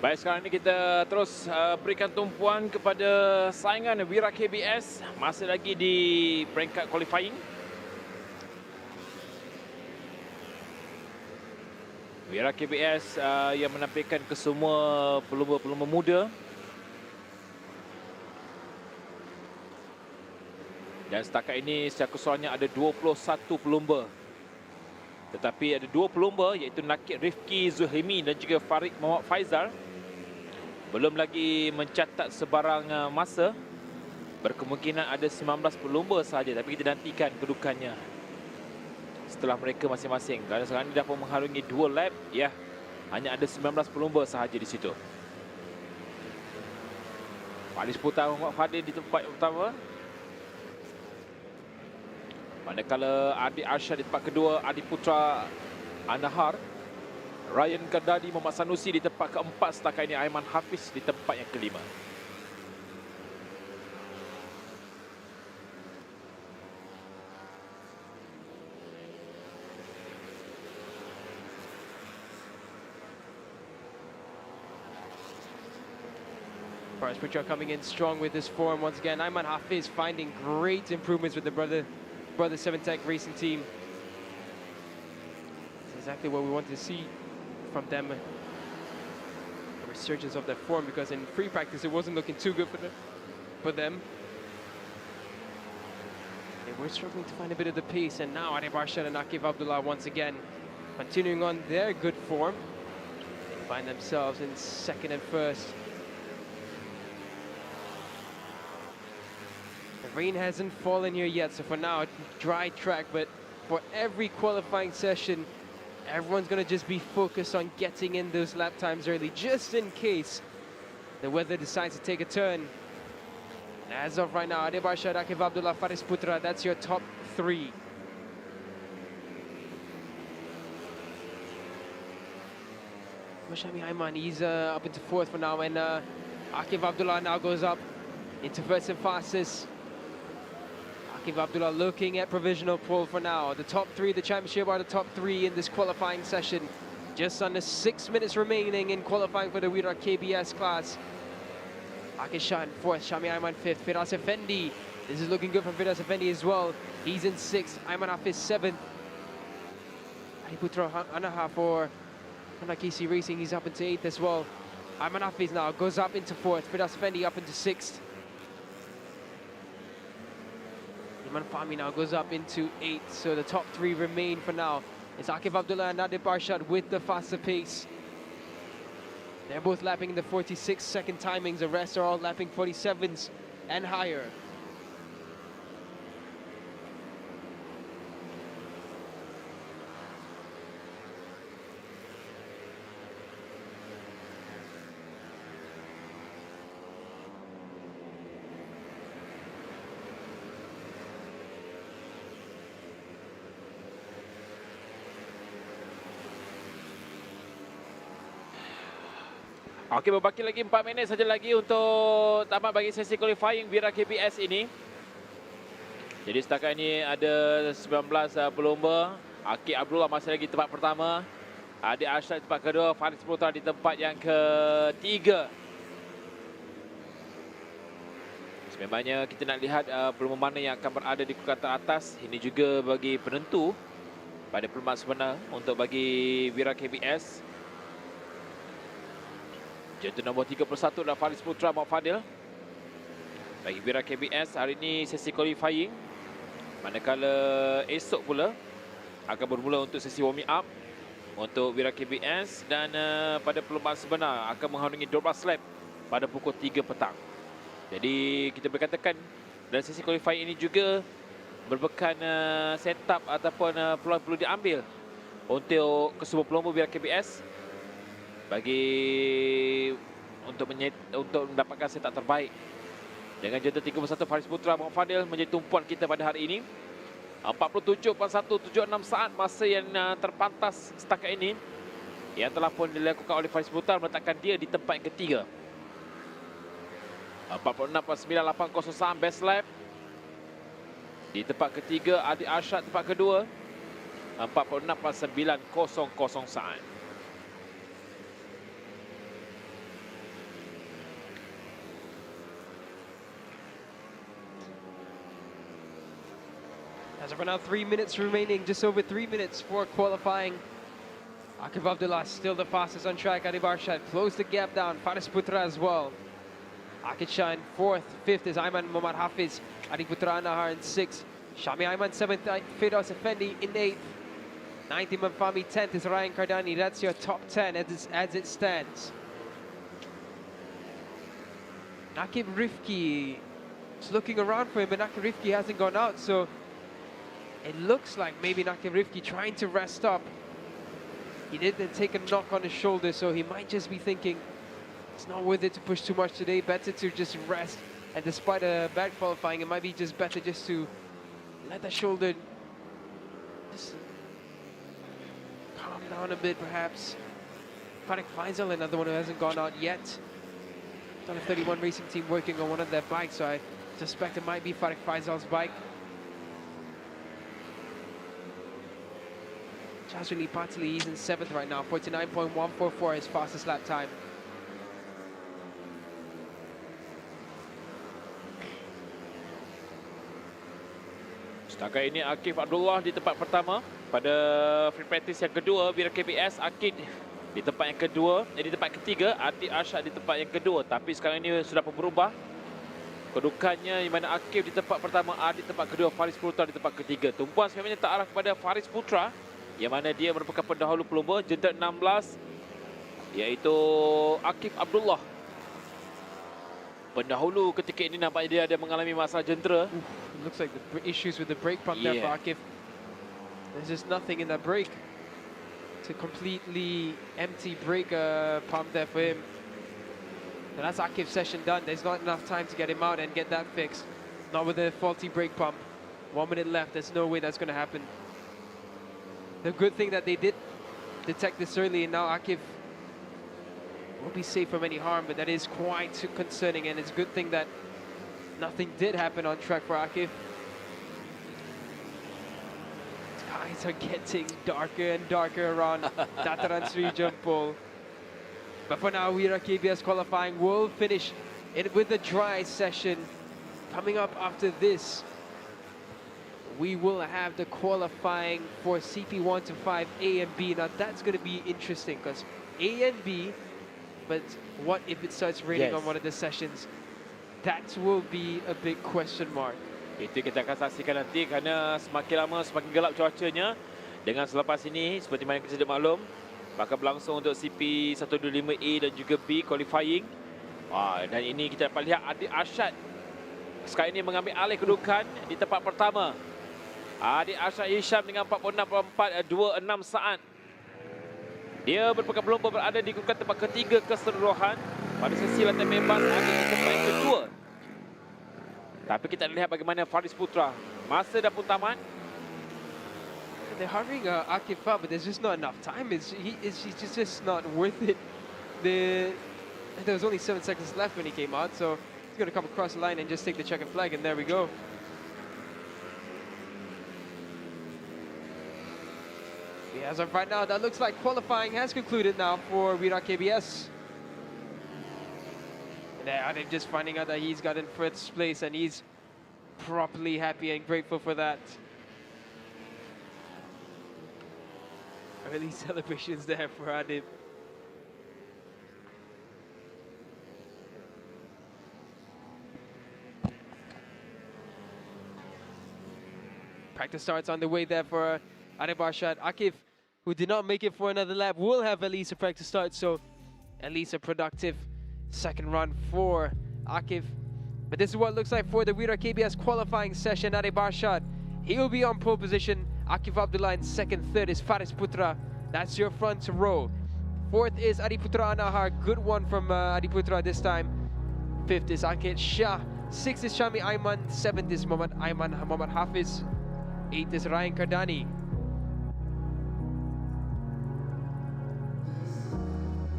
Speaker 1: Baik, sekarang ini kita terus berikan tumpuan kepada saingan Wira KBS. Masih lagi di peringkat qualifying. Wira KBS yang menampilkan kesemua pelumba-pelumba muda. Dan setakat ini secara keseluruhannya ada 21 pelumba. Tetapi ada 2 pelumba iaitu Nakib Rifki Zuhimi dan juga Farid Muhammad Faizal belum lagi mencatat sebarang masa. Berkemungkinan ada 19 pelumba sahaja, tapi kita nantikan kedudukannya setelah mereka masing-masing. Kerana sekarang ini dapat mengharungi 2 lap, ya, hanya ada 19 pelumba sahaja di situ. Paling seputar Muhammad Fadil di tempat pertama. Manakala Adi Arsyad di tempat kedua, Adi Putra Anahar, Ryan Kardadi, Muhammad Sanusi di tempat keempat. Setakat ini Aiman Hafiz di tempat yang kelima.
Speaker 2: Faris Putra coming in strong with this form once again. Aiman Hafiz finding great improvements with the Brother 7 Tech Racing team. It's exactly what we want to see from them. The resurgence of their form, because in free practice it wasn't looking too good for them. They were struggling to find a bit of the pace, and now Adi Arshad and Akif Abdullah once again continuing on their good form. They find themselves in second and first. The rain hasn't fallen here yet, so for now, dry track, but for every qualifying session, everyone's going to just be focused on getting in those lap times early, just in case the weather decides to take a turn. And as of right now, Adi Arshad, Akif Abdullah, Faris Putra, that's your top 3. Mashami Aiman, he's up into 4th for now, and Akif Abdullah now goes up into first and fastest. Akif Abdullah looking at provisional pole for now. The top 3, the championship are the top 3 in this qualifying session. Just under 6 minutes remaining in qualifying for the Wira KBS class. Akif Shah in 4th, Shami Aiman 5th, Firas Effendi. This is looking good from Firas Effendi as well. He's in 6th, Aiman Hafiz 7th. Adi Putra Anaha for Honda KC Racing, he's up into 8th as well. Aiman Hafiz now goes up into 4th, Firas Effendi up into 6th. Iman Fahmi now goes up into 8th, so the top 3 remain for now. It's Akif Abdullah and Nadib Arshad with the faster pace. They're both lapping the 46-second timings. The rest are all lapping 47s and higher.
Speaker 1: Okey, berbaki lagi 4 minit saja lagi untuk tamat bagi sesi qualifying Wira KBS ini. Jadi setakat ini ada 19 pelumba. Akif Abdullah masih lagi tempat pertama. Adi Arsyad tempat kedua. Faris Putra di tempat yang ketiga. Sememangnya kita nak lihat pelumba mana yang akan berada di kukatan atas. Ini juga bagi penentu pada perlombaan sebenar untuk bagi Wira KBS. Jatuh nombor 31 adalah Faris Putra Muhammad Fadil. Bagi Wira KBS, hari ini sesi qualifying. Manakala esok pula akan bermula untuk sesi warming up untuk Wira KBS. Dan pada perlombaan sebenar akan mengharungi 12 lap pada pukul 3 petang. Jadi kita berkatakan dalam sesi qualifying ini juga berbekan setup ataupun peluang perlu diambil untuk kesemua pelumba Wira KBS bagi untuk mendapatkan setup terbaik. Dengan jatuh 31 Faris Putra Muhammad Fadil menjadi tumpuan kita pada hari ini. 47.176 saat masa yang terpantas setakat ini yang telah pun dilakukan oleh Faris Putra meletakkan dia di tempat yang ketiga. 46.980 saat best lap. Di tempat ketiga Adi Arsyad tempat kedua 46.900 saat.
Speaker 2: As of right now, 3 minutes remaining, just over 3 minutes for qualifying. Akif Abdullah still the fastest on track. Adi Barshad closed the gap down. Faris Putra as well. Akid Shah in 4th. 5th is Aiman Muhammad Hafiz. Adi Putra Nahar in 6th. Shami Aiman 7th. Firdaus Effendi in 8th. 9th Imam Fahmi. 10th is Ryan Kardani. That's your top 10 as it stands. Nakib Rifki is looking around for him, but Nakib Rifki hasn't gone out, so it looks like maybe Nakib Rifki trying to rest up. He did then take a knock on his shoulder, so he might just be thinking it's not worth it to push too much today, better to just rest. And despite a bad qualifying, it might be just better just to let the shoulder just calm down a bit, perhaps. Farik Faisal, another one who hasn't gone out yet. Done a 31 racing team working on one of their bikes, so I suspect it might be Farik Faisal's bike. Chazuli Patli, he's in 7th right now, 49.144 his fastest lap time.
Speaker 1: Setakat ini Akif Abdullah di tempat pertama. Pada free practice yang kedua, Wira KBS, Akid di tempat yang kedua, di tempat ketiga, Adi Arsyad di tempat yang kedua. Tapi sekarang ini sudah berubah. Kedudukannya di mana Akif di tempat pertama, Adi di tempat kedua, Faris Putra di tempat ketiga. Tumpuan sebenarnya tak arah kepada Faris Putra, yang mana dia merupakan pendahulu pelumba, jentera 16, iaitu Akif Abdullah. Pendahulu ketika ini nampaknya dia ada mengalami masalah jentera.
Speaker 2: Looks like the issues with the brake pump there for Akif. There's just nothing in that brake. It's a completely empty brake pump there for him. And that's Akif's session done. There's not enough time to get him out and get that fixed. Not with a faulty brake pump. 1 minute left. There's no way that's going to happen. The good thing that they did detect this early, and now Akif will be safe from any harm, but that is quite concerning, and it's a good thing that nothing did happen on track for Akif. Skies are getting darker and darker around Dataran Sri Jampol. But for now, Wira KBS qualifying will finish it with a dry session. Coming up after this, we will have the qualifying for CP125 A and B. Now that's going to be interesting because A and B, but what if it starts raining on one of the sessions? That will be a big question mark.
Speaker 1: Itu kita akan saksikan nanti kerana semakin lama semakin gelap cuacanya. Dengan selepas ini, seperti mana kita sudah maklum, bakal berlangsung untuk CP125A dan juga B qualifying. Dan ini kita dapat lihat Adi Arsyad sekarang ini mengambil alih kedudukan di tempat pertama. Adi Arsyad Hisham dengan 46.426 saat. Dia merupakan pelumba berada di kedudukan tempat ketiga keseluruhan pada sesi latihan bebas Adi di tempat yang kedua. Tapi kita lihat bagaimana Faris Putra. Masa dah pun tamat.
Speaker 2: They're hurrying Akif up, but there's just not enough time. It's just not worth it. There was only 7 seconds left when he came out, so he's going to come across the line and just take the checkered flag, and there we go. Yeah, as of right now, that looks like qualifying has concluded now for Wira KBS. And they're just finding out that he's got in first place, and he's properly happy and grateful for that. Early celebrations there for Adib. Practice starts on the way there for Adib Arshad. Akif, who did not make it for another lap, will have at least a practice start, so at least a productive second run for Akif. But this is what it looks like for the Wira KBS qualifying session. Adib Arshad, he will be on pole position. Akif Abdullah in second, third is Faris Putra. That's your front row. Fourth is Adi Putra Anahar. Good one from Adi Putra this time. Fifth is Akid Shah. Sixth is Shami Aiman. Seventh is Muhammad Aiman Muhammad Hafiz. Eighth is Ryan Kardani.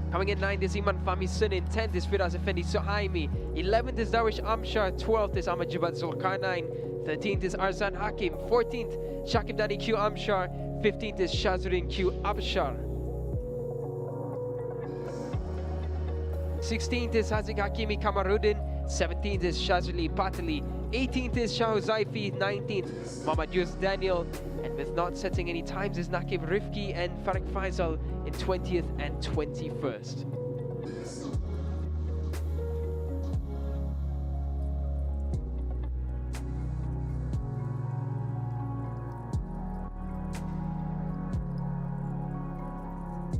Speaker 2: Coming in 9th is Iman Fahmi Sunin. 10th is Firas Effendi Suhaimi. 11th is Darwish Amshar. 12th is Ahmad Jubat Zulkarnain. 13th is Arzan Hakim. 14th, Shakib Dani Q Amshar. 15th is Shazuddin Q Abshar. 16th is Hazik Hakimi Kamaruddin. 17th is Shazuli Patali. 18th is Shah Zaifi, 19th Muhammad Yus Daniel, and with not setting any times is Nakib Rifki and Farik Faisal in 20th and 21st.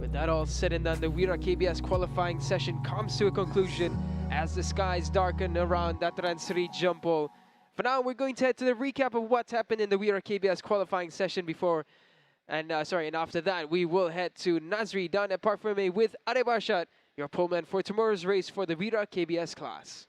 Speaker 2: With that all said and done, the Wira KBS qualifying session comes to a conclusion as the skies darken around Dataran Seri Jampol. For now, we're going to head to the recap of what happened in the Wira KBS qualifying session before, and after that, we will head to Nazri down at Park Ferme with Arif Arshad, your poleman for tomorrow's race for the Wira KBS class.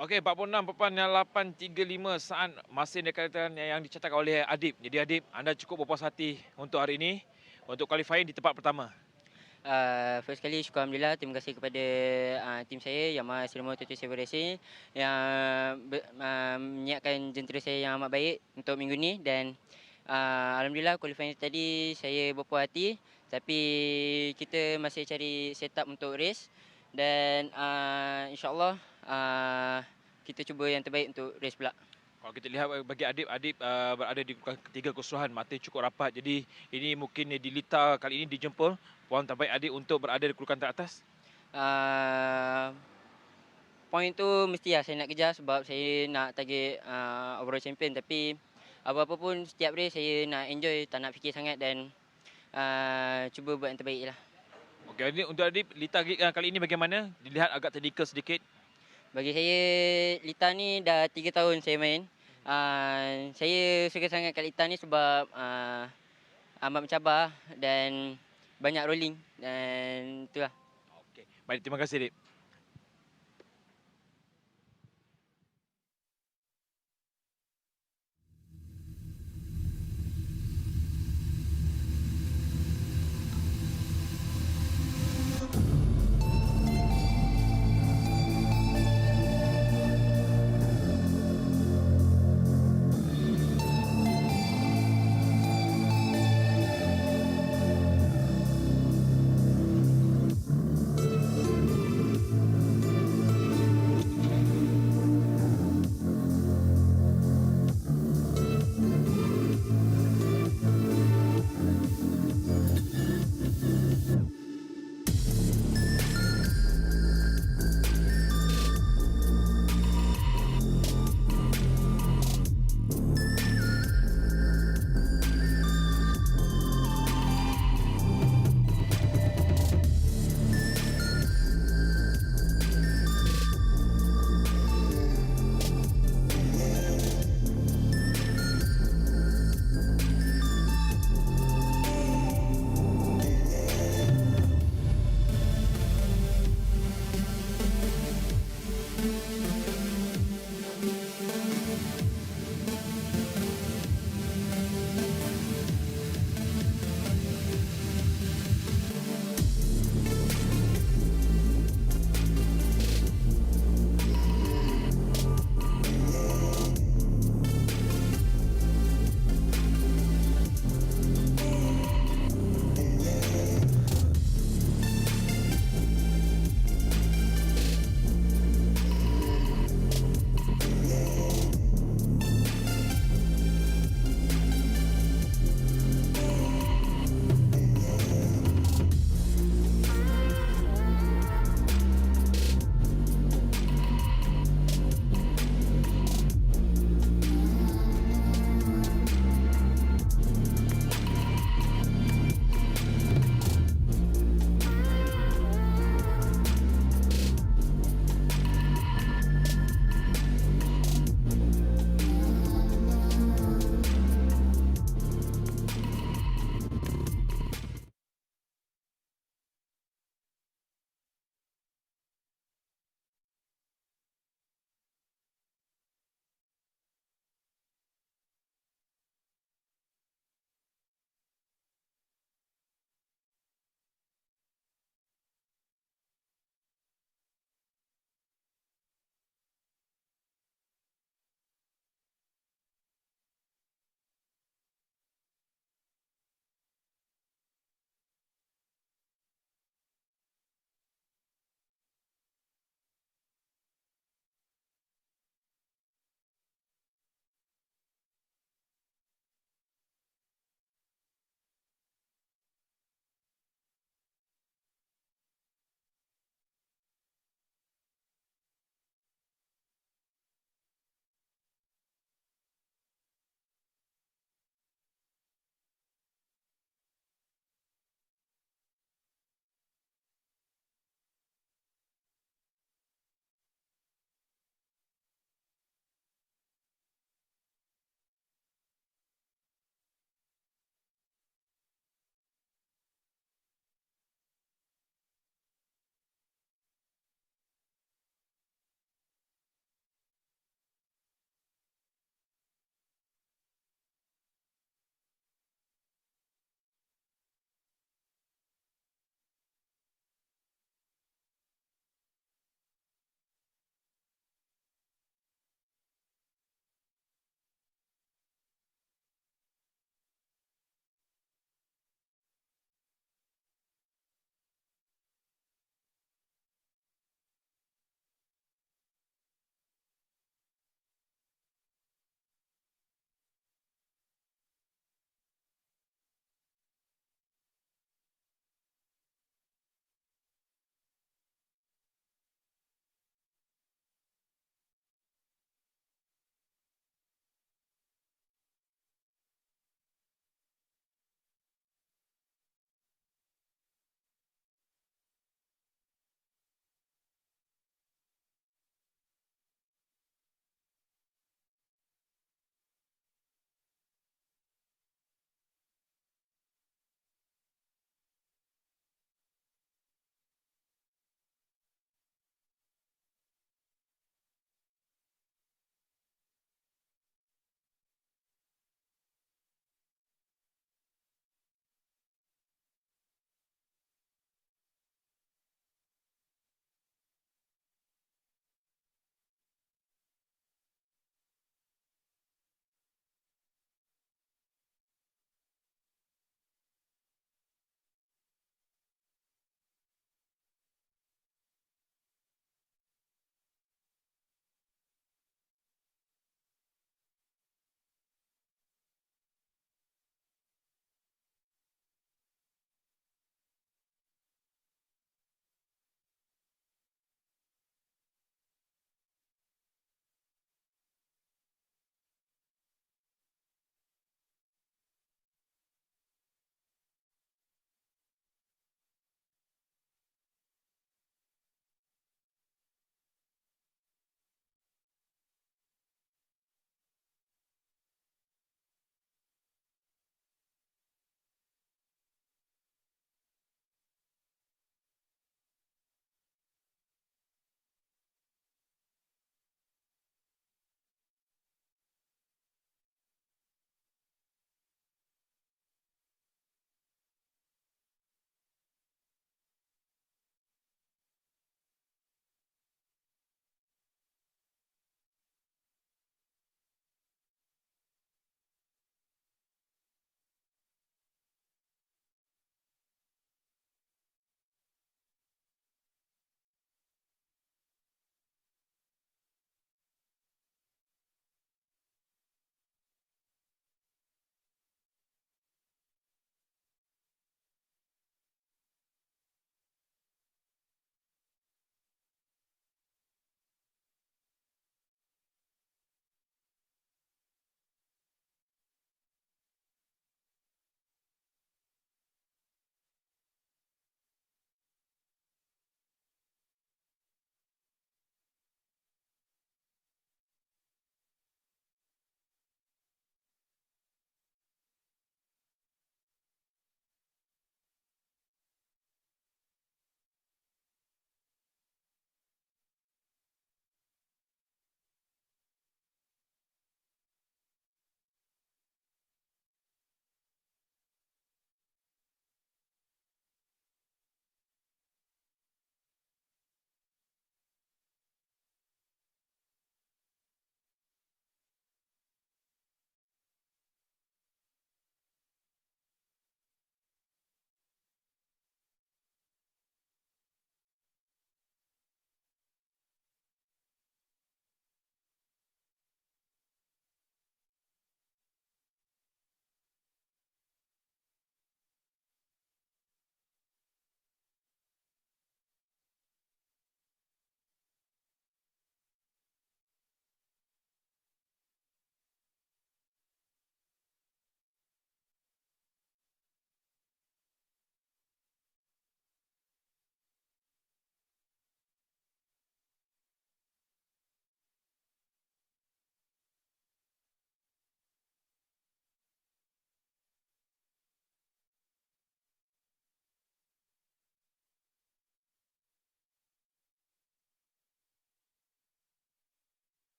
Speaker 1: Okey, 46.835 saat masih dekatan yang dicatatkan oleh Adib. Jadi Adib, anda cukup berpuas hati untuk hari ini untuk qualifying di tempat pertama.
Speaker 13: First kali syukur Alhamdulillah, terima kasih kepada tim saya Yamaha Super Series yang menyiapkan jentera saya yang amat baik untuk minggu ni, dan Alhamdulillah qualifying tadi saya berpuas hati, tapi kita masih cari setup untuk race dan insyaAllah kita cuba yang terbaik untuk race pula.
Speaker 1: Kalau kita lihat bagi Adib berada di urutan ketiga keseluruhan, mata cukup rapat. Jadi ini mungkin di Lita kali ini dijempol poin terbaik Adib untuk berada di urutan teratas.
Speaker 13: Poin tu mesti lah saya nak kejar sebab saya nak target overall champion, tapi apa-apa pun setiap race saya nak enjoy, tak nak fikir sangat dan cuba buat yang terbaik lah.
Speaker 1: Okey, untuk Adib, Lita kali ini bagaimana? Dilihat agak technical sedikit.
Speaker 13: Bagi saya, Lita ni dah 3 tahun saya main. Saya suka sangat kat Lita ni sebab amat mencabar dan banyak rolling dan itulah.
Speaker 1: Okey, baik, terima kasih Adib.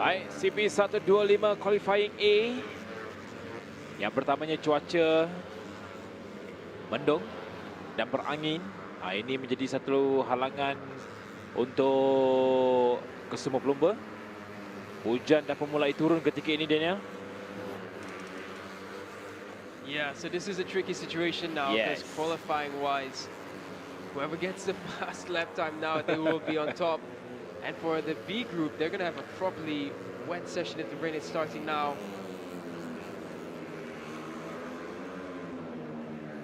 Speaker 1: Baik, CP125 qualifying A. Yang pertamanya cuaca mendung dan berangin. Ini menjadi satu halangan untuk kesemua pelumba. Hujan dah mulai turun ketika ini, Daniel.
Speaker 2: Yeah, so this is a tricky situation now because qualifying wise, whoever gets the fast lap time now, they will be on top. And for the B group, they're going to have a properly wet session if the rain is starting now.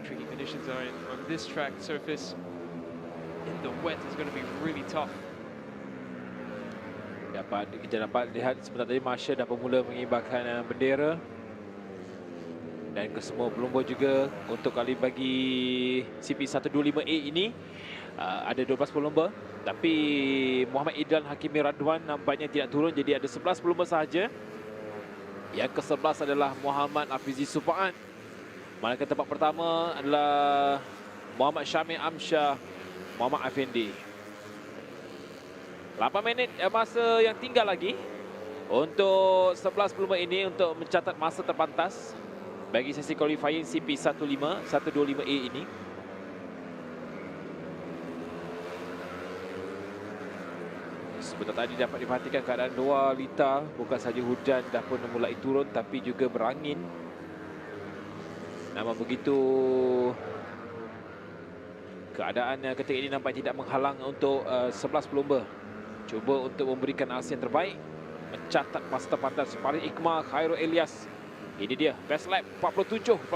Speaker 2: Tricky conditions are on this track surface. In the wet is going to be really tough.
Speaker 1: Kita dapat lihat sebentar tadi Marshall dah mula mengibarkan bendera. Dan kesemua pelumba juga untuk kali bagi CP125A ini ada 12 pelumba. Tapi Muhammad Idlan Hakimi Radwan nampaknya tidak turun, jadi ada 11 pelumba sahaja. Yang ke-11 adalah Muhammad Afizi Supaan. Manakala tempat pertama adalah Muhammad Syamil Amsyah Muhammad Afendi. 8 minit masa yang tinggal lagi untuk 11 pelumba ini untuk mencatat masa terpantas bagi sesi qualifying CP125A ini. Sebentar tadi dapat diperhatikan keadaan luar lita, bukan sahaja hujan dah pun mulai turun tapi juga berangin. Namun begitu keadaan ketika ini nampak tidak menghalang untuk 11 pelumba cuba untuk memberikan hasil yang terbaik, mencatat masa terpantas. Farid Iqmal, Khairul Elias. Ini dia, best lap 47.404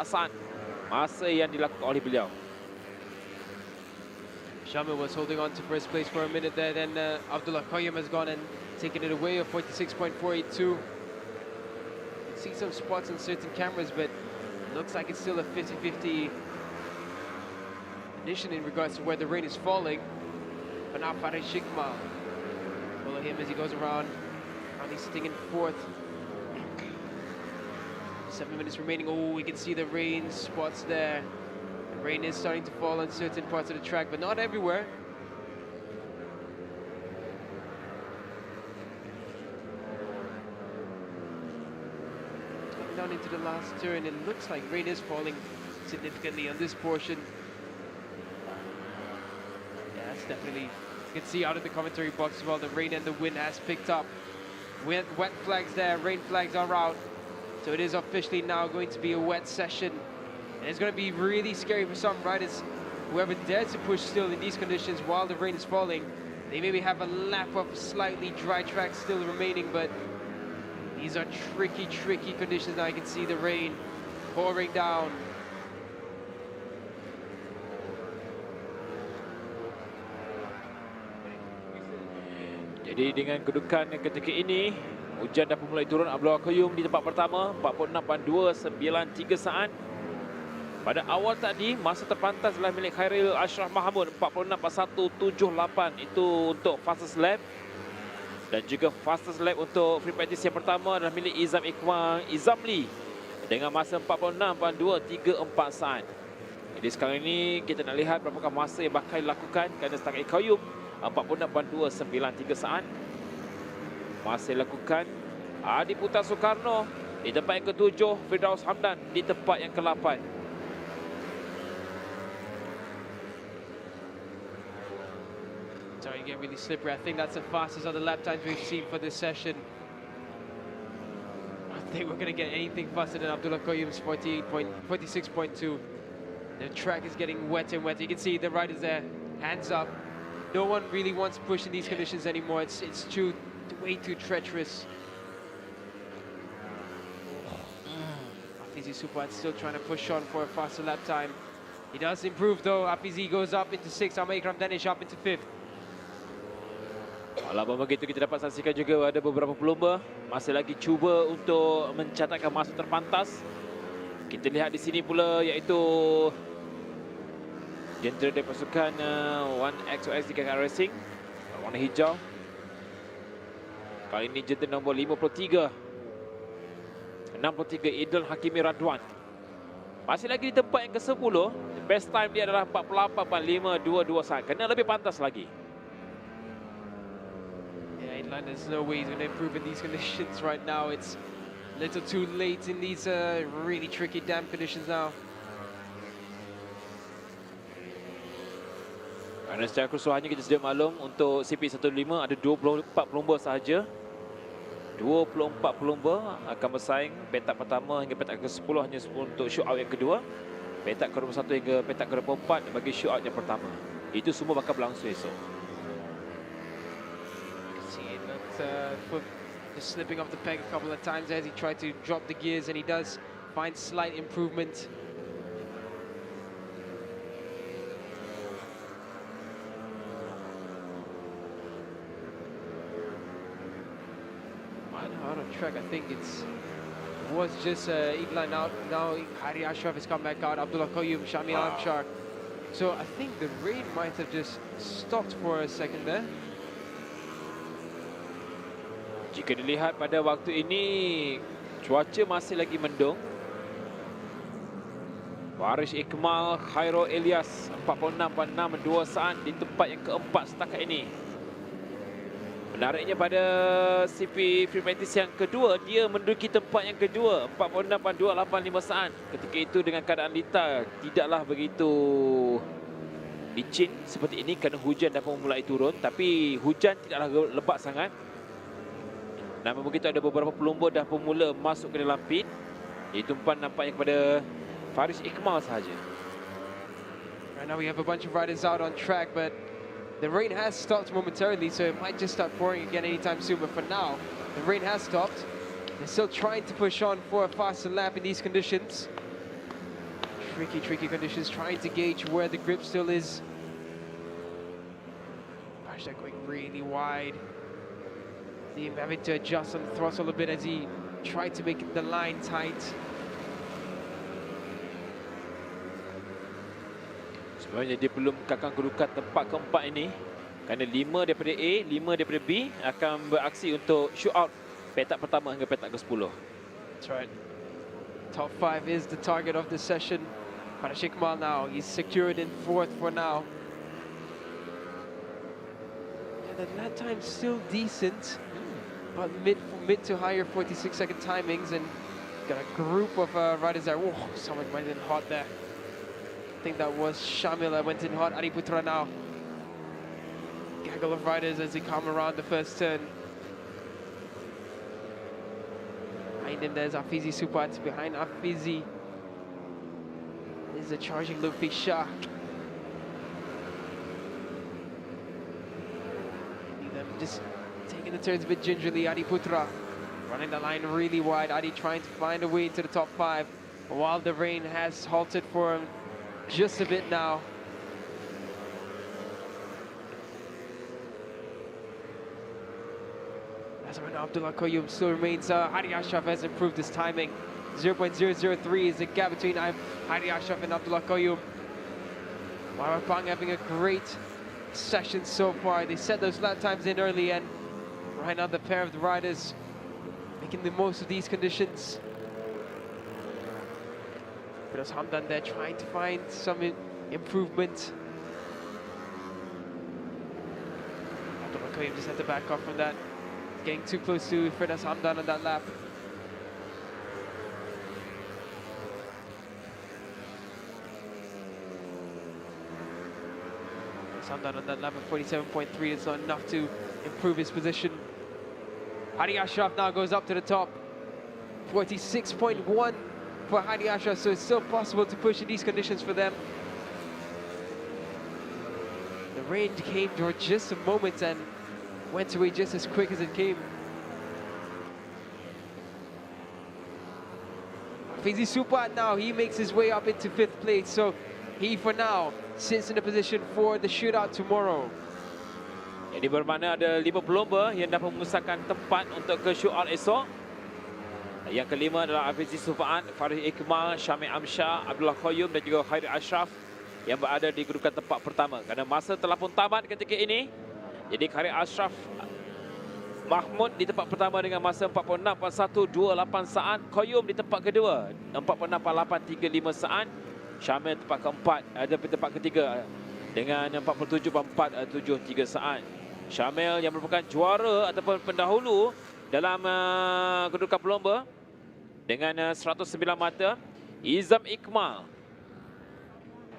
Speaker 1: saat. Masa yang dilakukan oleh beliau.
Speaker 2: Shamil was holding on to first place for a minute there, then Abdullah Qayyum has gone and taken it away of 46.482. See some spots on certain cameras, but looks like it's still a 50-50 condition in regards to where the rain is falling. But now Farid Iqmal, follow him as he goes around. Currently sitting in fourth. 7 minutes remaining. Oh, we can see the rain spots there. The rain is starting to fall on certain parts of the track, but not everywhere. Coming down into the last turn, it looks like rain is falling significantly on this portion. Yeah, that's definitely, you can see out of the commentary box as well, the rain and the wind has picked up. Wet flags there, rain flags are out. So it is officially now going to be a wet session. And it's going to be really scary for some riders. Whoever dares to push still in these conditions while the rain is falling, they maybe have a lap of slightly dry track still remaining, but these are tricky, tricky conditions. Now you can see the rain pouring down.
Speaker 1: Jadi dengan kedudukan ketika ini, hujan dah mulai turun. Abdullah Qayyum di tempat pertama 46.293 saat. Pada awal tadi masa terpantas adalah milik Khairil Ashraf Mahmud 46.178. Itu untuk fastest lap. Dan juga fastest lap untuk free practice yang pertama adalah milik Izam Iqbal Izamli dengan masa 46.234 saat. Jadi sekarang ini kita nak lihat berapakah masa yang bakal dilakukan kerana setakat Qayyum 46.293 saat. Masih lakukan Adi Putra Soekarno di tempat yang ke-7, Firdaus Hamdan di tempat yang ke-8.
Speaker 2: Sorry, getting really slippery. I think that's the fastest of the lap times we've seen for this session. I think we're going to get anything faster than Abdullah Qayyum's 46.2. The track is getting wetter and wetter. You can see the riders there, hands up. No one really wants to push in these conditions anymore. It's way too treacherous. Afizi Supat still trying to push on for a faster lap time. He does improve though. Afizi goes up into 6th. Ahmad Ikram Danish up into 5th.
Speaker 1: Walaupun begitu, kita dapat saksikan juga ada beberapa pelumba masih lagi cuba untuk mencatatkan masa terpantas. Kita lihat di sini pula iaitu jentera dari pasukan 1XOX di Kakak Racing warna hijau. Kali ini jentera nombor 53 Idul Hakimi Radwan. Masih lagi di tempat yang ke-10. Best time dia adalah 48.522 saat. Kena lebih pantas lagi.
Speaker 2: Yeah, and there's no way he's going to improve in these conditions right now. It's a little too late in these really tricky damp conditions now.
Speaker 1: Kerana secara keseluruhannya kita sedia maklum untuk CP125 ada 24 pelumba sahaja. 24 pelumba akan bersaing petak pertama hingga petak ke-10 hanya untuk shootout yang kedua. Petak ke-21 hingga petak ke-24 bagi shootout yang pertama. Itu semua bakal berlangsung esok.
Speaker 2: See that foot just slipping off the peg a couple of times as he tried to drop the gears, and he does find slight improvement. Out of track, I think it was just Iglan out. Now Hari Ashraf has come back out. Abdullah Qayyum, Shamil Amshar. So I think the rain might have just stopped for a second there.
Speaker 1: Jika dilihat pada waktu ini, cuaca masih lagi mendung. Faris Ikmal, Khairul Ilyas 46.62 saat di tempat yang keempat setakat ini. Menariknya pada CP Fremantis yang kedua, dia menduduki tempat yang kedua 46.285 saat. Ketika itu dengan keadaan litar tidaklah begitu licin seperti ini kerana hujan dah pun mulai turun, tapi hujan tidaklah lebat sangat. Namun begitu ada beberapa pelumba dah pun mula masuk ke dalam pit. Itu umpan nampaknya kepada Faris Ikmal sahaja.
Speaker 2: Right now we have a bunch of riders out on track, but the rain has stopped momentarily, so it might just start pouring again anytime soon. But for now, the rain has stopped. They're still trying to push on for a faster lap in these conditions. Tricky conditions, trying to gauge where the grip still is. Gosh, they're going really wide. See him having to adjust on the throttle a bit as he tried to make the line tight.
Speaker 1: Sebenarnya dia belum kakang kedudukan tempat keempat ini kerana 5 daripada A, 5 daripada B akan beraksi untuk shootout petak pertama hingga petak ke-10.
Speaker 2: That's right. Top 5 is the target of the session. Faris Ikmal now, he's secured in 4th for now. And the lap time's still decent, but mid to higher 46-second timings, and got a group of riders there. Whoa, someone went in hot there. I think that was Shamila went in hot. Adi Putra now. Gaggle of riders as they come around the first turn. Behind him there's Afizi Supat. Behind Afizi is the charging Lufi Shah. See them just taking the turns a bit gingerly. Adi Putra running the line really wide. Adi trying to find a way into the top 5 while the rain has halted for him just a bit now. As right now, Abdullah Qayyum still remains. Hari Ashraf has improved his timing. 0.003 is the gap between Hari Ashraf and Abdullah Qayyum. Warapang having a great session so far. They set those lap times in early, and right now the pair of the riders making the most of these conditions. Firas Hamdan there trying to find some improvement. Abdullah Qayyum just had to back off from that. Getting too close to Firas Hamdan on that lap. Firas Hamdan on that lap at 47.3. It's not enough to improve his position. Hari Ashraf now goes up to the top. 46.1. for Hadi Ashraf, so it's still possible to push in these conditions for them. The rain came for just a moment and went away just as quick as it came. Fizi Supat now, he makes his way up into 5th place, so he for now sits in the position for the shootout tomorrow.
Speaker 1: Ini bermakna ada 5 pelumba yang dapat memusatkan tempat untuk ke shootout esok. Yang kelima adalah Afizi Sufaat, Faris Ikmal, Syamil Amsyar, Abdullah Qayyum dan juga Khairi Ashraf yang berada di kedudukan tempat pertama. Kerana masa telah pun tamat ketika ini. Jadi Khairi Ashraf Mahmud di tempat pertama dengan masa 46.128 saat. Qayyum di tempat kedua 46.835 saat. Syamil tempat keempat, ada di tempat ketiga dengan 47.473 saat. Syamil yang merupakan juara ataupun pendahulu dalam kedudukan pelomba dengan 109 mata. Izam Iqmal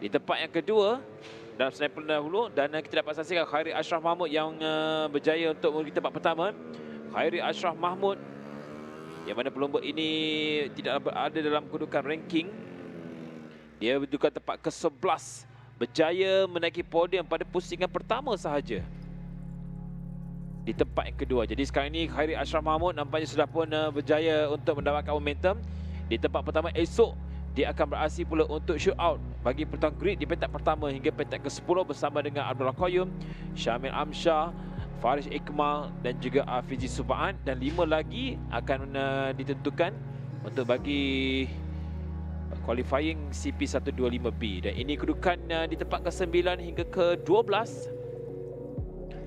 Speaker 1: di tempat yang kedua dalam sniper pendahulu, dan kita dapat saksikan Khairi Ashraf Mahmud yang berjaya untuk menduduki tempat pertama. Khairi Ashraf Mahmud yang mana pelomba ini tidak berada dalam kedudukan ranking. Dia berdudukan tempat ke-11, berjaya menaiki podium pada pusingan pertama sahaja di tempat yang kedua. Jadi sekarang ini Khairi Ashraf Mahmud nampaknya sudah pun berjaya untuk mendapatkan momentum di tempat pertama. Esok dia akan beraksi pula untuk shoot out bagi peluang grid di petak pertama hingga petak ke-10 bersama dengan Abdullah Qayyum, Syamil Amsyah, Farish Iqmal dan juga Afizi Subaan, dan 5 lagi akan ditentukan untuk bagi qualifying CP125 B. Dan ini kedudukan di tempat ke-9 hingga ke-12.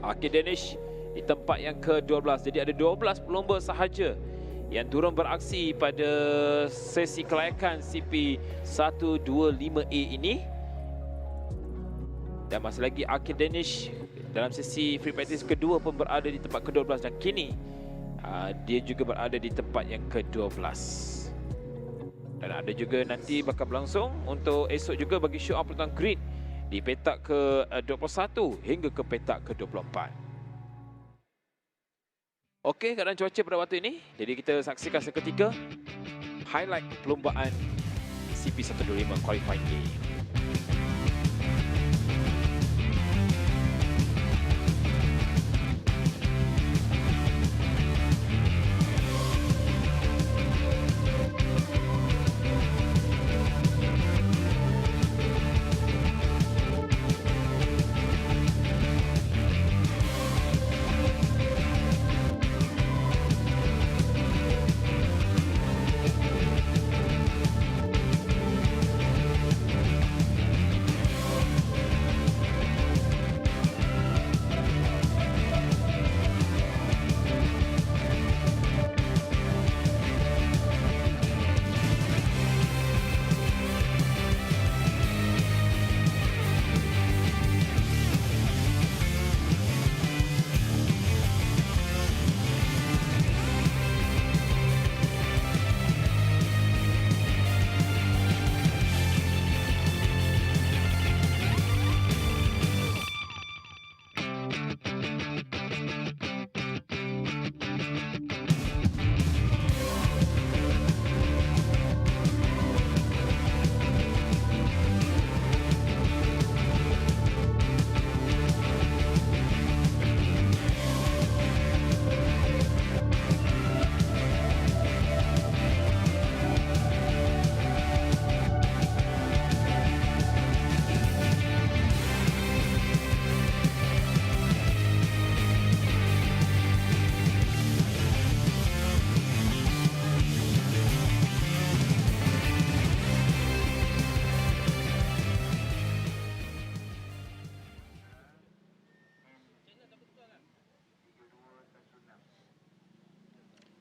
Speaker 1: Akid Danish di tempat yang ke-12. Jadi ada 12 pelomba sahaja yang turun beraksi pada sesi kelayakan CP125A ini. Dan masih lagi Akid Danish dalam sesi free practice kedua pun berada di tempat ke-12, dan kini dia juga berada di tempat yang ke-12. Dan ada juga nanti bakal berlangsung untuk esok juga bagi show up peluang grid di petak ke-21 hingga ke petak ke-24. Okey, keadaan cuaca pada waktu ini. Jadi kita saksikan seketika highlight perlombaan CP125 Qualifying A.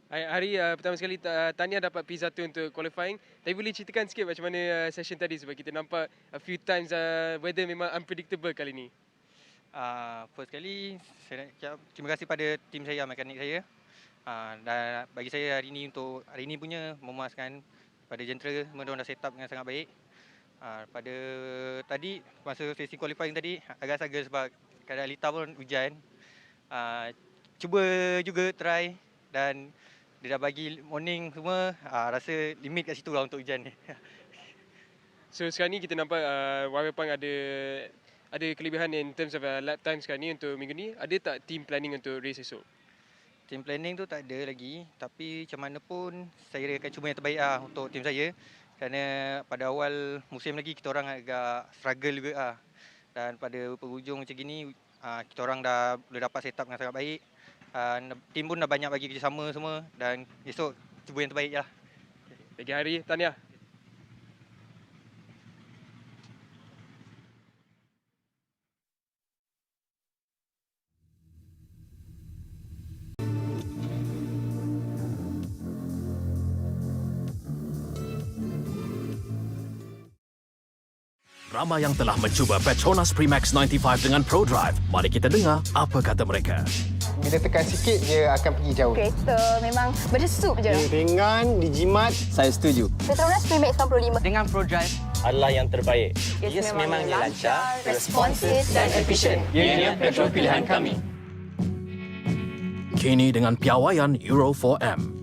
Speaker 14: Hari pertama sekali tahniah dapat P1 untuk qualifying. Tapi boleh ceritakan sikit macam mana session tadi, sebab kita nampak a few times weather memang unpredictable kali ni.
Speaker 12: First kali saya nak ucap terima kasih pada tim saya, mekanik saya. Dan bagi saya hari ini punya memuaskan. Pada jentera semua dah set up dengan sangat baik. Pada tadi masa sesi qualifying tadi agak saga sebab keadaan lita pun hujan. Cuba juga try dan dia dah bagi warning semua, rasa limit kat situ lah untuk hujan ni.
Speaker 14: So sekarang ni kita nampak Wira Pang ada kelebihan in terms of lap time sekarang ni untuk minggu ni. Ada tak team planning untuk race esok?
Speaker 12: Team planning tu tak ada lagi, tapi macam mana pun saya akan cuba yang terbaik untuk tim saya. Kerana pada awal musim lagi kita orang agak struggle juga dan pada penghujung macam gini kita orang dah boleh dapat set up dengan sangat baik. Tim pun dah banyak bagi kerjasama semua dan esok cuba yang terbaik je lah.
Speaker 14: Pagi hari, tahniah.
Speaker 8: Ramai yang telah mencuba Petronas Max 95 dengan ProDrive. Mari kita dengar apa kata mereka.
Speaker 9: Bila tekan sikit, dia akan pergi jauh.
Speaker 10: Kereta memang berdesuk je.
Speaker 9: Dia ringan, dijimat.
Speaker 6: Saya setuju.
Speaker 10: Petronas Max 95
Speaker 7: Dengan ProDrive
Speaker 15: adalah yang terbaik.
Speaker 10: Yes, memangnya lancar, responsif dan efisien.
Speaker 15: Ianya petrol pilihan kami.
Speaker 8: Kini dengan piawaian Euro 4M.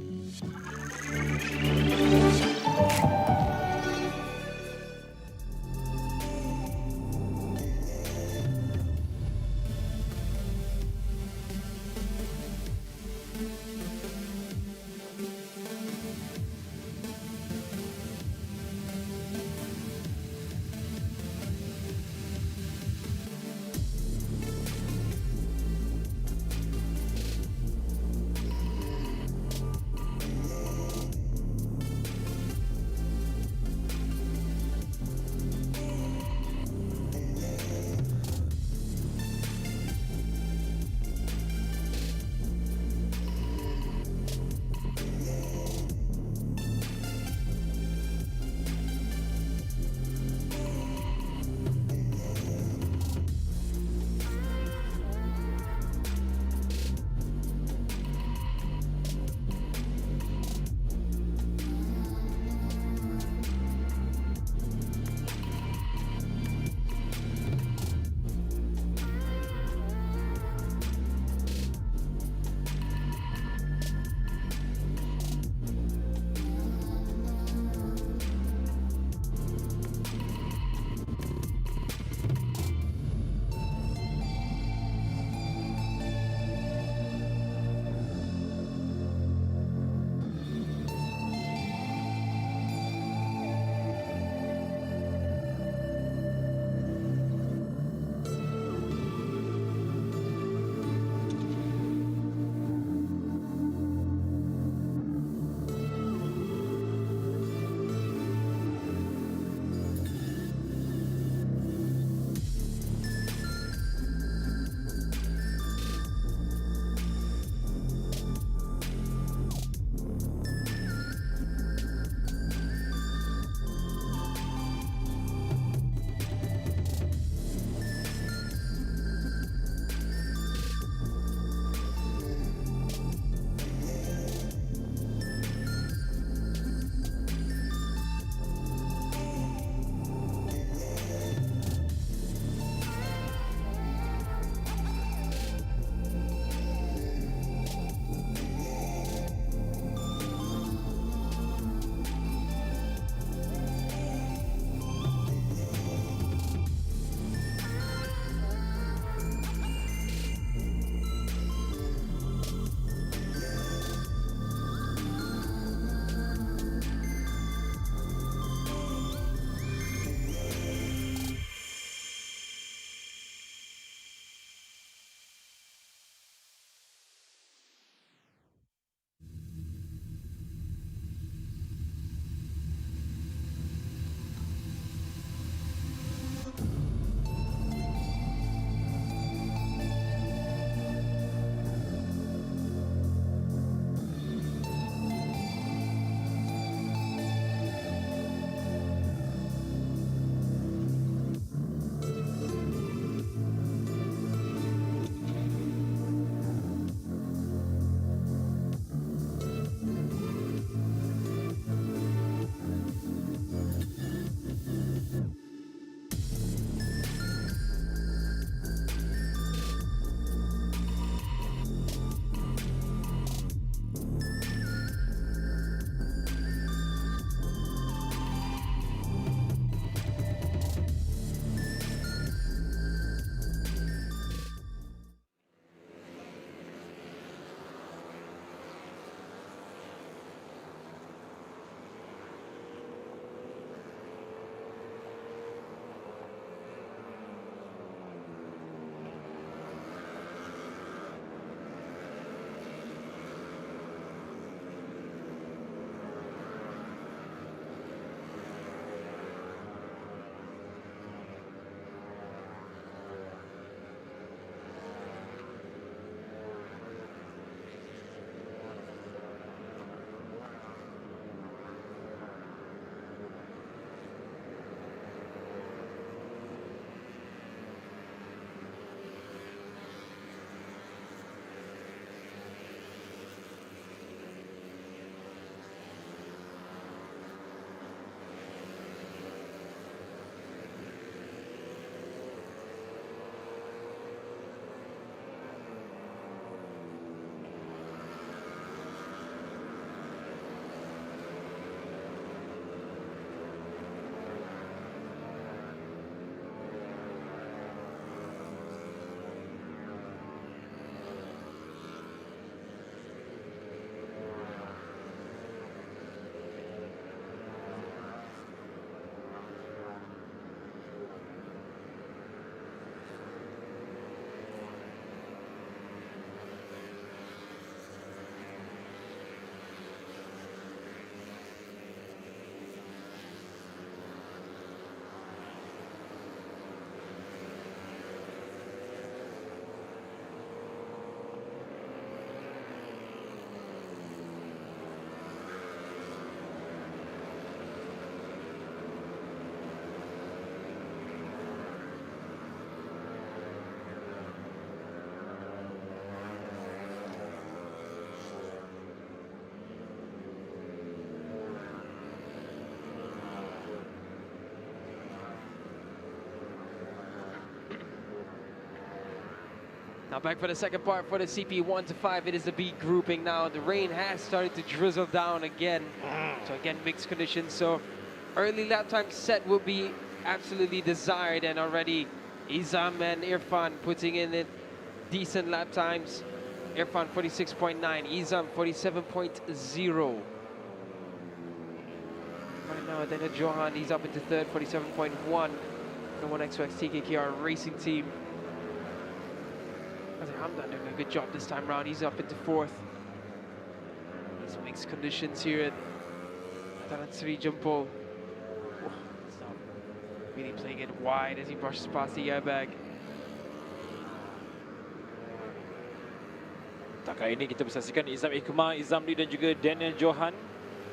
Speaker 2: Now back for the second part for the CP125. It is the B grouping now. The rain has started to drizzle down again. So again, mixed conditions. So early lap time set will be absolutely desired. And already Izam and Irfan putting in decent lap times. Irfan 46.9, Izam 47.0. Right now, then Johan, he's up into third, 47.1. The 1XOX TKKR racing team. Hamdan doing a good job this time round. He's up into fourth. These mixed conditions here at Taran Sri Jampol. Really playing it wide as he brushes past the airbag.
Speaker 1: Tak kali ini kita bersaksikan Izam Ikmal, Izam Lee dan juga Daniel Johan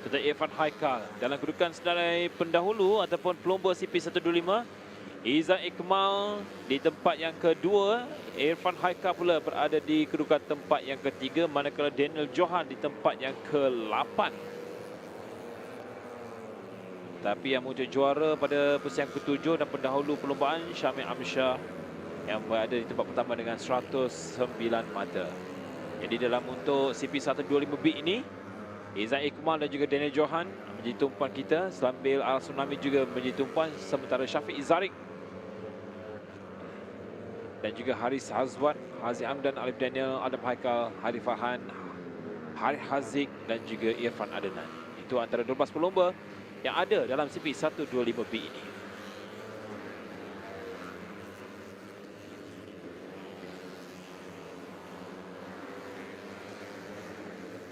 Speaker 1: serta Irfan Haikal dalam kedudukan senarai pendahulu ataupun pelumba CP125. Izam Ikmal di tempat yang kedua, Irfan Haikal pula berada di kedudukan tempat yang ketiga, manakala Daniel Johan di tempat yang ke-8. Tapi yang muncul juara pada posisi yang ke-7 dan pendahulu perlombaan, Syamil Amsyah yang berada di tempat pertama dengan 109 mata. Jadi dalam untuk CP125B ini, Izam Ikmal dan juga Daniel Johan menjadi tumpuan kita, sambil Al Tsunami juga menjadi tumpuan, sementara Syafiq Izarik dan juga Haris Hazwan, Haziq Hamdan, Alif Daniel, Adam Haikal, Hari Farhan, Hari Haziq dan juga Irfan Adenan. Itu antara 12 pelumba yang ada dalam CP125B ini.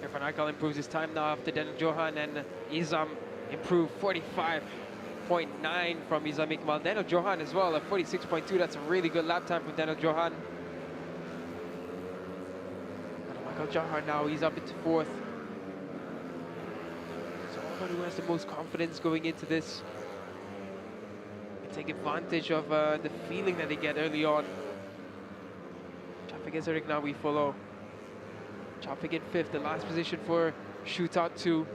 Speaker 2: Irfan Haikal improves his time now after Daniel Johan, and Izam improved 45.9 from Izam Ikmal. Daniel Johan as well at 46.2. That's a really good lap time from Daniel Johan. Michael Jahar now, he's up into fourth. So everybody who has the most confidence going into this can take advantage of the feeling that they get early on. Traffic Ezerik now we follow. Traffic in fifth, the last position for Shootout 2.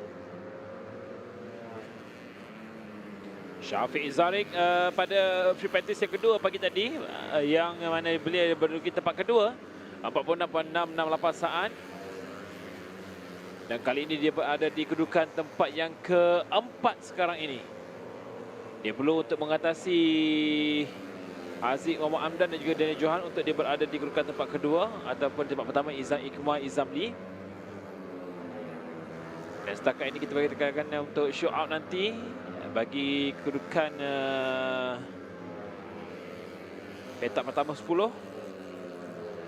Speaker 1: Syafiq Izarik pada free practice yang kedua pagi tadi, yang mana beliau berduduki tempat kedua, 46.668 saat. Dan kali ini dia berada di kedudukan tempat yang keempat sekarang ini. Dia perlu untuk mengatasi Aziz Muhammad Amdan dan juga Daniel Johan untuk dia berada di kedudukan tempat kedua ataupun tempat pertama Izam Ikmal, Izam Lee. Dan setakat ini kita bagi tekankan untuk show out nanti bagi kedudukan petak pertama 10.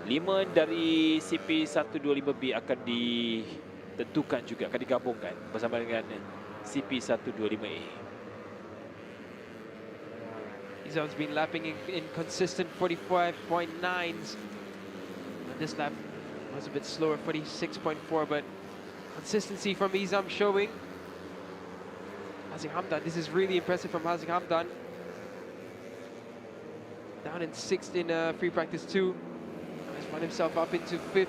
Speaker 1: 5 dari CP125B akan ditentukan juga, akan digabungkan bersama dengan CP125A.
Speaker 2: Izam's been lapping in consistent 45.9s. This lap was a bit slower, 46.4, but consistency from Izam showing. Haziq Hamdan, this is really impressive from Haziq Hamdan. Down in sixth in free practice 2. He's run himself up into third.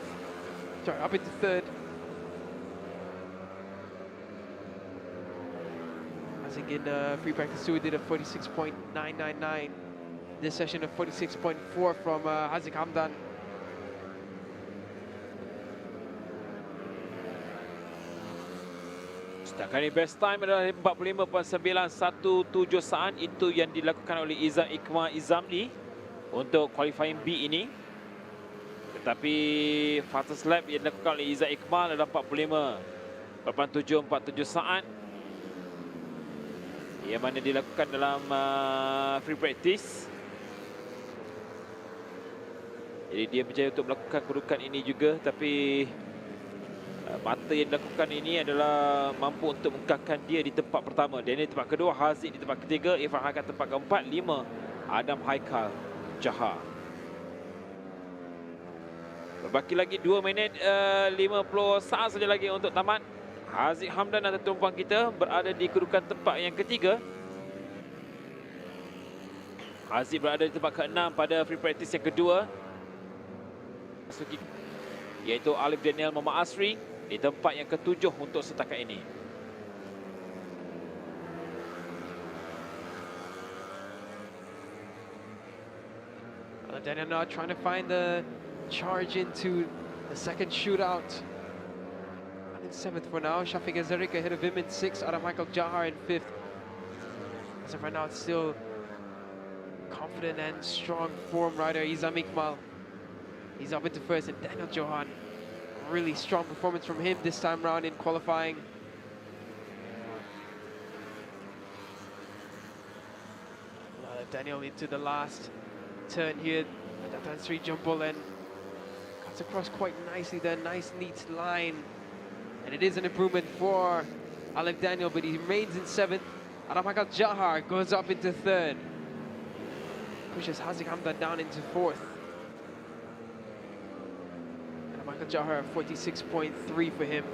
Speaker 2: Haziq in free practice 2 did a 46.999. This session a 46.4 from Haziq Hamdan.
Speaker 1: Setakat ini best time adalah 45.917 saat. Itu yang dilakukan oleh Izam Ikmal, Izam Lee untuk qualifying B ini. Tetapi fastest lap yang dilakukan oleh Izam Ikmal adalah 45.8747 saat, yang mana dilakukan dalam free practice. Jadi dia berjaya untuk melakukan kedudukan ini juga, tapi mata yang dilakukan ini adalah mampu untuk mengekalkan dia di tempat pertama. Daniel di tempat kedua, Haziq di tempat ketiga, Irfan Haikal tempat keempat, 5 Adam Haikal Jahar. Berbaki lagi 2 minit 50 saat saja lagi untuk tamat. Haziq Hamdan atau tumpuan kita berada di kedudukan tempat yang ketiga. Haziq berada di tempat ke-6 pada free practice yang kedua, iaitu Alif Daniel Muhammad Asri di tempat yang ke-7 untuk setakat ini.
Speaker 2: Daniel now trying to find the charge into the second shootout. And in 7th for now. Shafiq Azarik ahead of him in 6th. Adam Michael Jahar in 5th. As of right now, it's still confident and strong form rider Izam Iqmal. He's up into 1st, and Daniel Johan. Really strong performance from him this time round in qualifying. Daniel into the last turn here. Datan Sri Jumpol and cuts across quite nicely there. Nice, neat line. And it is an improvement for Alif Daniel, but he remains in 7th. Adam Michael Jahar goes up into 3rd. Pushes Haziq Hamdan down into 4th. Adam Michael Jahar 46.3 for him.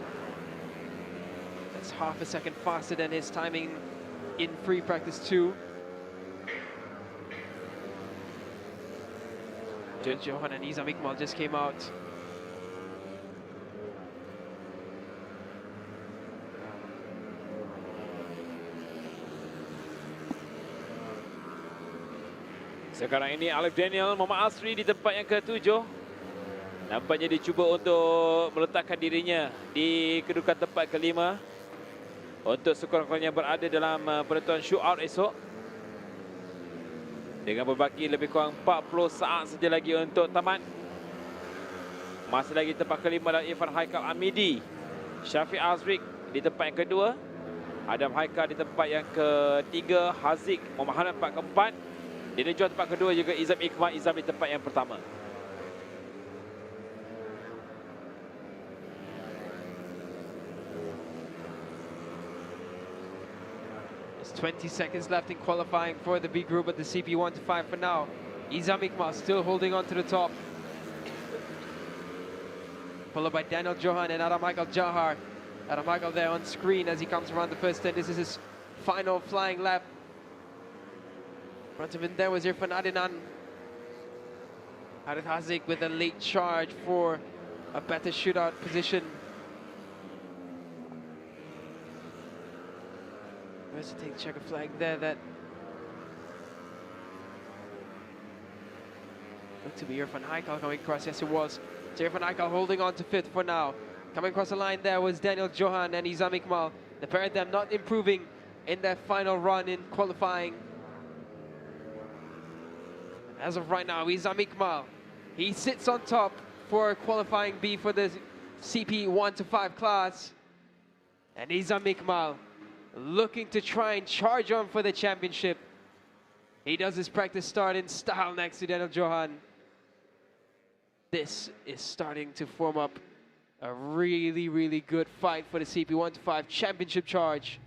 Speaker 2: That's half a second faster than his timing in free practice 2. Johan and Izam Iqmal just came out.
Speaker 1: Sekarang ini Alif Daniel Muhammad Asri di tempat yang ke-7. Nampaknya dia cuba untuk meletakkan dirinya di kedudukan tempat ke-5 untuk sekurang-kurangnya berada dalam penentuan shootout esok. Dengan berbaki lebih kurang 40 saat saja lagi untuk tamat. Masih lagi tempat ke-5 adalah Irfan Haikal Amidi. Syafiq Azrik di tempat yang ke-2. Adam Haikal di tempat yang ke-3. Haziq Muhammad tempat ke-4. Di jual tempat kedua juga Izam Iqmal. Izam di tempat yang pertama.
Speaker 2: There's 20 seconds left in qualifying for the B group at the CP125 for now. Izam Iqmal still holding on to the top. Followed by Daniel Johan and Adam Michael Jahar. Adam Michael there on screen as he comes around the first turn. This is his final flying lap. In front of him there was Irfan Adnan. Harith Haziq with a late charge for a better shootout position. Where's to take checker flag there that looked to be Irfan Haikal coming across. Yes, it was. So Irfan Haikal holding on to 5th for now. Coming across the line there was Daniel Johan and Izam Iqmal. The pair of them not improving in their final run in qualifying. As of right now, Izam Iqmal, he sits on top for qualifying B for the CP125 class. And Izam Iqmal looking to try and charge on for the championship. He does his practice start in style next to Daniel Johan. This is starting to form up a really, really good fight for the CP125 championship charge.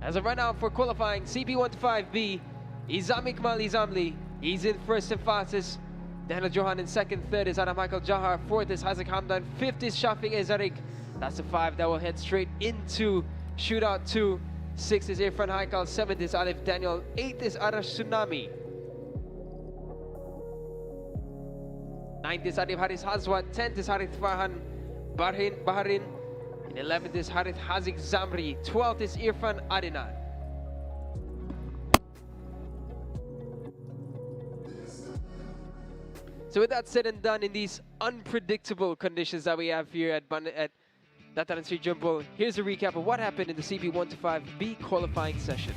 Speaker 2: As of right now for qualifying CP125 B, Izam Iqmal Izamli. He's in 1st and fastest. Daniel Johan in 2nd, 3rd is Adam Michael Jahar, 4th is Haziq Hamdan, 5th is Shafiq Azarik. That's the 5 that will head straight into shootout 2. 6th is Irfan Haikal, 7th is Alif Daniel, 8th is Arash Tsunami. 9th is Adib Haris Hazwat, 10th is Harith Farhan Baharin, and 11th is Harith Haziq Zamri, 12th is Irfan Adnan. So with that said and done, in these unpredictable conditions that we have here at Dataran Sri Jumpol, here's a recap of what happened in the CP125 B qualifying session.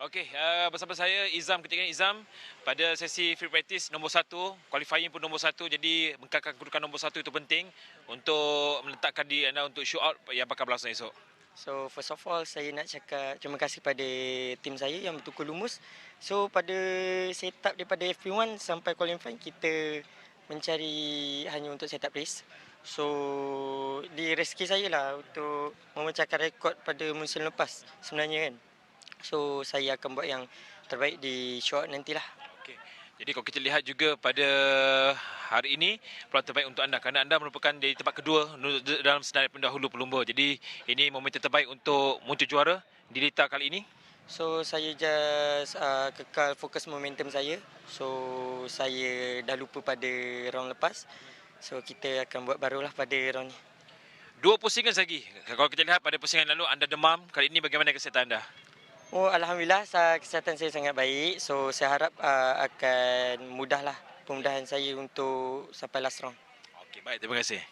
Speaker 1: Okey, bersama saya Izam ketika Izam pada sesi free practice nombor 1, qualifying pun nombor 1, jadi mengkakalkan kedudukan nombor 1 itu penting untuk meletakkan diri anda untuk show out yang bakal berlangsung esok.
Speaker 16: So first of all saya nak cakap terima kasih pada tim saya yang betul lumus. So pada setup daripada FP1 sampai qualifying kita mencari hanya untuk setup race. So di rezeki saya lah untuk memecahkan rekod pada musim lepas sebenarnya kan. So saya akan buat yang terbaik di short nantilah.
Speaker 1: Okey. Jadi kalau kita lihat juga pada hari ini peluang terbaik untuk anda kerana anda merupakan di tempat kedua dalam senarai pendahulu pelumba. Jadi ini momentum terbaik untuk muncul juara di Lita kali ini.
Speaker 16: So saya just kekal fokus momentum saya. So saya dah lupa pada round lepas. So kita akan buat barulah pada round ni.
Speaker 1: 2 pusingan lagi. Kalau kita lihat pada pusingan lalu anda demam, kali ini bagaimana kesihatan anda?
Speaker 16: Oh, alhamdulillah kesihatan saya sangat baik. So saya harap akan mudahlah pemudahan saya untuk sampai last round.
Speaker 1: Okey, baik, terima kasih.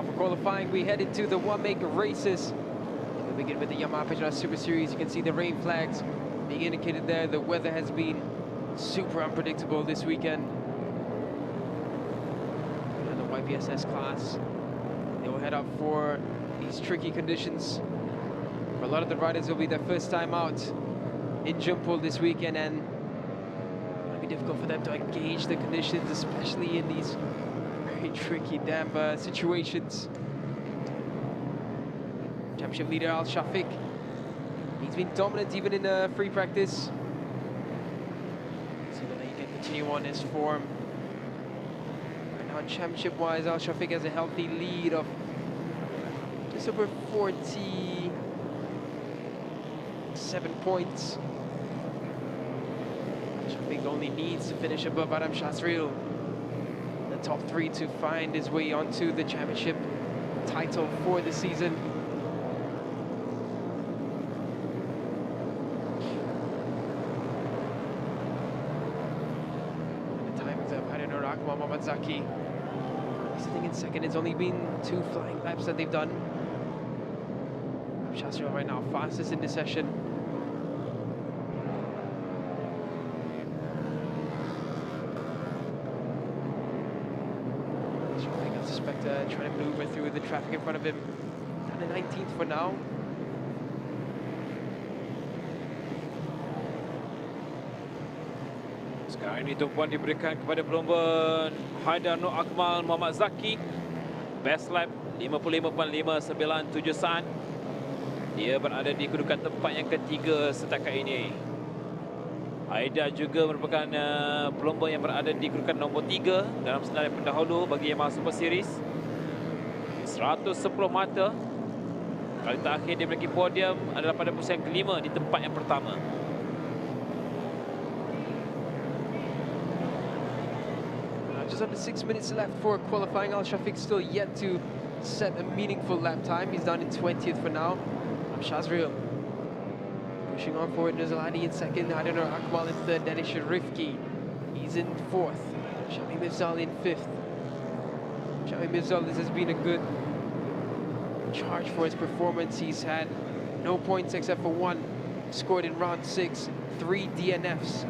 Speaker 2: for qualifying, we head into the one-maker races. We begin with the Yamaha Petronas Super Series. You can see the rain flags being indicated there. The weather has been super unpredictable this weekend. And the YPSS class, they will head up for these tricky conditions. For a lot of the riders, it will be their first time out in Jumpul this weekend, and it'll be difficult for them to gauge the conditions, especially in these very tricky damp situations. Championship leader Al Shafiq, he's been dominant even in free practice. See whether he can continue on his form. Right now, championship-wise, Al Shafiq has a healthy lead of just over 47 points. Al Shafiq only needs to finish above Adam Shazril, the top 3, to find his way onto the championship title for the season. Zaki sitting in second. It's only been 2 flying laps that they've done. Shazril right now fastest in the session. I suspect trying to maneuver through the traffic in front of him. Down to 19th for now.
Speaker 1: Sekarang ini tumpuan diberikan kepada pelumba Haidar Nur Akmal Muhammad Zaki. Best lap 55.597 saat. Dia berada di kedudukan tempat yang ketiga setakat ini. Haidar juga merupakan pelumba yang berada di kedudukan nombor 3 dalam senarai pendahulu bagi Yamaha Super Series. 110 mata. Kali terakhir dia memiliki podium adalah pada posisi yang kelima di tempat yang pertama.
Speaker 2: Just under 6 minutes left for qualifying. Al Shafiq still yet to set a meaningful lap time. He's down in 20th for now. Shazril pushing on forward. Nuzulani in second. Haidar Nur Akmal in third. Danish Rifki, he's in 4th. Shami Mifzal in 5th. Shami Mifzal, this has been a good charge for his performance. He's had no points except for 1 scored in round 6, 3 DNFs,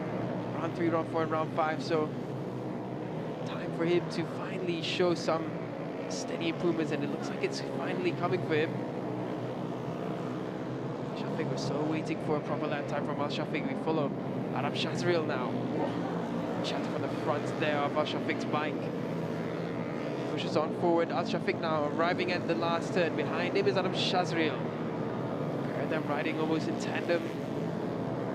Speaker 2: round 3, round 4, and round 5. So time for him to finally show some steady improvements, and it looks like it's finally coming for him. Shafiq, we're still waiting for a proper lap time from Al Shafiq. We follow Adam Shazril now. Shatter from the front there of Al Shafiq's bike. Pushes on forward. Al Shafiq now arriving at the last turn. Behind him is Adam Shazril. Pair of them riding almost in tandem.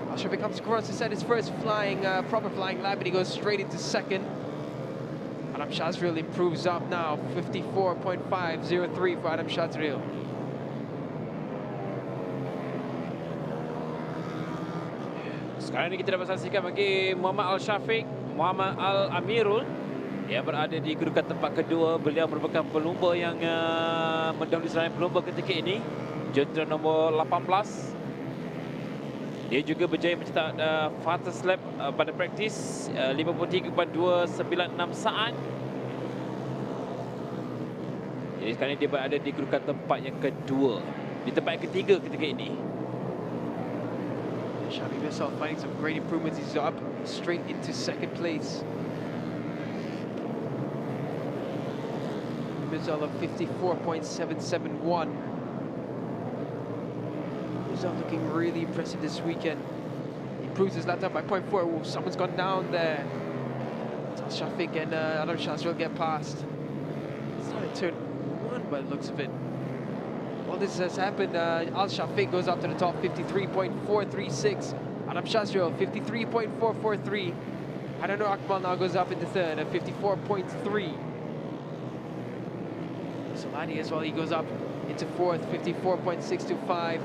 Speaker 2: Al Shafiq comes across to set his first proper flying lap, and he goes straight into second. Adam Shazril improves up now. 54.503 for Adam Shazril.
Speaker 1: Sekarang ini kita dapat saksikan bagi Muhammad Al Shafiq, Muhammad Al Amirul yang berada di kedudukan tempat kedua. Beliau merupakan pelumba yang mendahului senarai pelumba ketika ini, jentera nombor 18. Dia juga berjaya mencetak fastest lap pada praktis 53.296 saat. Jadi sekarang ini dia berada di kedudukan tempat yang kedua, di tempat yang ketiga ketika ini.
Speaker 2: Shami Mifzal finding some great improvements. He's up straight into second place. Mifzal of 54.771. Mifzal looking really impressive this weekend. He improves his lap time by 0.4. Ooh, someone's gone down there. Shafiq and Adam Shazril get past. Started turn 1 by the looks of it. All this has happened. Al Shafiq goes up to the top, 53.436. Adam Shazril, 53.443. Haidar Nur Akmal now goes up into third at 54.3. Solani as well, he goes up into fourth, 54.625.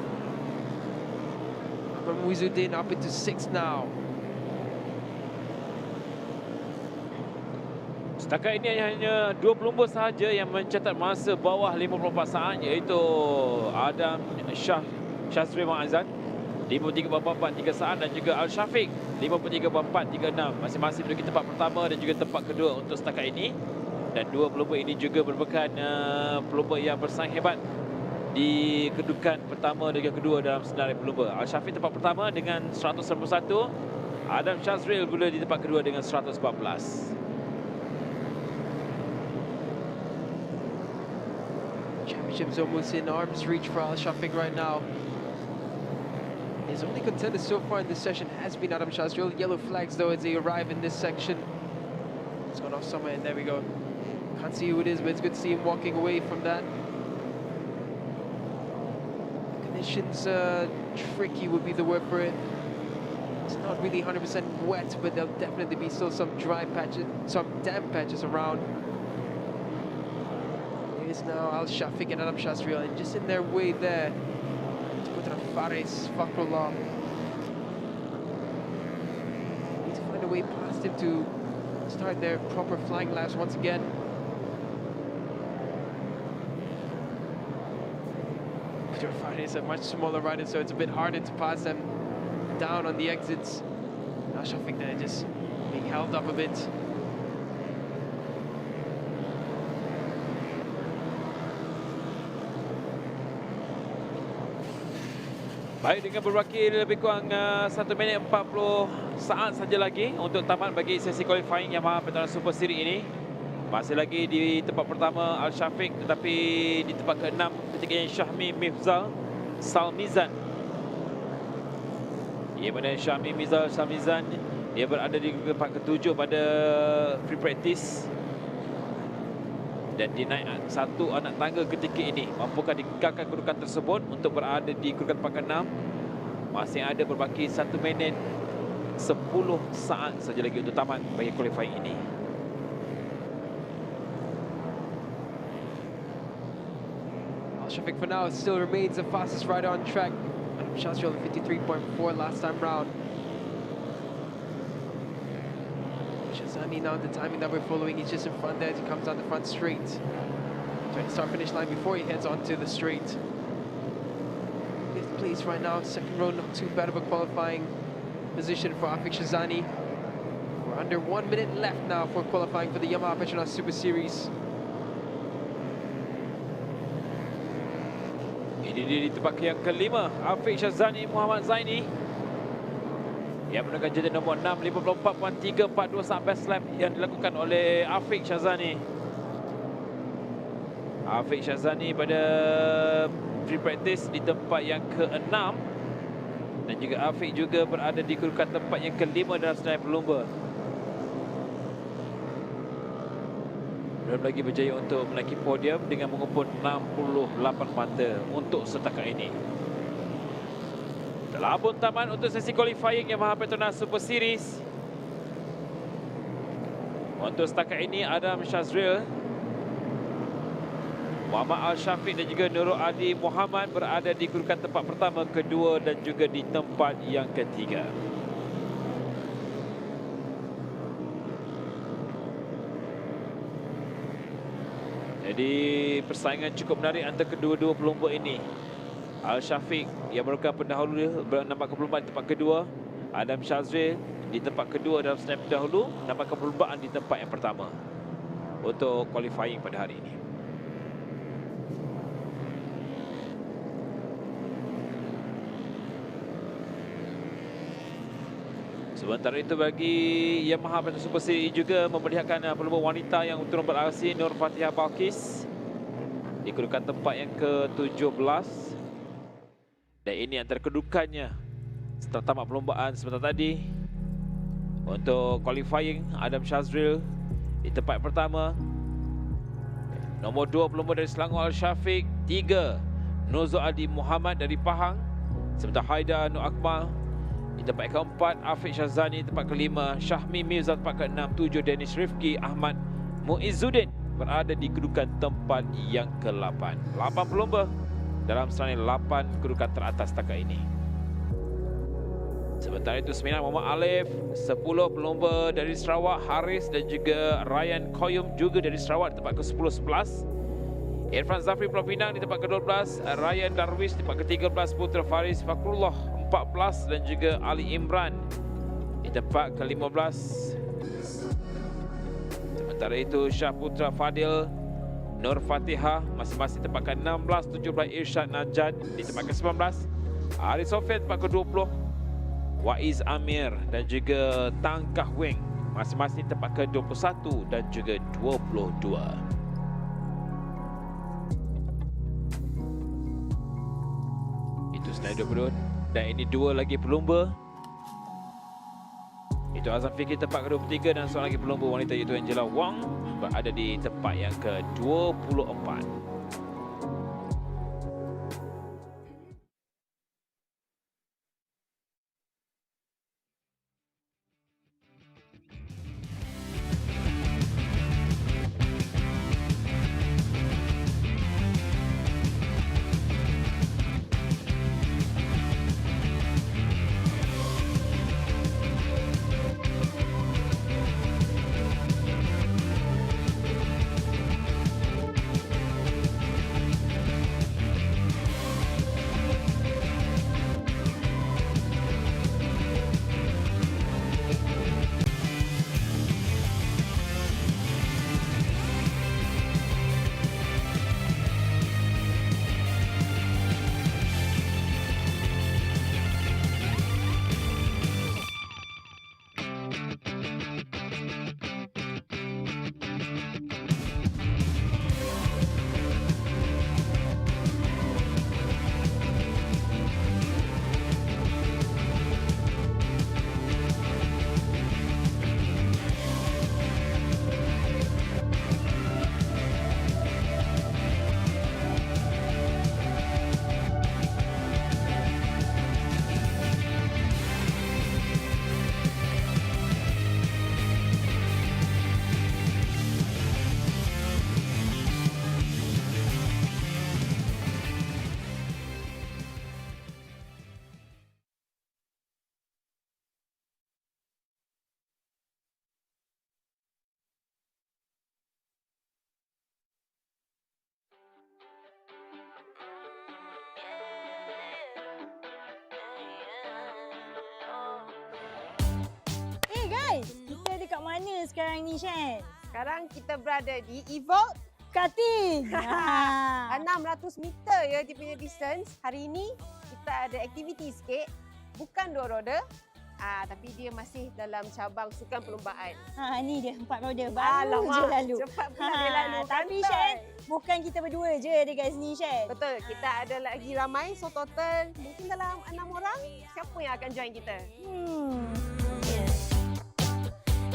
Speaker 2: Muizuddin up into sixth now.
Speaker 1: Setakat ini hanya 2 pelumba sahaja yang mencatat masa bawah 54 saat, iaitu Adam Shazril Ma'azan 53.433 saat dan juga Al Shafiq 53.436. Masing-masing menduduki tempat pertama dan juga tempat kedua untuk setakat ini. Dan dua pelumba ini juga merupakan pelumba yang bersaing hebat di kedudukan pertama dan kedua dalam senarai pelumba. Al-Syafiq tempat pertama dengan 191, Adam Shazril berada di tempat kedua dengan 114.
Speaker 2: Championship's almost in arm's reach for Al-Syafiq right now. His only contender so far in this session has been Adam Shazril. Yellow flags though as they arrive in this section. It's gone off somewhere, and there we go. Can't see who it is, but it's good to see him walking away from that. Conditions tricky would be the word for it. It's not really 100% wet, but there'll definitely be still some dry patches, some damp patches around. Here's now Al-Syafiq and Adam Shazril, and just in their way there to put on Faris Fakrullah. Need to find a way past him to start their proper flying laps once again. Faris is a much smaller rider, so it's a bit harder to pass them down on the exits. Al-Syafiq there just being held up a bit.
Speaker 1: Baik, dengan berwakil lebih kurang 1 minit 40 saat saja lagi untuk tamat bagi sesi qualifying Yamaha PETRONAS Super Series ini. Masih lagi di tempat pertama Al-Syafiq, tetapi di tempat ke-6 ketiganya Syahmi Mifzal Salmizan. Ia mana Syahmi Mifzal Salmizan, dia berada di tempat ke-7 pada free practice. Dan dia naik satu anak tangga ketika ini. Mampukah dikekalkan kedudukan tersebut untuk berada di kedudukan tempat ke-6. Masih ada berbaki 1 minit 10 saat saja lagi untuk tamat bagi qualifying ini.
Speaker 2: Al-Syafiq for now still remains the fastest rider on track. Shazril 53.4 last time round. Shazani now the timing that we're following, he's just in front there as he comes down the front straight. Trying to start finish line before he heads onto the straight. 5th place right now, second row, not too bad of a qualifying position for Afiq Shazani. We're under 1 minute left now for qualifying for the Yamaha PETRONAS Super Series.
Speaker 1: Ini dia di tempat yang kelima, Afiq Shazani Muhammad Zaini. Ia menangkan jejak nombor 6, 54.342 saat best lap yang dilakukan oleh Afiq Shazani. Afiq Shazani pada free practice di tempat yang ke-6. Dan juga Afiq juga berada di kedudukan tempat yang kelima dalam senarai pelumba. Belum lagi berjaya untuk menaiki podium dengan mengumpul 68 mata untuk setakat ini. Telah pun tamat untuk sesi qualifying Yamaha PETRONAS Super Series. Untuk setakat ini Adam Shazril, Muhammad Al-Syafiq dan juga Nurul Adi Muhammad berada di kedudukan tempat pertama, kedua dan juga di tempat yang ketiga. Jadi persaingan cukup menarik antara kedua-dua pelumba ini. Al-Syafiq yang merupakan pendahulu menambahkan perlumbaan di tempat kedua. Adam Shazril di tempat kedua dalam senarai pendahulu, menambahkan perlumbaan di tempat yang pertama untuk qualifying pada hari ini. Sementara itu bagi Yamaha PETRONAS Super Series juga memperlihatkan pelumba wanita yang turun ber-LC Nur Fatihah Balkis di kedudukan tempat yang ke-17. Dan ini antara kedudukannya setelah tamat perlombaan sebentar tadi. Untuk qualifying Adam Shazril di tempat pertama. Nombor 2 pelumba dari Selangor Al-Syafiq, 3 Nuzul Adi Muhammad dari Pahang, sementara Haida Nur Akmal di tempat keempat, Afiq Shazani tempat kelima, Syahmi Mifzal tempat keenam, 7 Danish Rifki Ahmad Muizzuddin berada di kedudukan tempat yang ke-8. 8 pelumba dalam senarai 8 kedudukan teratas setakat ini. Sementara itu 9 Muhammad Alif, 10 pelumba dari Sarawak, Haris dan juga Ryan Koyum juga dari Sarawak di tempat ke-10-11. Irfan Zafri Pulau Pinang di tempat ke-12, Ryan Darwish di tempat ke-13, Putra Faris Fakrullah 14 dan juga Ali Imran di tempat ke-15. Sementara itu Syahputra Fadil, Nur Fatihah masing-masing tempatkan 16, 17, Irsyad Najad di tempat ke-19, Arif Sofian tempat ke-20, Waiz Amir dan juga Tang Kah Weng masing-masing tempat ke-21 dan juga 22. Itu senai 22 dan ini dua lagi pelumba. Itu Azam Fikri tempat ke-23 dan seorang lagi pelumba wanita iaitu Angela Wang berada di tempat yang ke-24.
Speaker 3: Eh guys, kita dekat mana sekarang ni, Shen?
Speaker 4: Sekarang kita berada di Evolt
Speaker 3: Karting.
Speaker 4: 600 meter ya dia punya distance. Hari ini kita ada aktiviti sikit. Bukan 2 roda. Tapi dia masih dalam cabang sukan perlumbaan.
Speaker 3: Ni dia 4 roda baru je lalu.
Speaker 4: Cepat pula dia lalu.
Speaker 3: Tapi Shen, bukan kita berdua je dekat sini, Shen.
Speaker 4: Betul, kita ada lagi ramai. So total mungkin dalam 6 orang. Siapa yang akan join kita?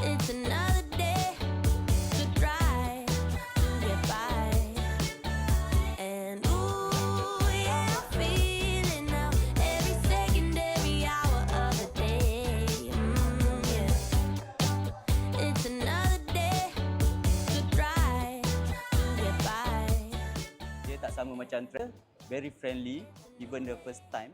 Speaker 5: It's another day to try to get by. And ooh, yeah, I'm feeling now every second, every hour of the day. Yeah. It's another day to try to get by.
Speaker 6: Dia tak sama macam track, very friendly even the first time.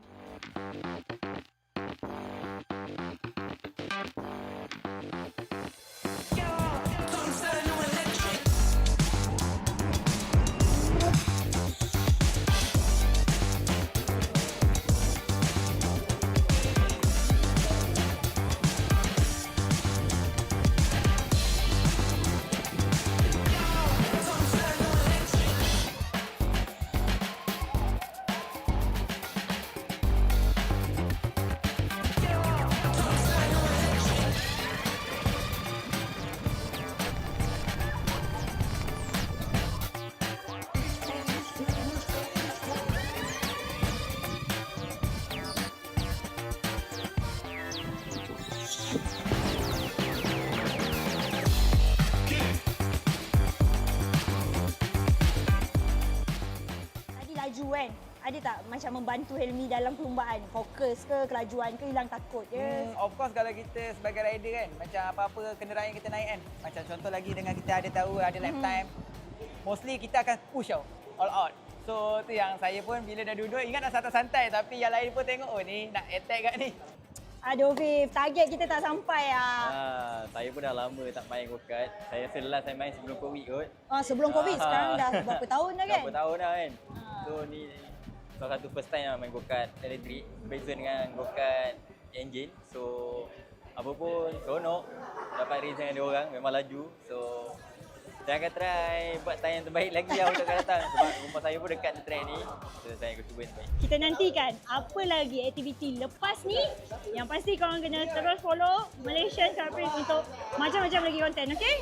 Speaker 3: Kan? Ada tak macam membantu Helmi dalam perlumbaan? Fokus ke, kelajuan ke, hilang takut je?
Speaker 7: Of course kalau kita sebagai rider kan, macam apa-apa kenderaan yang kita naik kan. Macam contoh lagi dengan kita ada tahu, ada lap time. Mostly kita akan push all out. So tu yang saya pun bila dah duduk, ingat dah santai-santai. Tapi yang lain pun tengok, oh ni nak attack kat ni.
Speaker 3: Aduh Viv, target kita tak sampai
Speaker 6: Saya pun dah lama tak main go-kart. Saya rasa last saya main sebelum Covid kot.
Speaker 3: Sebelum Covid, sekarang dah berapa tahun dah kan?
Speaker 6: Berapa tahun dah kan. So ni salah satu first time lah main go-kart elektrik. Beza dengan go-kart engine. So apa pun seronok. Dapat race dengan dia orang, memang laju. So Saya akan try buat time yang terbaik lagi lah untuk akan datang. Sebab rumah saya pun dekat track ni. So saya akan cuba yang terbaik.
Speaker 3: Kita nantikan apa lagi aktiviti lepas ni. Yang pasti korang kena terus follow Malaysian Cub Prix untuk macam-macam lagi konten, okey?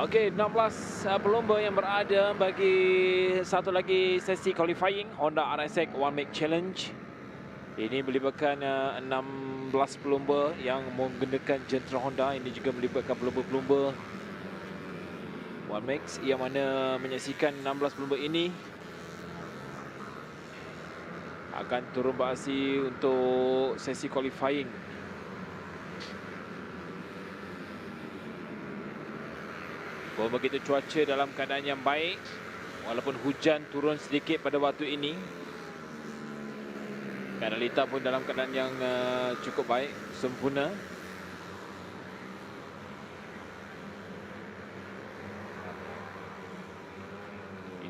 Speaker 1: Okey, 16 pelumba yang berada bagi satu lagi sesi qualifying Honda RSX One Make Challenge. Ini melibatkan 16 pelumba yang menggunakan jentera Honda. Ini juga melibatkan pelumba-pelumba One Make yang mana menyaksikan 16 pelumba ini akan turun beraksi untuk sesi qualifying. Begitu cuaca dalam keadaan yang baik, walaupun hujan turun sedikit pada waktu ini. Realita pun dalam keadaan yang cukup baik, sempurna.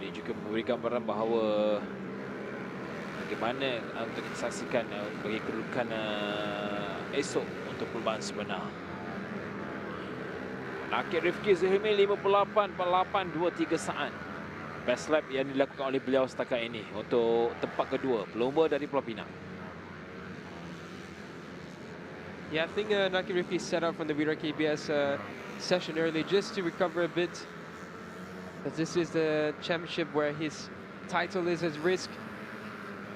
Speaker 1: Ini juga memberi gambaran bahawa bagaimana untuk kita saksikan bagi kedudukan esok untuk perlombaan sebenar. Nakib Rifki Zuhimi 58.823 saat. Best lap yang dilakukan oleh beliau setakat ini untuk tempat kedua pelumba dari Pulau Pinang.
Speaker 2: Yeah, I think Nakib Rifki set up from the Wira KBS session early just to recover a bit. Because this is the championship where his title is at risk.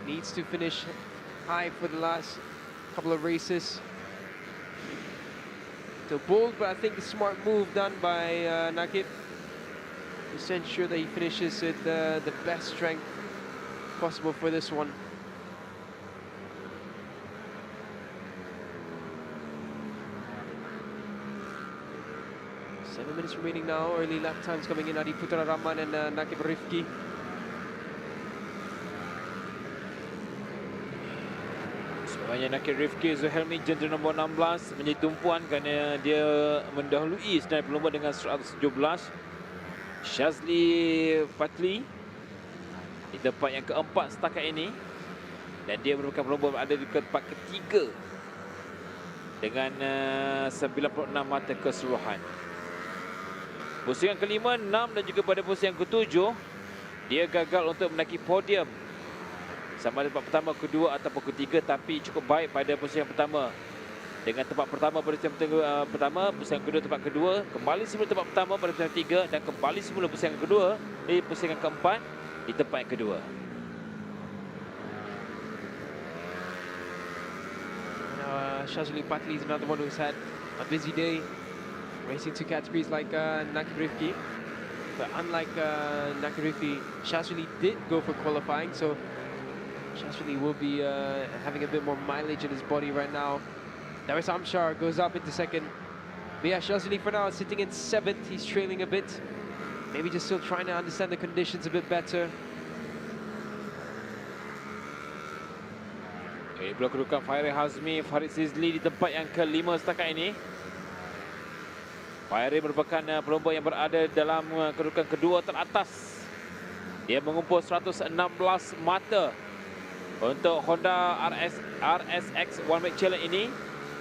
Speaker 2: Needs to finish high for the last couple of races. So bold, but I think a smart move done by Nakib to ensure that he finishes with the best strength possible for this one. Seven minutes remaining now. Early lap times coming in. Adi Putra Rahman and Nakib Rifki.
Speaker 1: Sebenarnya Nakib Rifki Zuhelmi jentera nombor 16 menjadi tumpuan kerana dia mendahului senarai pelumba dengan 117. Shazli Fatli di tempat yang keempat setakat ini. Dan dia merupakan pelumba berada di tempat ketiga dengan 96 mata keseluruhan. Pusingan kelima, 6 dan juga pada pusingan ketujuh, dia gagal untuk menaiki podium. Sama ada tempat pertama, kedua ataupun ketiga, tapi cukup baik pada pusingan pertama. Dengan tempat pertama pada pusingan pertama, pusingan kedua tempat kedua, kembali semula tempat pertama pada pusingan ketiga dan kembali semula pusingan kedua di pusingan keempat di tempat yang kedua.
Speaker 2: Shazuli Patli is another one who's had a busy day racing two categories like Nakirifki. But unlike Nakirifki, Shazuli did go for qualifying, so Shazuli will be having a bit more mileage in his body right now. Darius Amshar goes up into second. But yeah, Shazuli for now is sitting in 7th. He's trailing a bit. Maybe just still trying to understand the conditions a bit better.
Speaker 1: Blok kedudukan Fairi Hazmi, Farid Sizli di tempat yang kelima setakat ini. Fairi merupakan pelumba yang berada dalam kedudukan kedua teratas. Dia mengumpul 116 mata untuk Honda RSX One Make Challenge ini.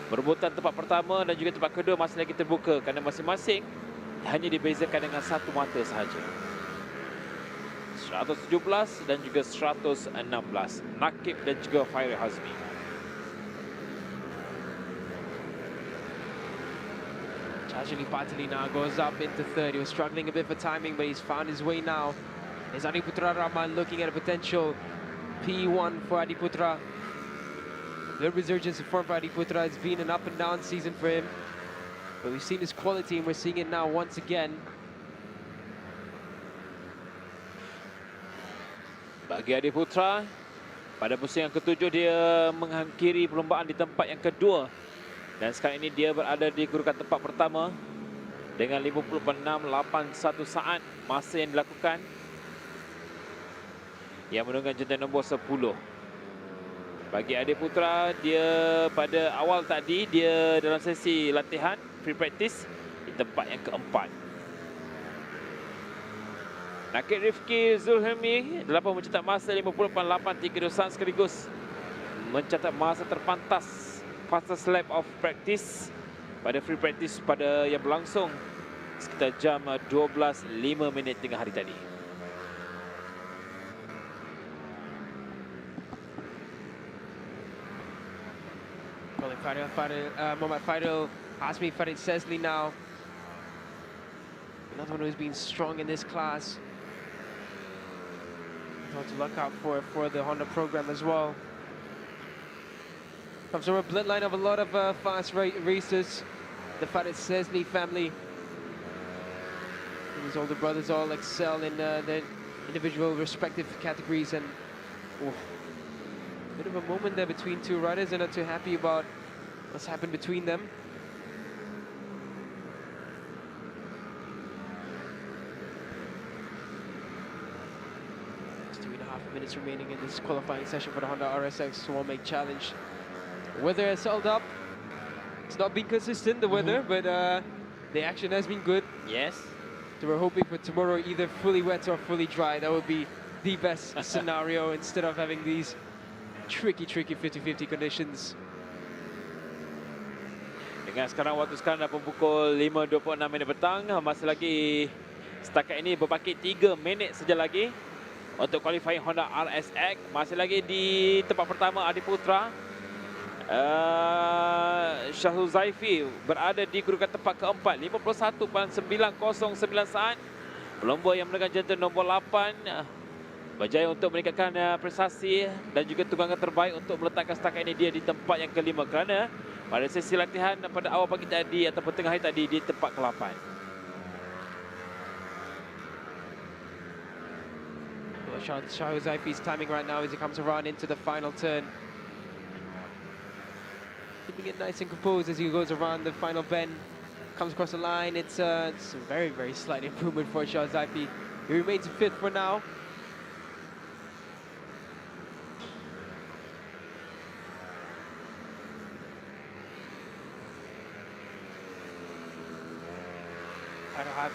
Speaker 1: Perebutan tempat pertama dan juga tempat kedua masih lagi terbuka kerana masing-masing hanya dibezakan dengan satu mata sahaja. 117 dan juga 116. Nakib dan juga Fairi Hazmi.
Speaker 2: Shazuli Patli now goes up into third. He was struggling a bit for timing, but he's found his way now. There's Adiputra Rahman looking at a potential P1 for Adiputra. The resurgence of form for Adiputra has been an up and down season for him. But we've seen his quality and we're seeing it now once again.
Speaker 1: Bagi Adiputra, pada pusingan ketujuh dia mengakhiri perlombaan di tempat yang kedua. Dan sekarang ini dia berada di kedudukan tempat pertama dengan 56.81 saat masa yang dilakukan. Yang menunggang jentera nombor 10. Bagi Adiputra, dia pada awal tadi dia dalam sesi latihan free practice di tempat yang keempat. Nakib Rifki Zulhami dapat mencetak masa 50.83 sekaligus mencatat masa terpantas fastest lap of practice pada free practice pada yang berlangsung sekitar jam 12.05 tengah hari tadi.
Speaker 2: Muhammad Faidal, Hasmi Farid Sesli now. Another one who's been strong in this class. What to look out for the Honda program as well. Comes from a bloodline of a lot of fast racers. The Farid Sesli family. His older brothers all excel in their individual respective categories, and bit of a moment there between two riders. They're not too happy about what's happened between them. Just 3.5 minutes remaining in this qualifying session for the Honda RSX One Make Challenge. Weather has held up. It's not been consistent, the weather, but the action has been good.
Speaker 1: Yes.
Speaker 2: So we're hoping for tomorrow either fully wet or fully dry. That would be the best scenario instead of having these tricky 50-50 conditions.
Speaker 1: Dengan sekarang waktu sekarang dah pukul 5.26 petang, masih lagi setakat ini berbaki 3 minit saja lagi untuk qualifying Honda RSX. Masih lagi di tempat pertama Adiputra. Syahul Zaifi berada di kedudukan tempat keempat, 51.909 saat. Pelumba yang menunggang jentera nombor 8 berjaya untuk meningkatkan prestasi dan juga tunggangan terbaik untuk meletakkan setakat ini dia di tempat yang kelima, kerana pada sesi latihan pada awal pagi tadi atau tengah hari tadi di tempat ke-8.
Speaker 2: Shahul Zaifi's timing right now as he comes around into the final turn. Keeping it nice and composed as he goes around the final bend. Comes across the line. It's a very, very slight improvement for Shahul Zaifi. He remains in 5th for now.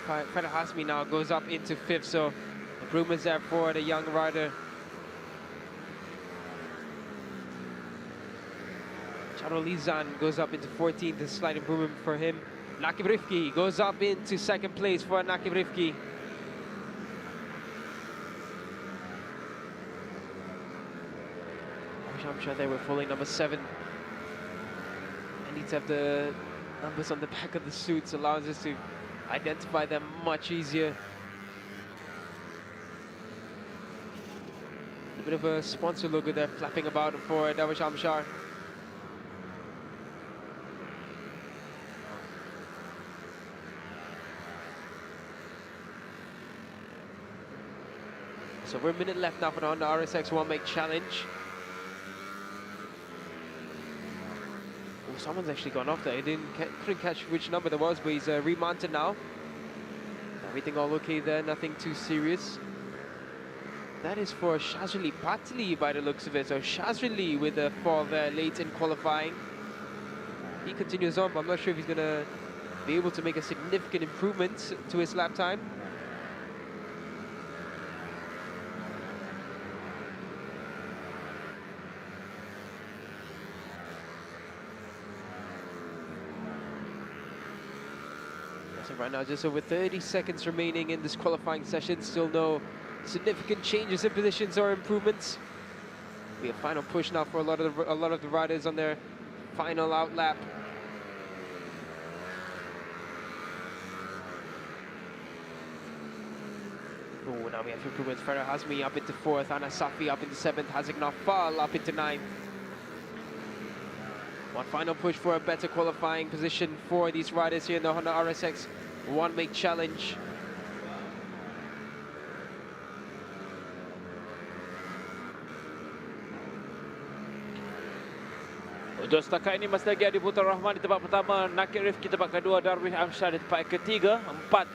Speaker 2: Faidal Hasmi now goes up into 5th, so improvements there for the young rider Sharolizan goes up into 14th, a slight improvement for him. Nakib Rifki goes up into second place for Nakib Rifki. I'm sure they were fully number 7. I need to have the numbers on the back of the suits, allows us to identify them much easier. A bit of a sponsor logo there flapping about for Darwish Amshar. So we're a minute left now for the Honda RSX One Make Challenge. Oh, someone's actually gone off there. I couldn't catch which number there was, but he's remounted now. Everything all okay there, nothing too serious. That is for Shazili Patli by the looks of it. So Shazili with a fall there late in qualifying. He continues on, but I'm not sure if he's going to be able to make a significant improvement to his lap time. So right now, just over 30 seconds remaining in this qualifying session. Still no significant changes in positions or improvements. Be a final push now for a lot of the riders on their final out lap. Oh, now we have improvements. Farah Hazmi up into 4th, Ana Safi up into 7th, Hazik Nafal up into 9th. One final push for a better qualifying position for these riders here in the Honda RSX One Make Challenge.
Speaker 1: Untuk setakat ini masih lagi Adi Putra Rahman di tempat pertama, Nakib Rifki tempat kedua, Darwish Amshar di tempat ketiga, 4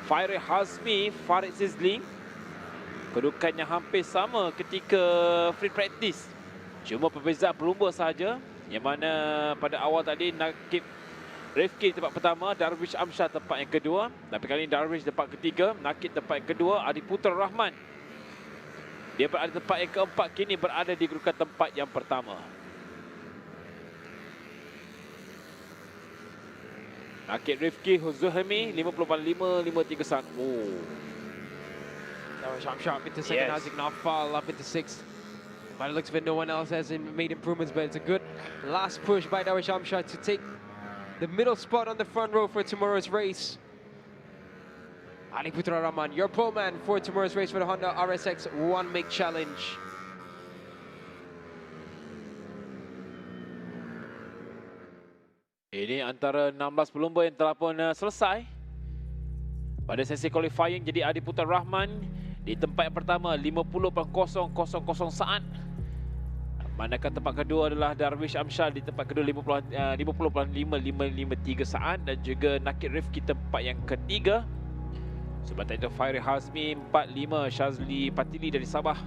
Speaker 1: Farid Hazmi, Farid Sizli. Kedudukannya hampir sama ketika free practice. Cuma perbezaan pelumba sahaja, yang mana pada awal tadi Nakib Rifki tempat pertama, Darwish Amshar tempat yang kedua. Tapi kali ini Darwish tempat ketiga, Nakib tempat yang kedua, Adi Putra Rahman. Dia berada di tempat yang keempat, kini berada di kedudukan tempat yang pertama. Nakib Rifki, Zuhami, 50.553 saat. Oh.
Speaker 2: Darwish Amshar up into 2nd, Hazik Nafal up into 6th. By the looks of it, no one else has made improvements, but it's a good last push by Darwish Amshar to take the middle spot on the front row for tomorrow's race. Ali Putra Rahman, your pole man for tomorrow's race for the Honda RSX One Make Challenge.
Speaker 1: Ini antara 16 pelumba yang telah pun selesai pada sesi qualifying. Jadi Adi Putra Rahman di tempat yang pertama 50.000 saat. Manakala tempat kedua adalah Darwish Amshar di tempat kedua 50.5553 saat. Dan juga Nakib Rifki tempat yang ketiga. Sementara itu Farid Hazmi 45, Shazli Patili dari Sabah.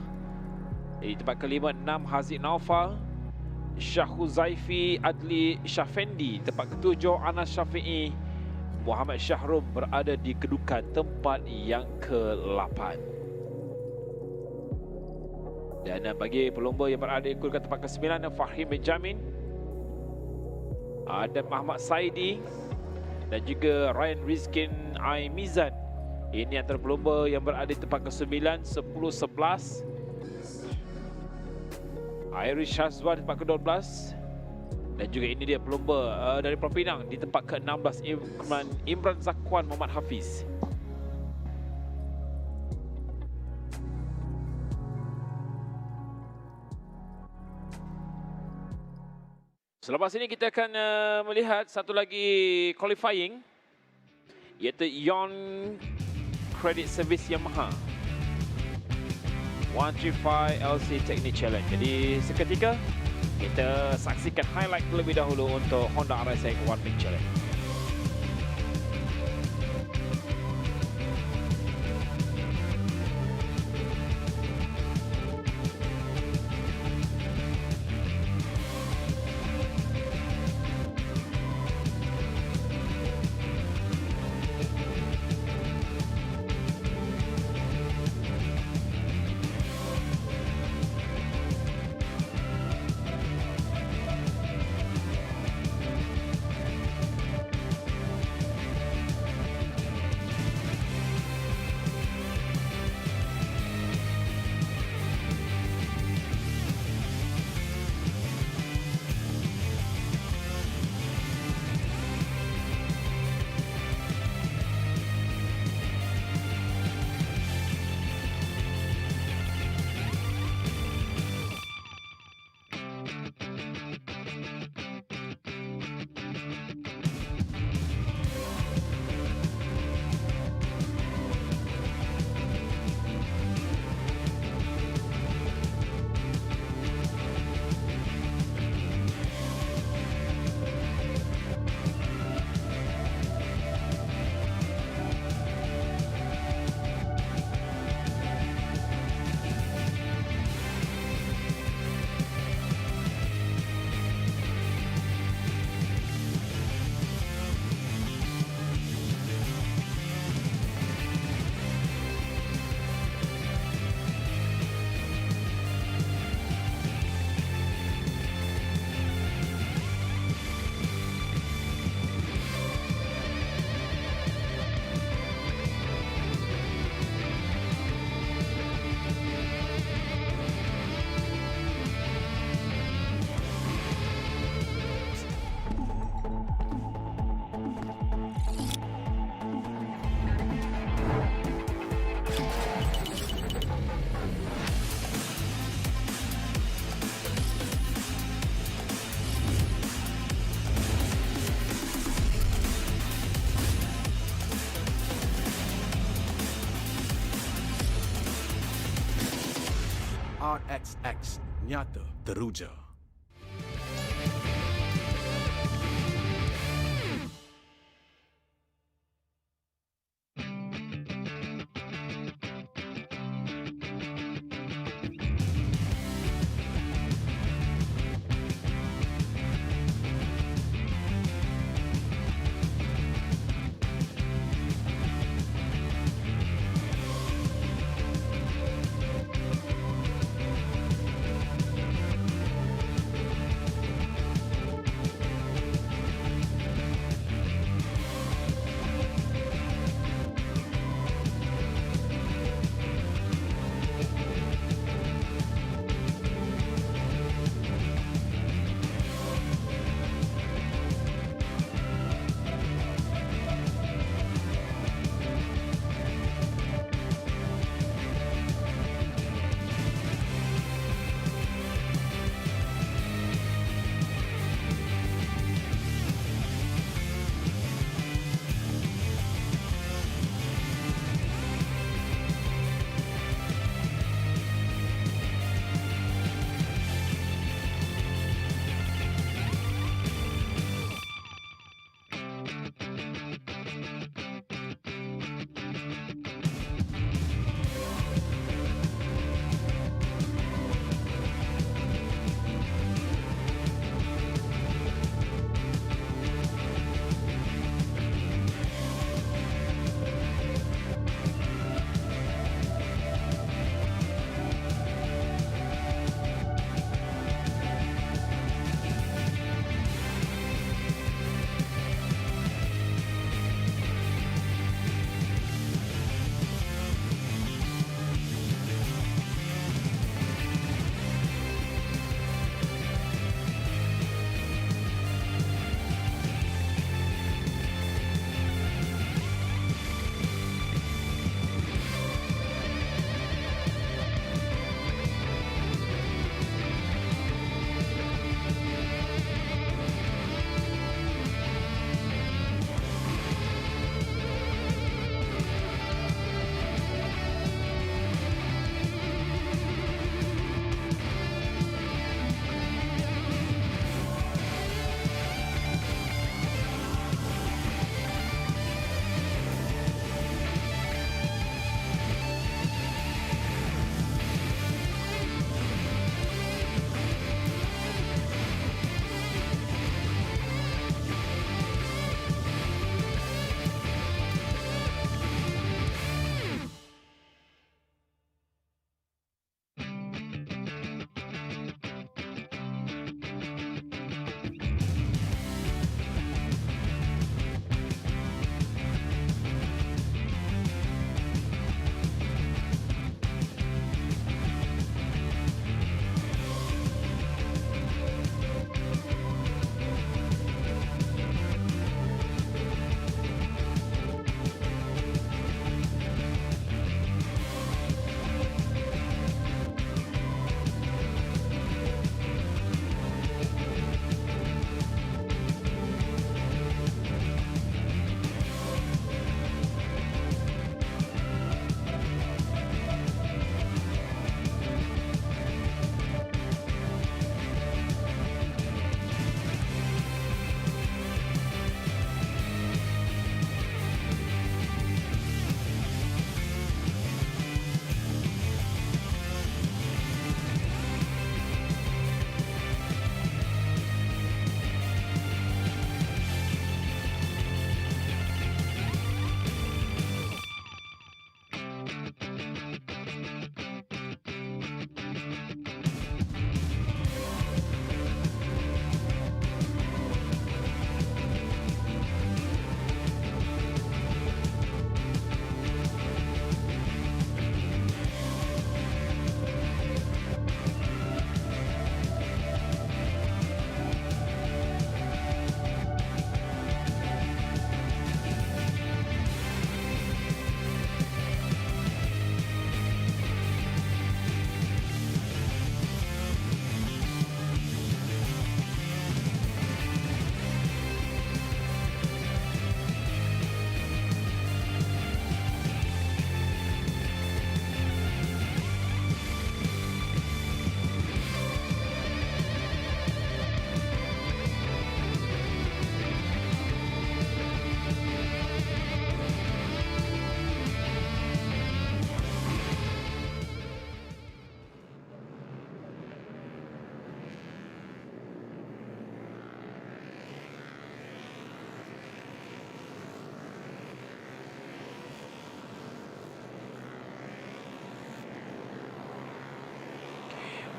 Speaker 1: Di tempat kelima 6 Haziq Naufal, Syahuzaifi Adli Syafendi tempat ketujuh, Anas Syafi'i, Muhammad Syahrum berada di kedudukan tempat yang ke-8. Dan bagi pelumba yang berada di kedudukan tempat ke-9, Fahim Benjamin, Adam Ahmad Saidi dan juga Ryan Rizkin Aimizan. Ini antara pelumba yang berada di tempat ke-9, 10, 11. Irish Shazwan di tempat ke-12. Dan juga ini dia pelumba dari Pulau Pinang di tempat ke-16, Imran Zakwan Muhammad Hafiz. Selepas ini kita akan melihat satu lagi qualifying, iaitu Yon Credit Service Yamaha 135 LC Technique Challenge. Jadi seketika kita saksikan highlight terlebih dahulu untuk Honda RSX One Make Challenge.
Speaker 17: RXX, nyata teruja.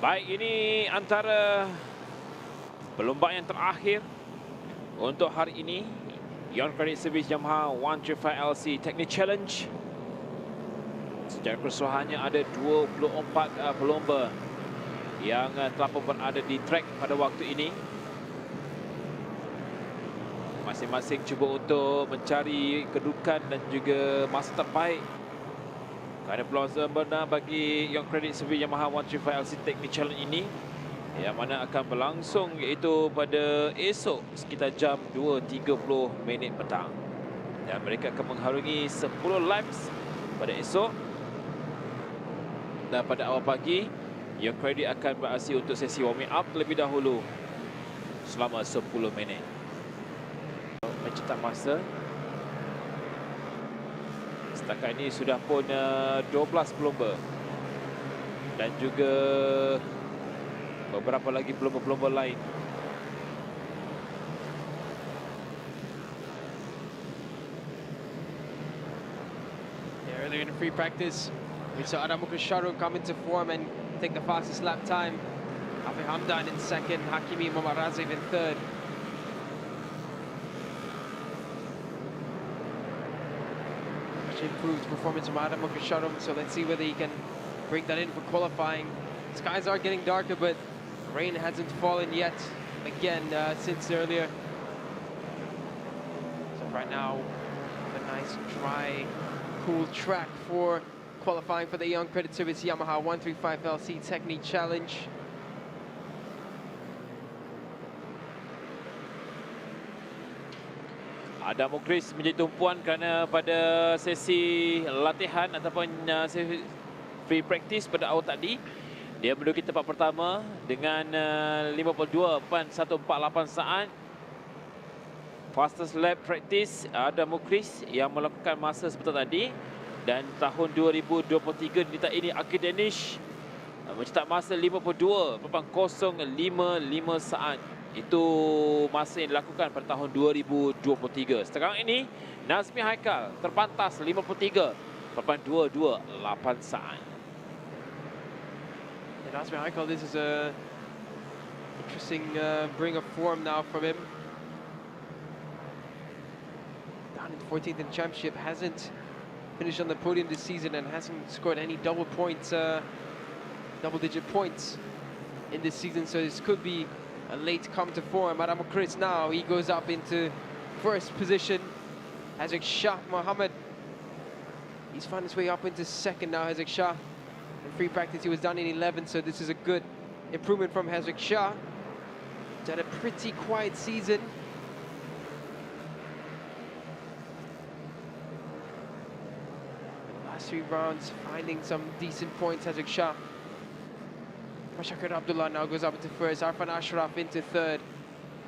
Speaker 1: Baik, ini antara perlombaan yang terakhir untuk hari ini. Yon Credit Service Yamaha 125 LC Technic Challenge. Secara keseluruhannya ada 24 pelomba yang telah pun berada di track pada waktu ini. Masing-masing cuba untuk mencari kedudukan dan juga masa terbaik. Kerana peluang sempurna bagi Yon Credit Service Yamaha 125 LC Technic Challenge ini, yang mana akan berlangsung iaitu pada esok sekitar jam 2.30 petang. Dan mereka akan mengharungi 10 laps pada esok. Dan pada awal pagi, Yon Credit akan beraksi untuk sesi warming up terlebih dahulu selama 10 minit. Mencetak masa. Setakat ini sudah pun 12 pelomba. Dan juga beberapa lagi pelomba-pelomba lain.
Speaker 2: Yeah, earlier in the free practice, we saw Adam Shahrukh come into form and take the fastest lap time. Afi Hamdan in second, Hakimi Momarazov in third. Much improved performance from Adam Shahrukh, so let's see whether he can bring that in for qualifying. Skies are getting darker, but rain hasn't fallen yet again since earlier. So right now, a nice dry, cool track for qualifying for the Yon Credit Service Yamaha 125 LC Technique Challenge.
Speaker 1: Ada Mukris menjadi tumpuan kerana pada sesi latihan ataupun sesi free practice pada awal tadi, dia menduduki tempat pertama dengan 52.148 saat. Fastest lap practice ada Mukris yang melakukan masa sebentar tadi. Dan tahun 2023 di tahun ini Aki Danish mencetak masa 52.055 saat. Itu masa yang dilakukan pada tahun 2023. Sekarang ini Nazmi Haikal terpantas 53.228 saat.
Speaker 2: And Nazmi Haikal, this is a interesting bring of form now from him. Down in 14th in the championship, hasn't finished on the podium this season and hasn't scored any double-digit points in this season. So this could be a late come to form. Adam Chris now, he goes up into first position. Hazek Shah Mohammed, he's found his way up into second now. Hazek Shah, in free practice he was down in 11th, so this is a good improvement from Hazek Shah. He's had a pretty quiet season. Last 3 rounds, finding some decent points. Hazek Shah. Shakir Abdullah now goes up into first. Arfan Ashraf into third.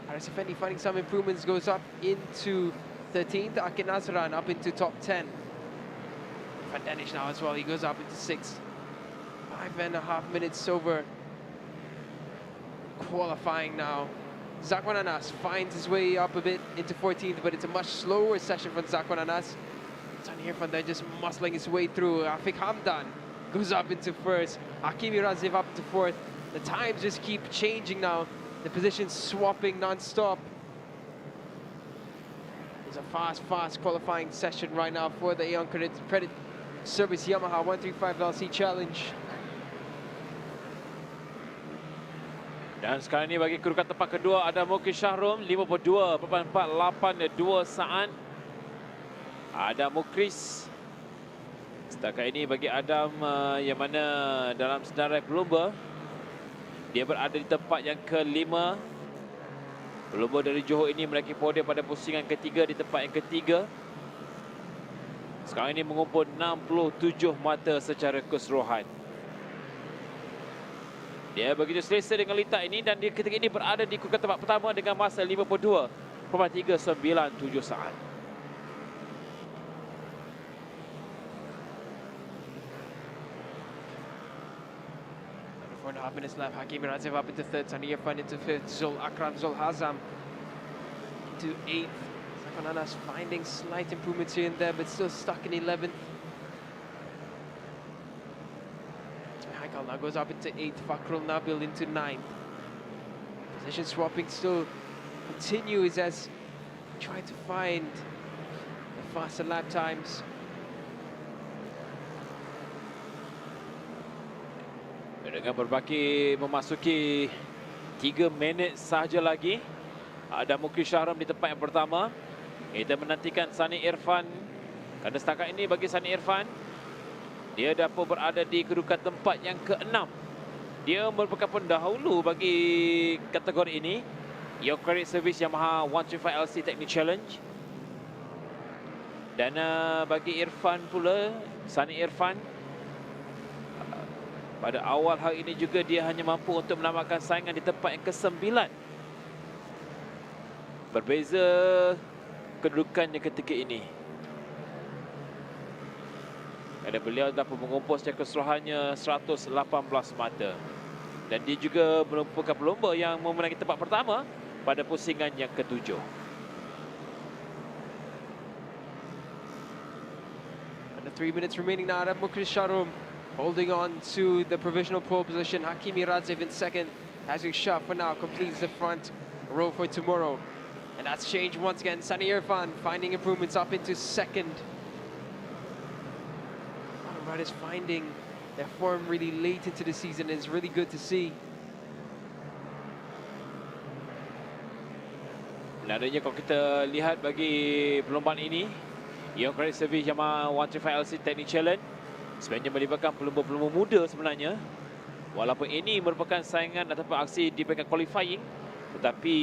Speaker 2: Haris Effendi finding some improvements, goes up into 13th. Akin Nazran up into top 10. Van Danish now as well, he goes up into 6th. 5.5 minutes over qualifying now. Zakwan Anas finds his way up a bit into 14th, but it's a much slower session from Zakwan Anas. Tani Irfan there just muscling his way through. Afik Hamdan goes up into first. Hakimi Raziv up to 4th. The times just keep changing now. The positions swapping non-stop. It's a fast qualifying session right now for the Yon Credit Service Yamaha 125 LC Challenge.
Speaker 1: Dan sekarang ini bagi kedudukan tempat kedua ada Mukris Syahrum 52.482 saat. Ada Mukris. Setakat ini bagi Adam yang mana dalam senarai pelumba dia berada di tempat yang kelima. Pelumba dari Johor ini menaiki podium pada pusingan ketiga di tempat yang ketiga. Sekarang ini mengumpul 67 mata secara keseluruhan. Dia begitu selesa dengan litak ini dan dia ketika ini berada di kedudukan tempat pertama dengan masa 52.397 saat.
Speaker 2: 4.5 minutes left. Hakimi Raziv up into 3rd. Tani Irfan into 5th. Zul Akram Zul Hazam into 8th. Zakwan Anas finding slight improvements here and there, but still stuck in 11th. Haikal Faisal now goes up into 8th. Fakrul Nabil into 9th. Position swapping still continues as try to find the faster lap times.
Speaker 1: Dengan berbaki memasuki 3 minit sahaja lagi, ada Mukri Syahram di tempat yang pertama. Kita menantikan Sani Irfan. Kerana setakat ini bagi Sani Irfan, dia dapat berada di kedudukan tempat yang ke-6. Dia merupakan pendahulu bagi kategori ini. Your credit service Yamaha 125 LC Technique Challenge. Dan bagi Irfan pula, Sani Irfan, pada awal hari ini juga dia hanya mampu untuk menamatkan saingan di tempat yang ke-9. Berbeza kedudukannya ketika ini. Kerana beliau dapat mengumpul secara keseluruhannya 118 mata. Dan dia juga merupakan pelumba yang memenangi tempat pertama pada pusingan yang ke-7.
Speaker 2: Under 3 minutes remaining now, ada Mukri Sharum holding on to the provisional pole position. Hakimi Radzev in 2nd. Hazrik Shah for now completes the front row for tomorrow. And that's changed once again. Sani Irfan finding improvements up into 2nd. Riders finding their form really late into the season is really good to see.
Speaker 1: Sebenarnya kalau kita lihat bagi perlombaan ini, Your Credit Service Yamaha 125 LC Technique Challenge sebenarnya melibatkan pelumba-pelumba muda sebenarnya. Walaupun ini merupakan saingan ataupun aksi di peringkat qualifying, tetapi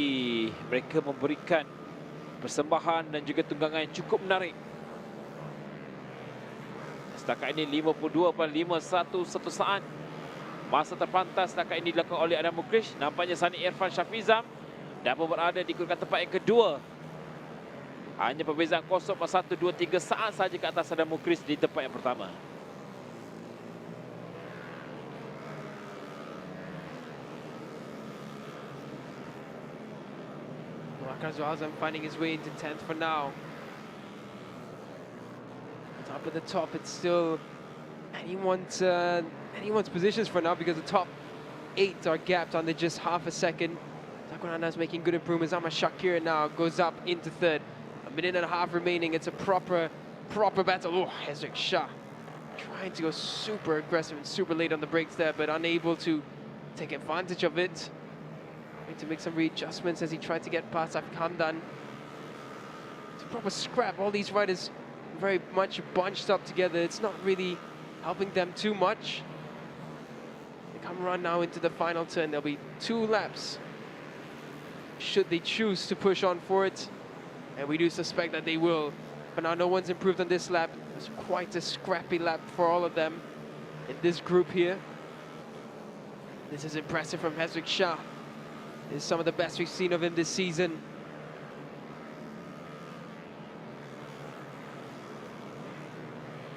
Speaker 1: mereka memberikan persembahan dan juga tunggangan yang cukup menarik. Setakat ini 52.511 saat. Masa terpantas setakat ini dilakukan oleh Adam Mukrish. Nampaknya Sani Irfan Syafizam dapat berada di kedudukan tempat yang kedua. Hanya perbezaan 0.123 saat sahaja ke atas Adam Mukrish di tempat yang pertama.
Speaker 2: Wakazu Azam finding his way into 10th for now. Top of the top, it's still anyone's positions for now because the top 8 are gapped under just half a second. Takunana's making good improvements. Ahmad Shakir now goes up into 3rd. A minute and a half remaining. It's a proper battle. Oh, Hazrik Shah trying to go super aggressive and super late on the brakes there, but unable to take advantage of it. Trying to make some readjustments as he tried to get past Afik Hamdan. It's a proper scrap. All these riders very much bunched up together. It's not really helping them too much. They come around now into the final turn. There'll be 2 laps should they choose to push on for it, and we do suspect that they will. But now no one's improved on this lap. It's quite a scrappy lap for all of them in this group here. This is impressive from Hazrik Shah. This is some of the best we've seen of him this season.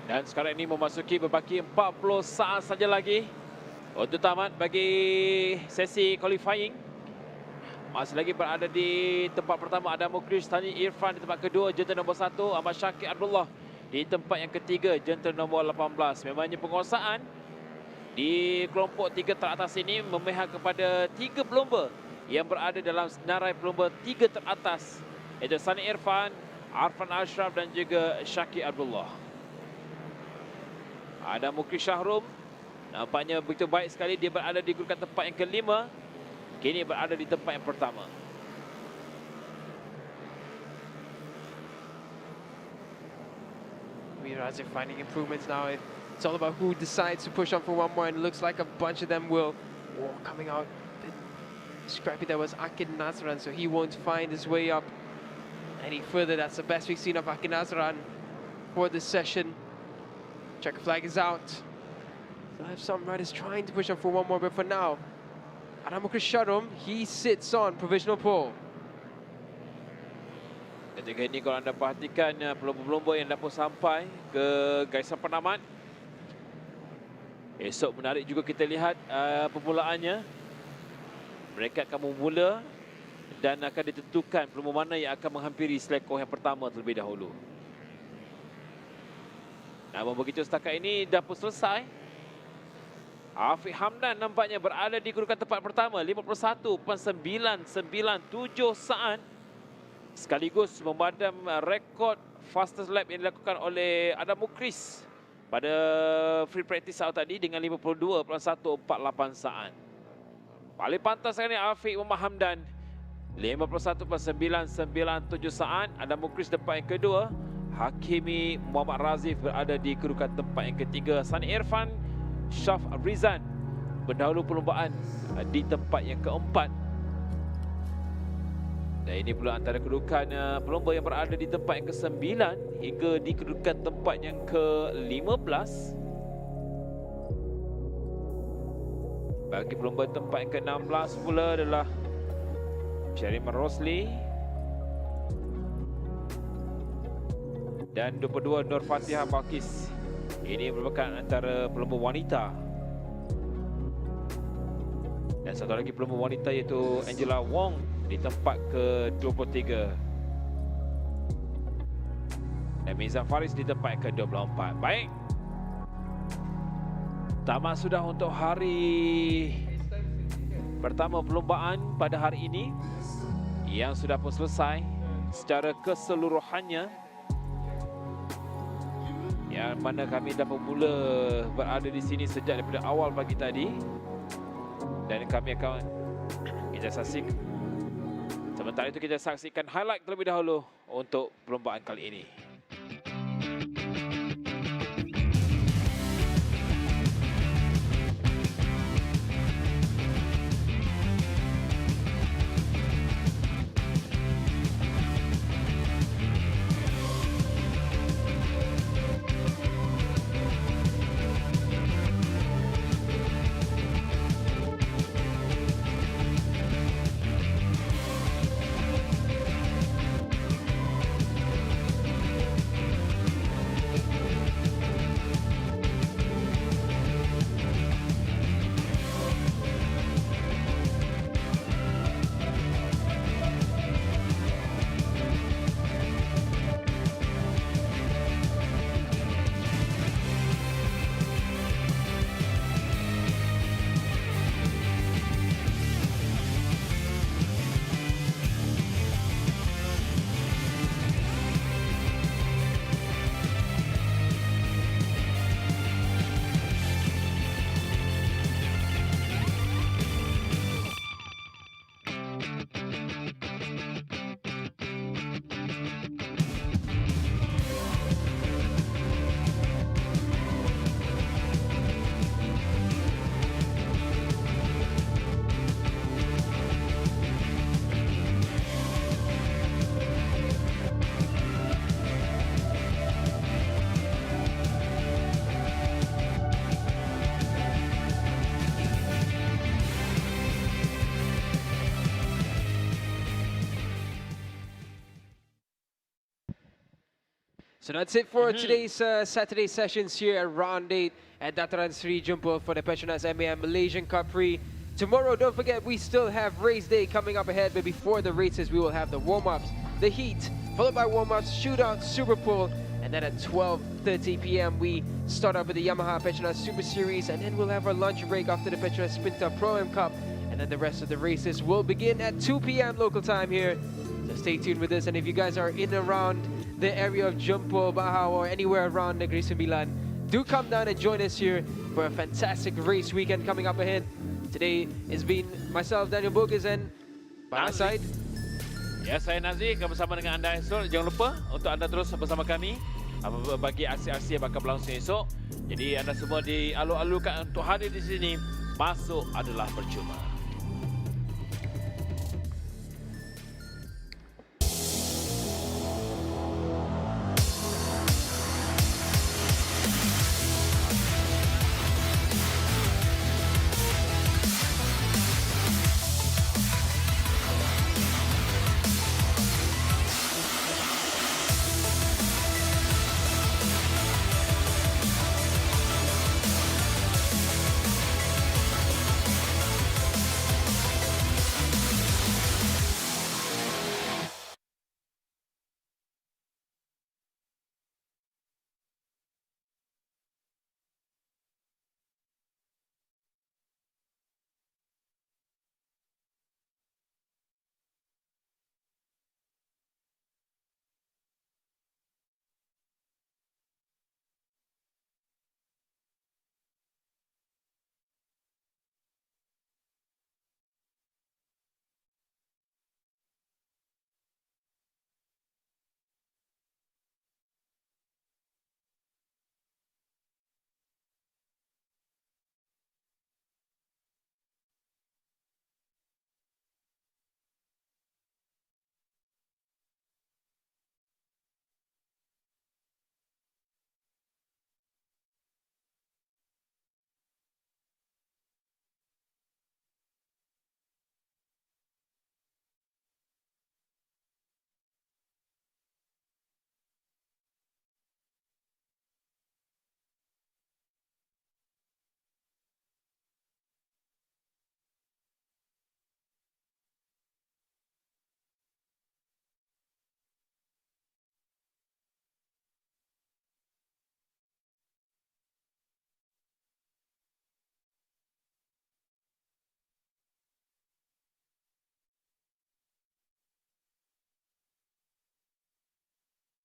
Speaker 1: Dan sekarang ini memasuki berbaki 40 saat saja lagi untuk tamat bagi sesi qualifying. Masih lagi berada di tempat pertama ada Mukrish, Sani Irfan di tempat kedua, jentera nombor 1 Ahmad Syakir Abdullah di tempat yang ketiga, jentera nombor 18. Memangnya penguasaan di kelompok 3 teratas ini memihak kepada 3 pelumba yang berada dalam senarai pelumba 3 teratas, iaitu Sani Irfan, Arfan Ashraf dan juga Syakir Abdullah. Ada Mukrish Syahrum, nampaknya begitu baik sekali. Dia berada di kedudukan tempat yang ke-5. Kini berada di tempat yang pertama.
Speaker 2: Wira Razif finding improvements now. It's all about who decides to push on for one more, and it looks like a bunch of them will. Oh, coming out scrappy, there was Akin Nazran, so he won't find his way up any further. That's the best we've seen of Akin Nazran for this session. Checker flag is out. So I have some riders trying to push on for one more, but for now, Adamukrish Sharum, he sits on provisional pole.
Speaker 1: Ketika ini kalau anda perhatikan pelumba-pelumba yang dapat sampai ke garisan penamat. Esok menarik juga kita lihat permulaannya. Mereka akan memula dan akan ditentukan pelumba mana yang akan menghampiri selekoh yang pertama terlebih dahulu. Namun begitu setakat ini dah pun selesai. Afiq Hamdan nampaknya berada di kedudukan tempat pertama, 51.997 saat. Sekaligus memadam rekod fastest lap yang dilakukan oleh Adam Mukris pada free practice saat tadi dengan 52.148 saat. Paling pantas sekali Afiq Hamdan, 51.997 saat. Adam Mukris tempat yang kedua. Hakimi Muhammad Razif berada di kedudukan tempat yang ketiga. Sani Irfan Syaf Rizan pendahulu perlombaan di tempat yang keempat. Dan ini pula antara kedudukan pelomba yang berada di tempat yang ke-9 hingga di kedudukan tempat yang ke-15. Bagi pelomba tempat yang ke-16 pula adalah Syariman Rosli dan 22 Nur Fatihah Balkis. Ini merupakan antara pelomba wanita. Dan satu lagi pelomba wanita iaitu Angela Wong di tempat ke-23. Dan Mizan Faris di tempat ke-24. Baik. Tamat sudah untuk hari pertama perlombaan pada hari ini yang sudah pun selesai secara keseluruhannya. Yang mana kami dah bermula berada di sini sejak daripada awal pagi tadi. Dan kami akan kita saksikan. Sementara itu kita saksikan highlight terlebih dahulu untuk perlombaan kali ini.
Speaker 2: So that's it for today's Saturday sessions here at Round 8 at Dataran Seri Jempol for the PETRONAS MAM Malaysian Cub Prix. Tomorrow, don't forget, we still have race day coming up ahead, but before the races, we will have the warm-ups, the heat, followed by warm-ups, shootout, super pull, and then at 12:30 p.m. we start up with the Yamaha PETRONAS Super Series, and then we'll have our lunch break after the PETRONAS Sprinter Pro-Am Cup, and then the rest of the races will begin at 2 p.m. local time here. So stay tuned with us, and if you guys are in and around the area of Jempol, Bahau, or anywhere around Negeri Sembilan, do come down and join us here for a fantastic race weekend coming up ahead. Today has been myself, Daniel Bogus, and by my side.
Speaker 1: Ya, saya Nazri akan bersama dengan anda esok. Jangan lupa untuk anda terus bersama kami bagi aksi-aksi yang bakal berlangsung esok. Jadi anda semua dialu-alukan untuk hadir di sini. Masuk adalah percuma.